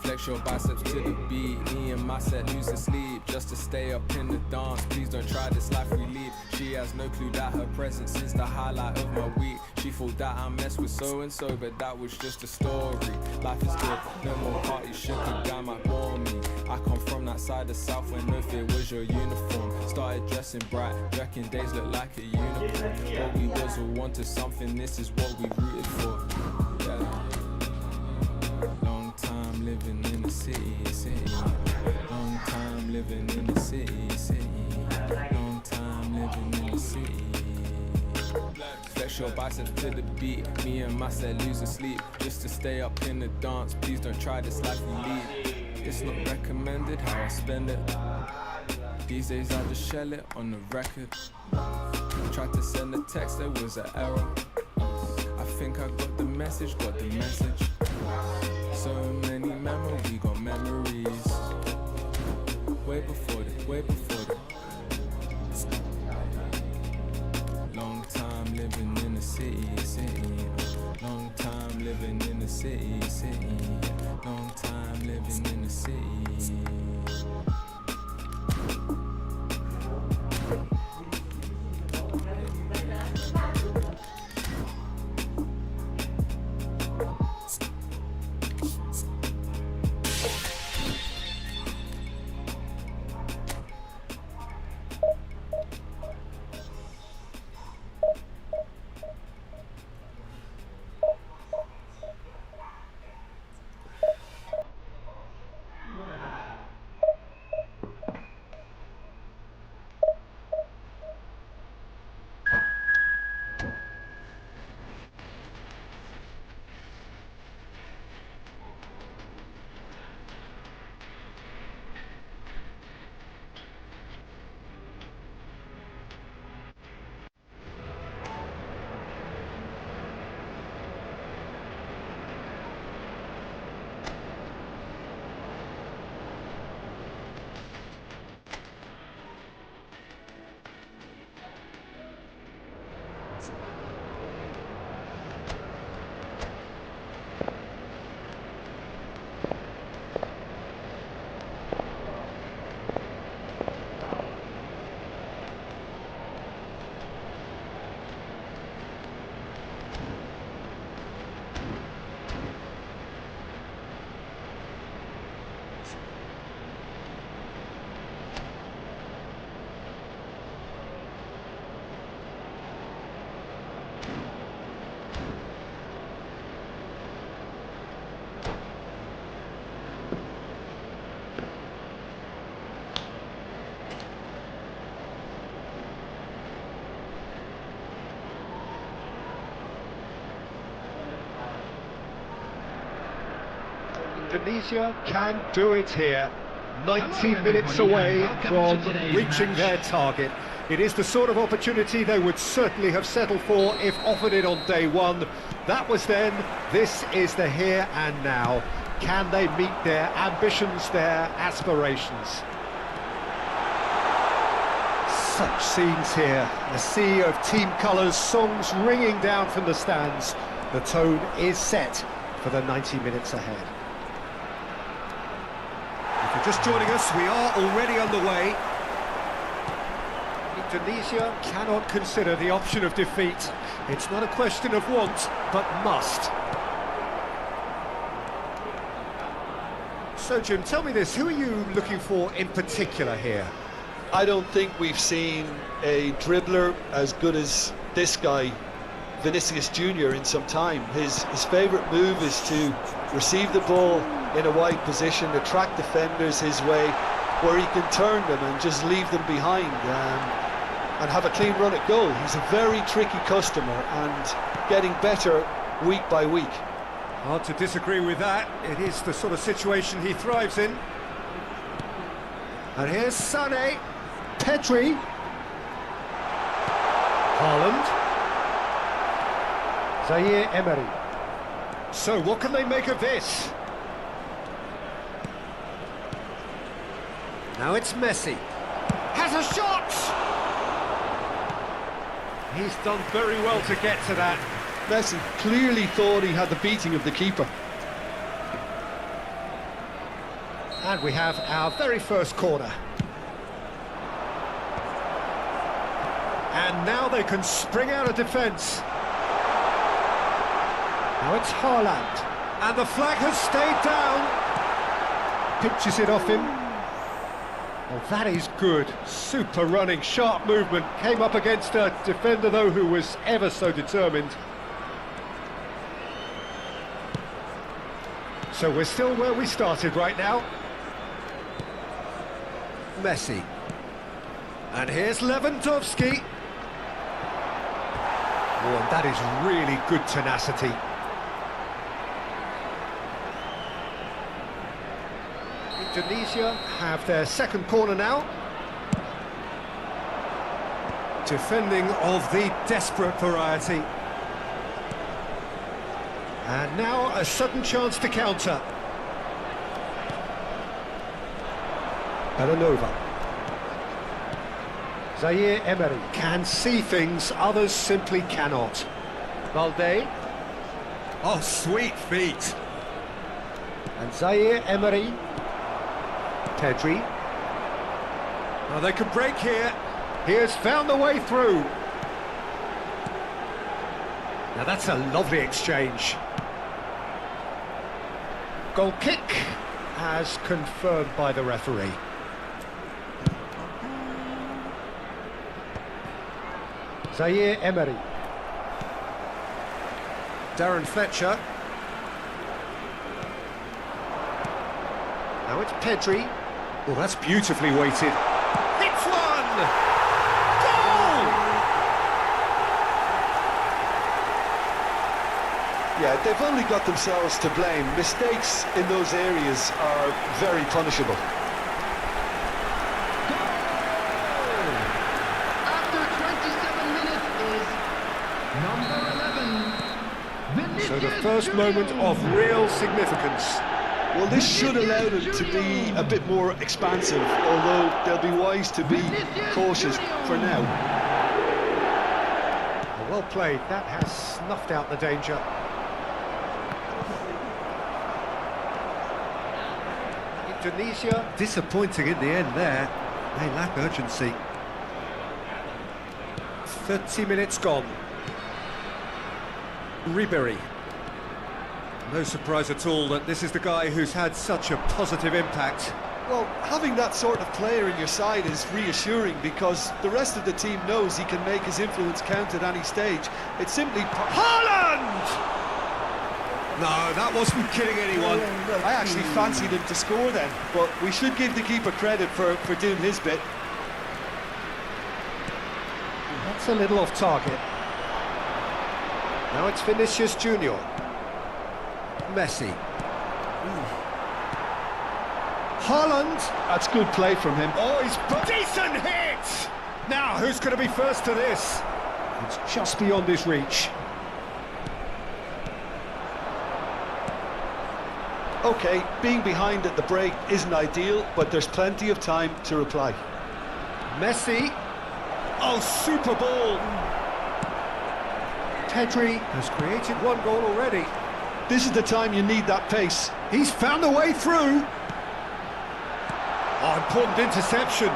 Speaker 10: Flex your biceps to the beat. Me and my set losing sleep just to stay up in the dance. Please don't try this life we lead. She has no clue that her presence is the highlight of my week. She thought that I messed with so and so, but that was just a story. Life is good, no more parties. Shook a guy might bore me. I come from that side of South where no fear was your uniform. Started dressing bright, reckon days look like a unicorn. But we was all wanted something. This is what we rooted for. Yeah. Long time living in the city. Long time living in the city. Long time living in the city. Flex your biceps to the beat. Me and my set losing sleep just to stay up in the dance. Please don't try this life we lead. It's not recommended how I spend it. These days I just shell it on the record. Tried to send a text, there was an error. I think I got the message. So many memories, we got memories. Way before the long time living in the city. Long time living in the city. Long time living in the city.
Speaker 3: Tunisia can do it here. 90 minutes away from reaching their target. It is the sort of opportunity they would certainly have settled for if offered it on day one. That was then, this is the here and now. Can they meet their ambitions, their aspirations? Such scenes here, a sea of team colours, songs ringing down from the stands. The tone is set for the 90 minutes ahead. If you're just joining us, we are already underway. Indonesia cannot consider the option of defeat. It's not a question of want, but must. So Jim, tell me this, who are you looking for in particular here?
Speaker 4: I don't think we've seen a dribbler as good as this guy, Vinicius Junior, in some time. His favourite move is to receive the ball in a wide position, attract defenders his way, where he can turn them and just leave them behind and have a clean run at goal. He's a very tricky customer and getting better week by week.
Speaker 3: Hard to disagree with that. It is the sort of situation he thrives in. And here's Sané, Pedri, Haaland, Zaire Emery. So what can they make of this? Now it's Messi. Has a shot! He's done very well to get to that.
Speaker 4: Messi clearly thought he had the beating of the keeper.
Speaker 3: And we have our very first corner. And now they can spring out of defence. Now it's Haaland. And the flag has stayed down. Pitches it off him. Well, that is good. Super running, sharp movement. Came up against a defender, though, who was ever so determined. So we're still where we started right now. Messi. And here's Lewandowski. Oh, and that is really good tenacity. Indonesia have their second corner now. Defending of the desperate variety. And now a sudden chance to counter. Belanova. Zaire Emery can see things others simply cannot. Valde. Oh, sweet feet. And Zaire Emery. Pedri. Oh, they could break here. He has found the way through. Now that's a lovely exchange. Goal kick as confirmed by the referee. Zaire Emery. Darren Fletcher. Now it's Pedri. Oh, that's beautifully weighted. It's one! Goal!
Speaker 4: Yeah, they've only got themselves to blame. Mistakes in those areas are very punishable.
Speaker 3: So the first moment of real significance.
Speaker 4: Well, this should allow them to be a bit more expansive, although they'll be wise to be cautious for now.
Speaker 3: Well played, that has snuffed out the danger. Indonesia, disappointing in the end there. They lack urgency. 30 minutes gone. Ribery. No surprise at all that this is the guy who's had such a positive impact.
Speaker 4: Well, having that sort of player in your side is reassuring because the rest of the team knows he can make his influence count at any stage. It's simply...
Speaker 3: Haaland! No, that wasn't kidding anyone.
Speaker 4: I actually fancied him to score then, but we should give the keeper credit for doing his bit.
Speaker 3: That's a little off target. Now it's Vinicius Junior. Messi. Haaland.
Speaker 4: That's good play from him.
Speaker 3: Oh, he's decent hit! Now, who's going to be first to this? It's just beyond his reach.
Speaker 4: Okay, being behind at the break isn't ideal, but there's plenty of time to reply.
Speaker 3: Messi. Oh, super ball. Pedri has created one goal already.
Speaker 4: This is the time you need that pace.
Speaker 3: He's found a way through. Oh, important interception.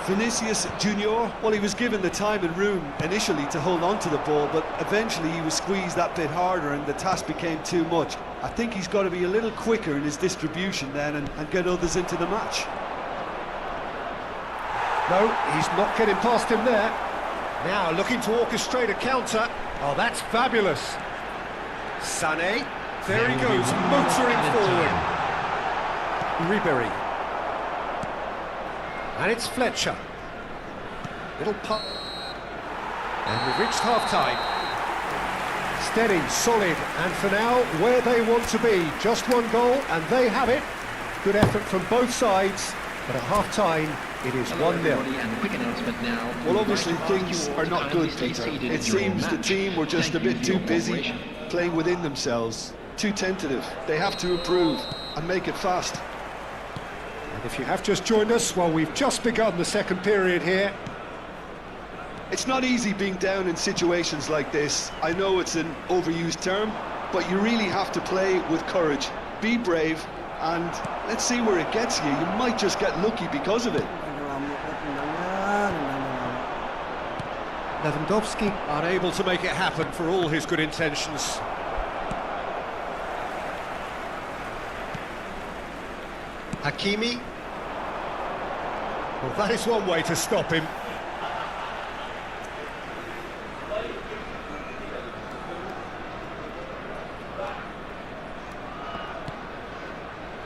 Speaker 4: Vinicius Junior, well, he was given the time and room initially to hold on to the ball, but eventually he was squeezed that bit harder and the task became too much. I think he's got to be a little quicker in his distribution then and get others into the match.
Speaker 3: No, he's not getting past him there. Now looking to orchestrate a counter. Oh, that's fabulous. Sané, there he goes, motoring forward. Ribery. And it's Fletcher. Little puck. And we've reached half-time. Steady, solid, and for now, where they want to be. Just one goal, and they have it. Good effort from both sides, but at half-time, it is 1-0.
Speaker 4: Well, obviously things are not good, Peter. It seems the team were just a bit too busy playing within themselves, too tentative. They have to improve and make it fast.
Speaker 3: And if you have just joined us, well, we've just begun the second period here.
Speaker 4: It's not easy being down in situations like this. I know it's an overused term, but you really have to play with courage. Be brave, and let's see where it gets you. You might just get lucky because of it.
Speaker 3: Lewandowski unable to make it happen for all his good intentions. Hakimi. Well, that is one way to stop him.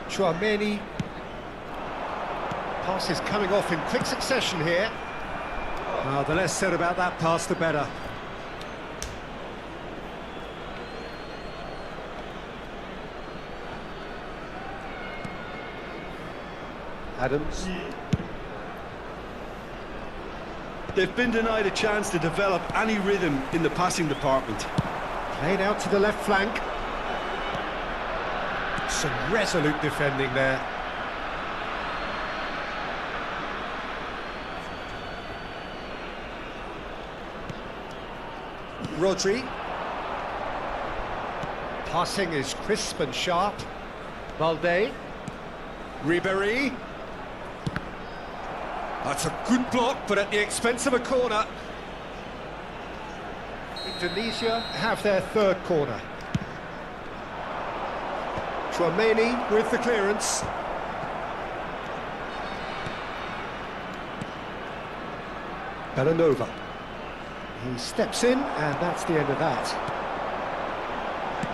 Speaker 3: Chouameni. Passes coming off in quick succession here. Well, the less said about that pass, the better. Adams.
Speaker 4: They've been denied a chance to develop any rhythm in the passing department.
Speaker 3: Played out to the left flank. Some resolute defending there. Rodri. Passing is crisp and sharp. Valde. Ribery. That's a good block, but at the expense of a corner. Indonesia have their third corner. Chouameni with the clearance. Belanova. He steps in, and that's the end of that.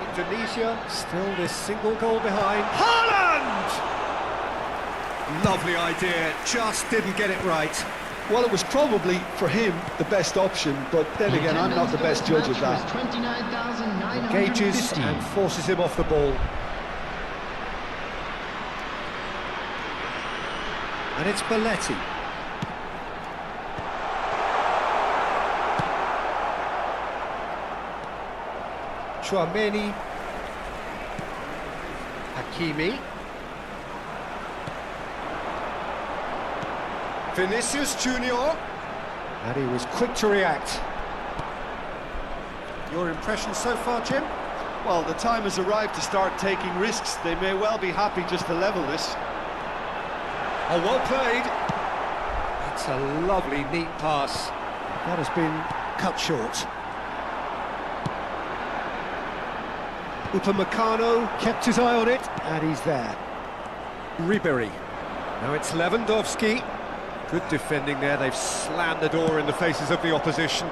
Speaker 3: Indonesia still this single goal behind. Haaland! Lovely idea, just didn't get it right.
Speaker 4: Well, it was probably, for him, the best option, but then again, I'm not the best judge of that.
Speaker 3: Engages and forces him off the ball. And it's Belletti. Chouameni. Hakimi. Vinicius Junior. And he was quick to react. Your impression so far, Jim?
Speaker 4: Well, the time has arrived to start taking risks. They may well be happy just to level this.
Speaker 3: Oh, well played. That's a lovely, neat pass. That has been cut short. Upamecano kept his eye on it, and he's there. Ribery. Now it's Lewandowski. Good defending there. They've slammed the door in the faces of the opposition.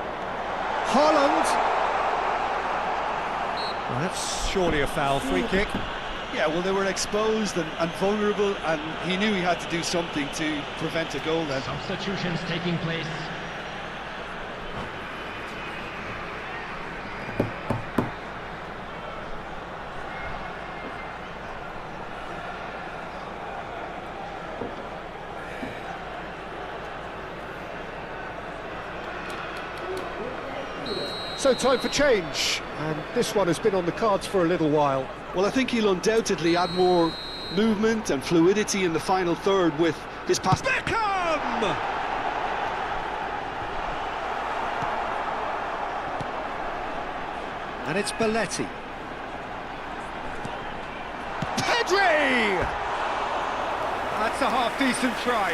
Speaker 3: Haaland. Well, that's surely a foul. Free kick.
Speaker 4: Yeah, well, they were exposed and vulnerable, and he knew he had to do something to prevent a goal then.
Speaker 9: Substitutions taking place.
Speaker 3: So time for change, and this one has been on the cards for a little while.
Speaker 4: Well, I think he'll undoubtedly add more movement and fluidity in the final third with his pass.
Speaker 3: Beckham! And it's Belletti. Pedri! That's a half-decent try.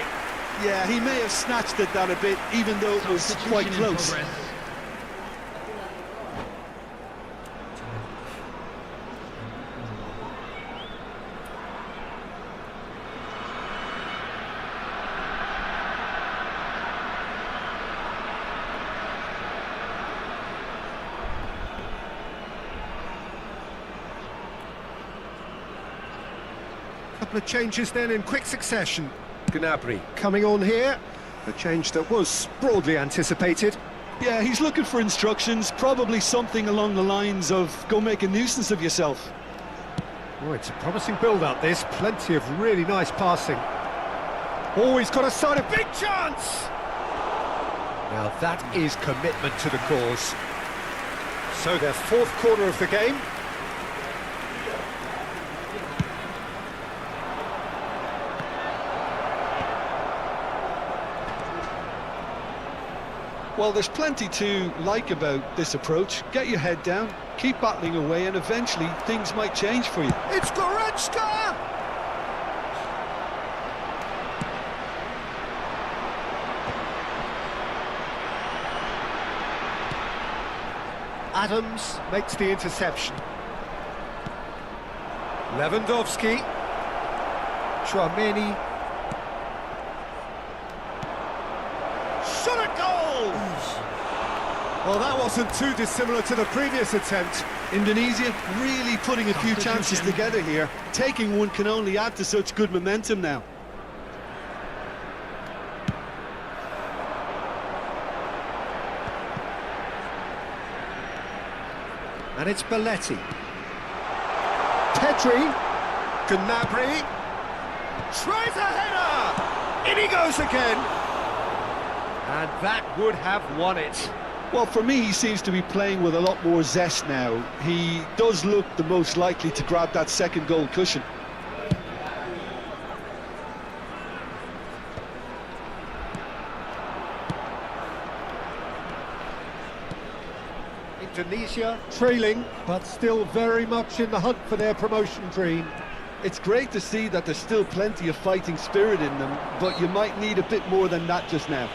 Speaker 4: Yeah, he may have snatched it down a bit, even though it was quite
Speaker 9: Substitution in
Speaker 4: close.
Speaker 9: progress.
Speaker 3: Couple of changes then in quick succession. Gnabry coming on here, a change that was broadly anticipated.
Speaker 4: Yeah, he's looking for instructions, probably something along the lines of go make a nuisance of yourself.
Speaker 3: Oh, it's a promising build-up this, plenty of really nice passing. Oh, he's got a side, a big chance! Now that is commitment to the cause. So their fourth quarter of the game.
Speaker 4: Well, there's plenty to like about this approach. Get your head down, keep battling away, and eventually things might change for you.
Speaker 3: It's Goretzka! Adams makes the interception. Lewandowski. Chouameni. Shot a goal! Well, that wasn't too dissimilar to the previous attempt.
Speaker 4: Indonesia really putting a few chances together here. Taking one can only add to such good momentum now.
Speaker 3: And it's Belletti. Pedri. Gnabry. Tries a header! In he goes again! And that would have won it.
Speaker 4: Well, for me, he seems to be playing with a lot more zest now. He does look the most likely to grab that second goal cushion.
Speaker 3: Indonesia trailing, but still very much in the hunt for their promotion dream.
Speaker 4: It's great to see that there's still plenty of fighting spirit in them, but you might need a bit more than that just now.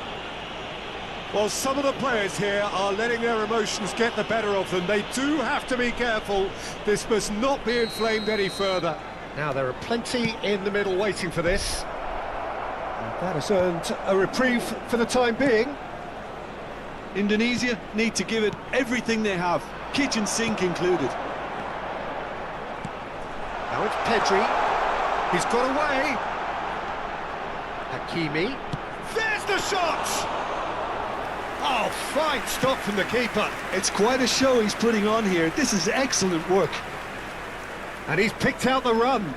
Speaker 3: Well, some of the players here are letting their emotions get the better of them. They do have to be careful. This must not be inflamed any further. Now, there are plenty in the middle waiting for this. And that has earned a reprieve for the time being.
Speaker 4: Indonesia need to give it everything they have, kitchen sink included.
Speaker 3: Now it's Pedri. He's got away. Hakimi. There's the shot! Oh, fine stop from the keeper.
Speaker 4: It's quite a show he's putting on here. This is excellent work.
Speaker 3: And he's picked out the run.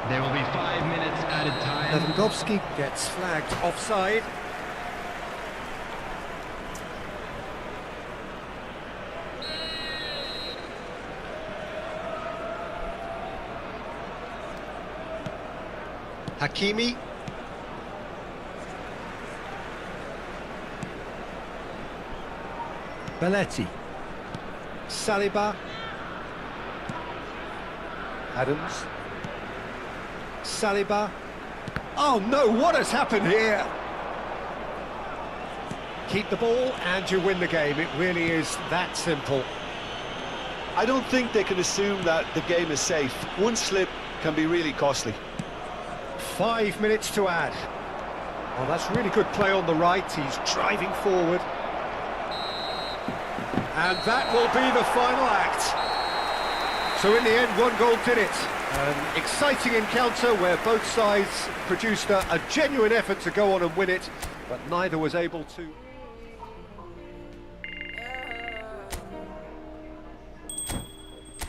Speaker 9: There will be 5 minutes added time.
Speaker 3: Lewandowski gets flagged offside. Hakimi. Belletti. Saliba. Adams. Saliba. Oh no, what has happened here? Keep the ball and you win the game. It really is that simple.
Speaker 4: I don't think they can assume that the game is safe. One slip can be really costly.
Speaker 3: 5 minutes to add. Oh, that's really good play on the right. He's driving forward. And that will be the final act. So in the end, one goal did it. An exciting encounter where both sides produced a genuine effort to go on and win it, but neither was able to.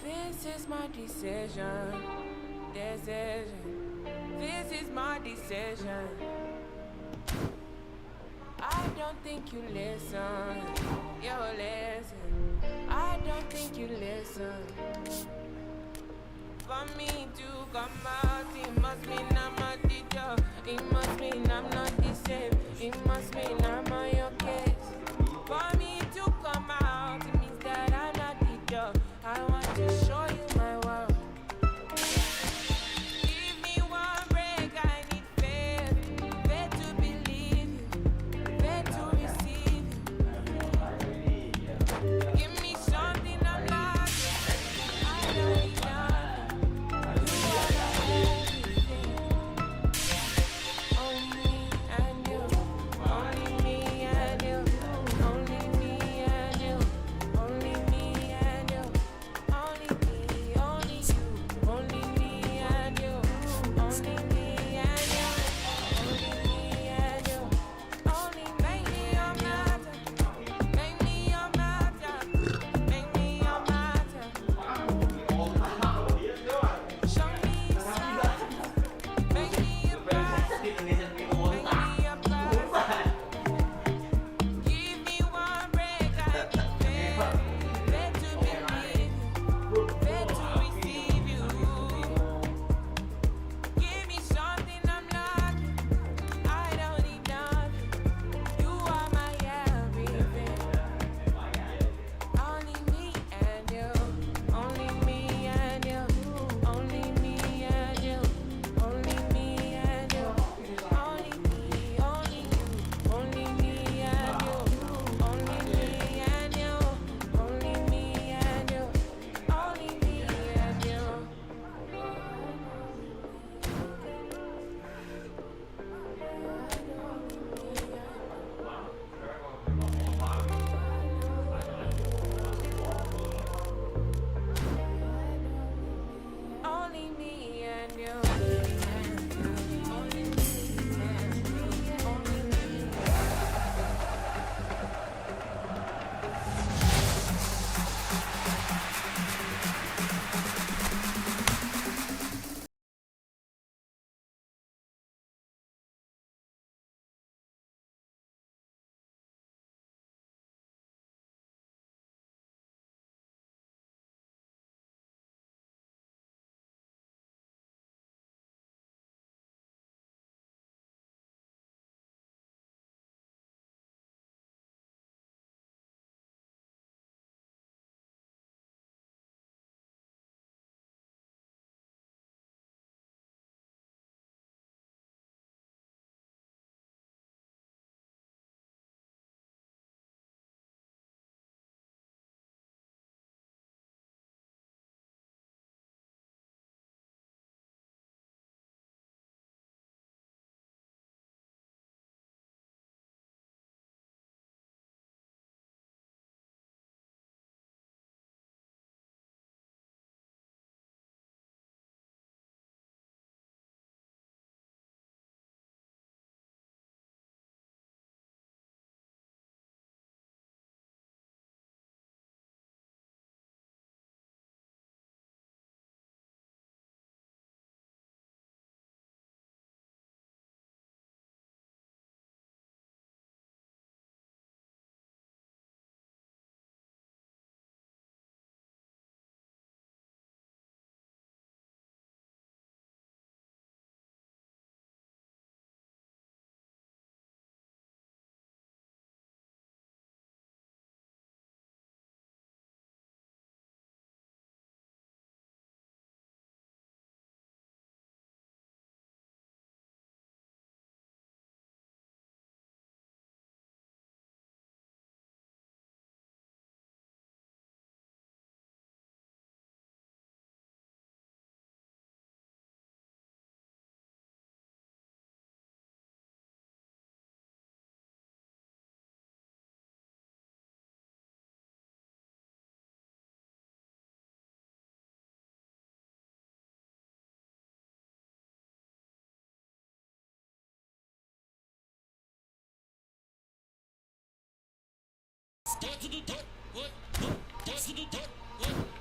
Speaker 1: This is my decision. This is my decision. I don't think you listen. You listen. I don't think you listen. For me to come out, it must mean I'm a teacher. It must mean I'm not the same. It must mean I'm on your case. For me to come out, it means that I'm not teacher. I want to show you my world. Give me one break, I need faith. Faith to believe you, faith to receive you. Give me something I'm not. I don't need nothing. You are my everything. Only me and you. Only me and you. Only me and you. Only me and you. Only me, only you. Only me and you. Only me and you. Only me and you. Only make me your matter. Make me your matter. Make me your matter. Show me your side. Make me your bride. Make me your bride. Give me one break, I need faith. Faith to believe you, faith to receive you. Give me something I'm lacking. I don't need nothing. You are my everything. Only me and you. Only me and you. Only me and you. Only me and you. Only me, only you. Only me and you. Only me and you. Only me and you. Only me and you. Only me and you. Only me and you. Only me.
Speaker 7: Get to the top, what? Get to the top, what?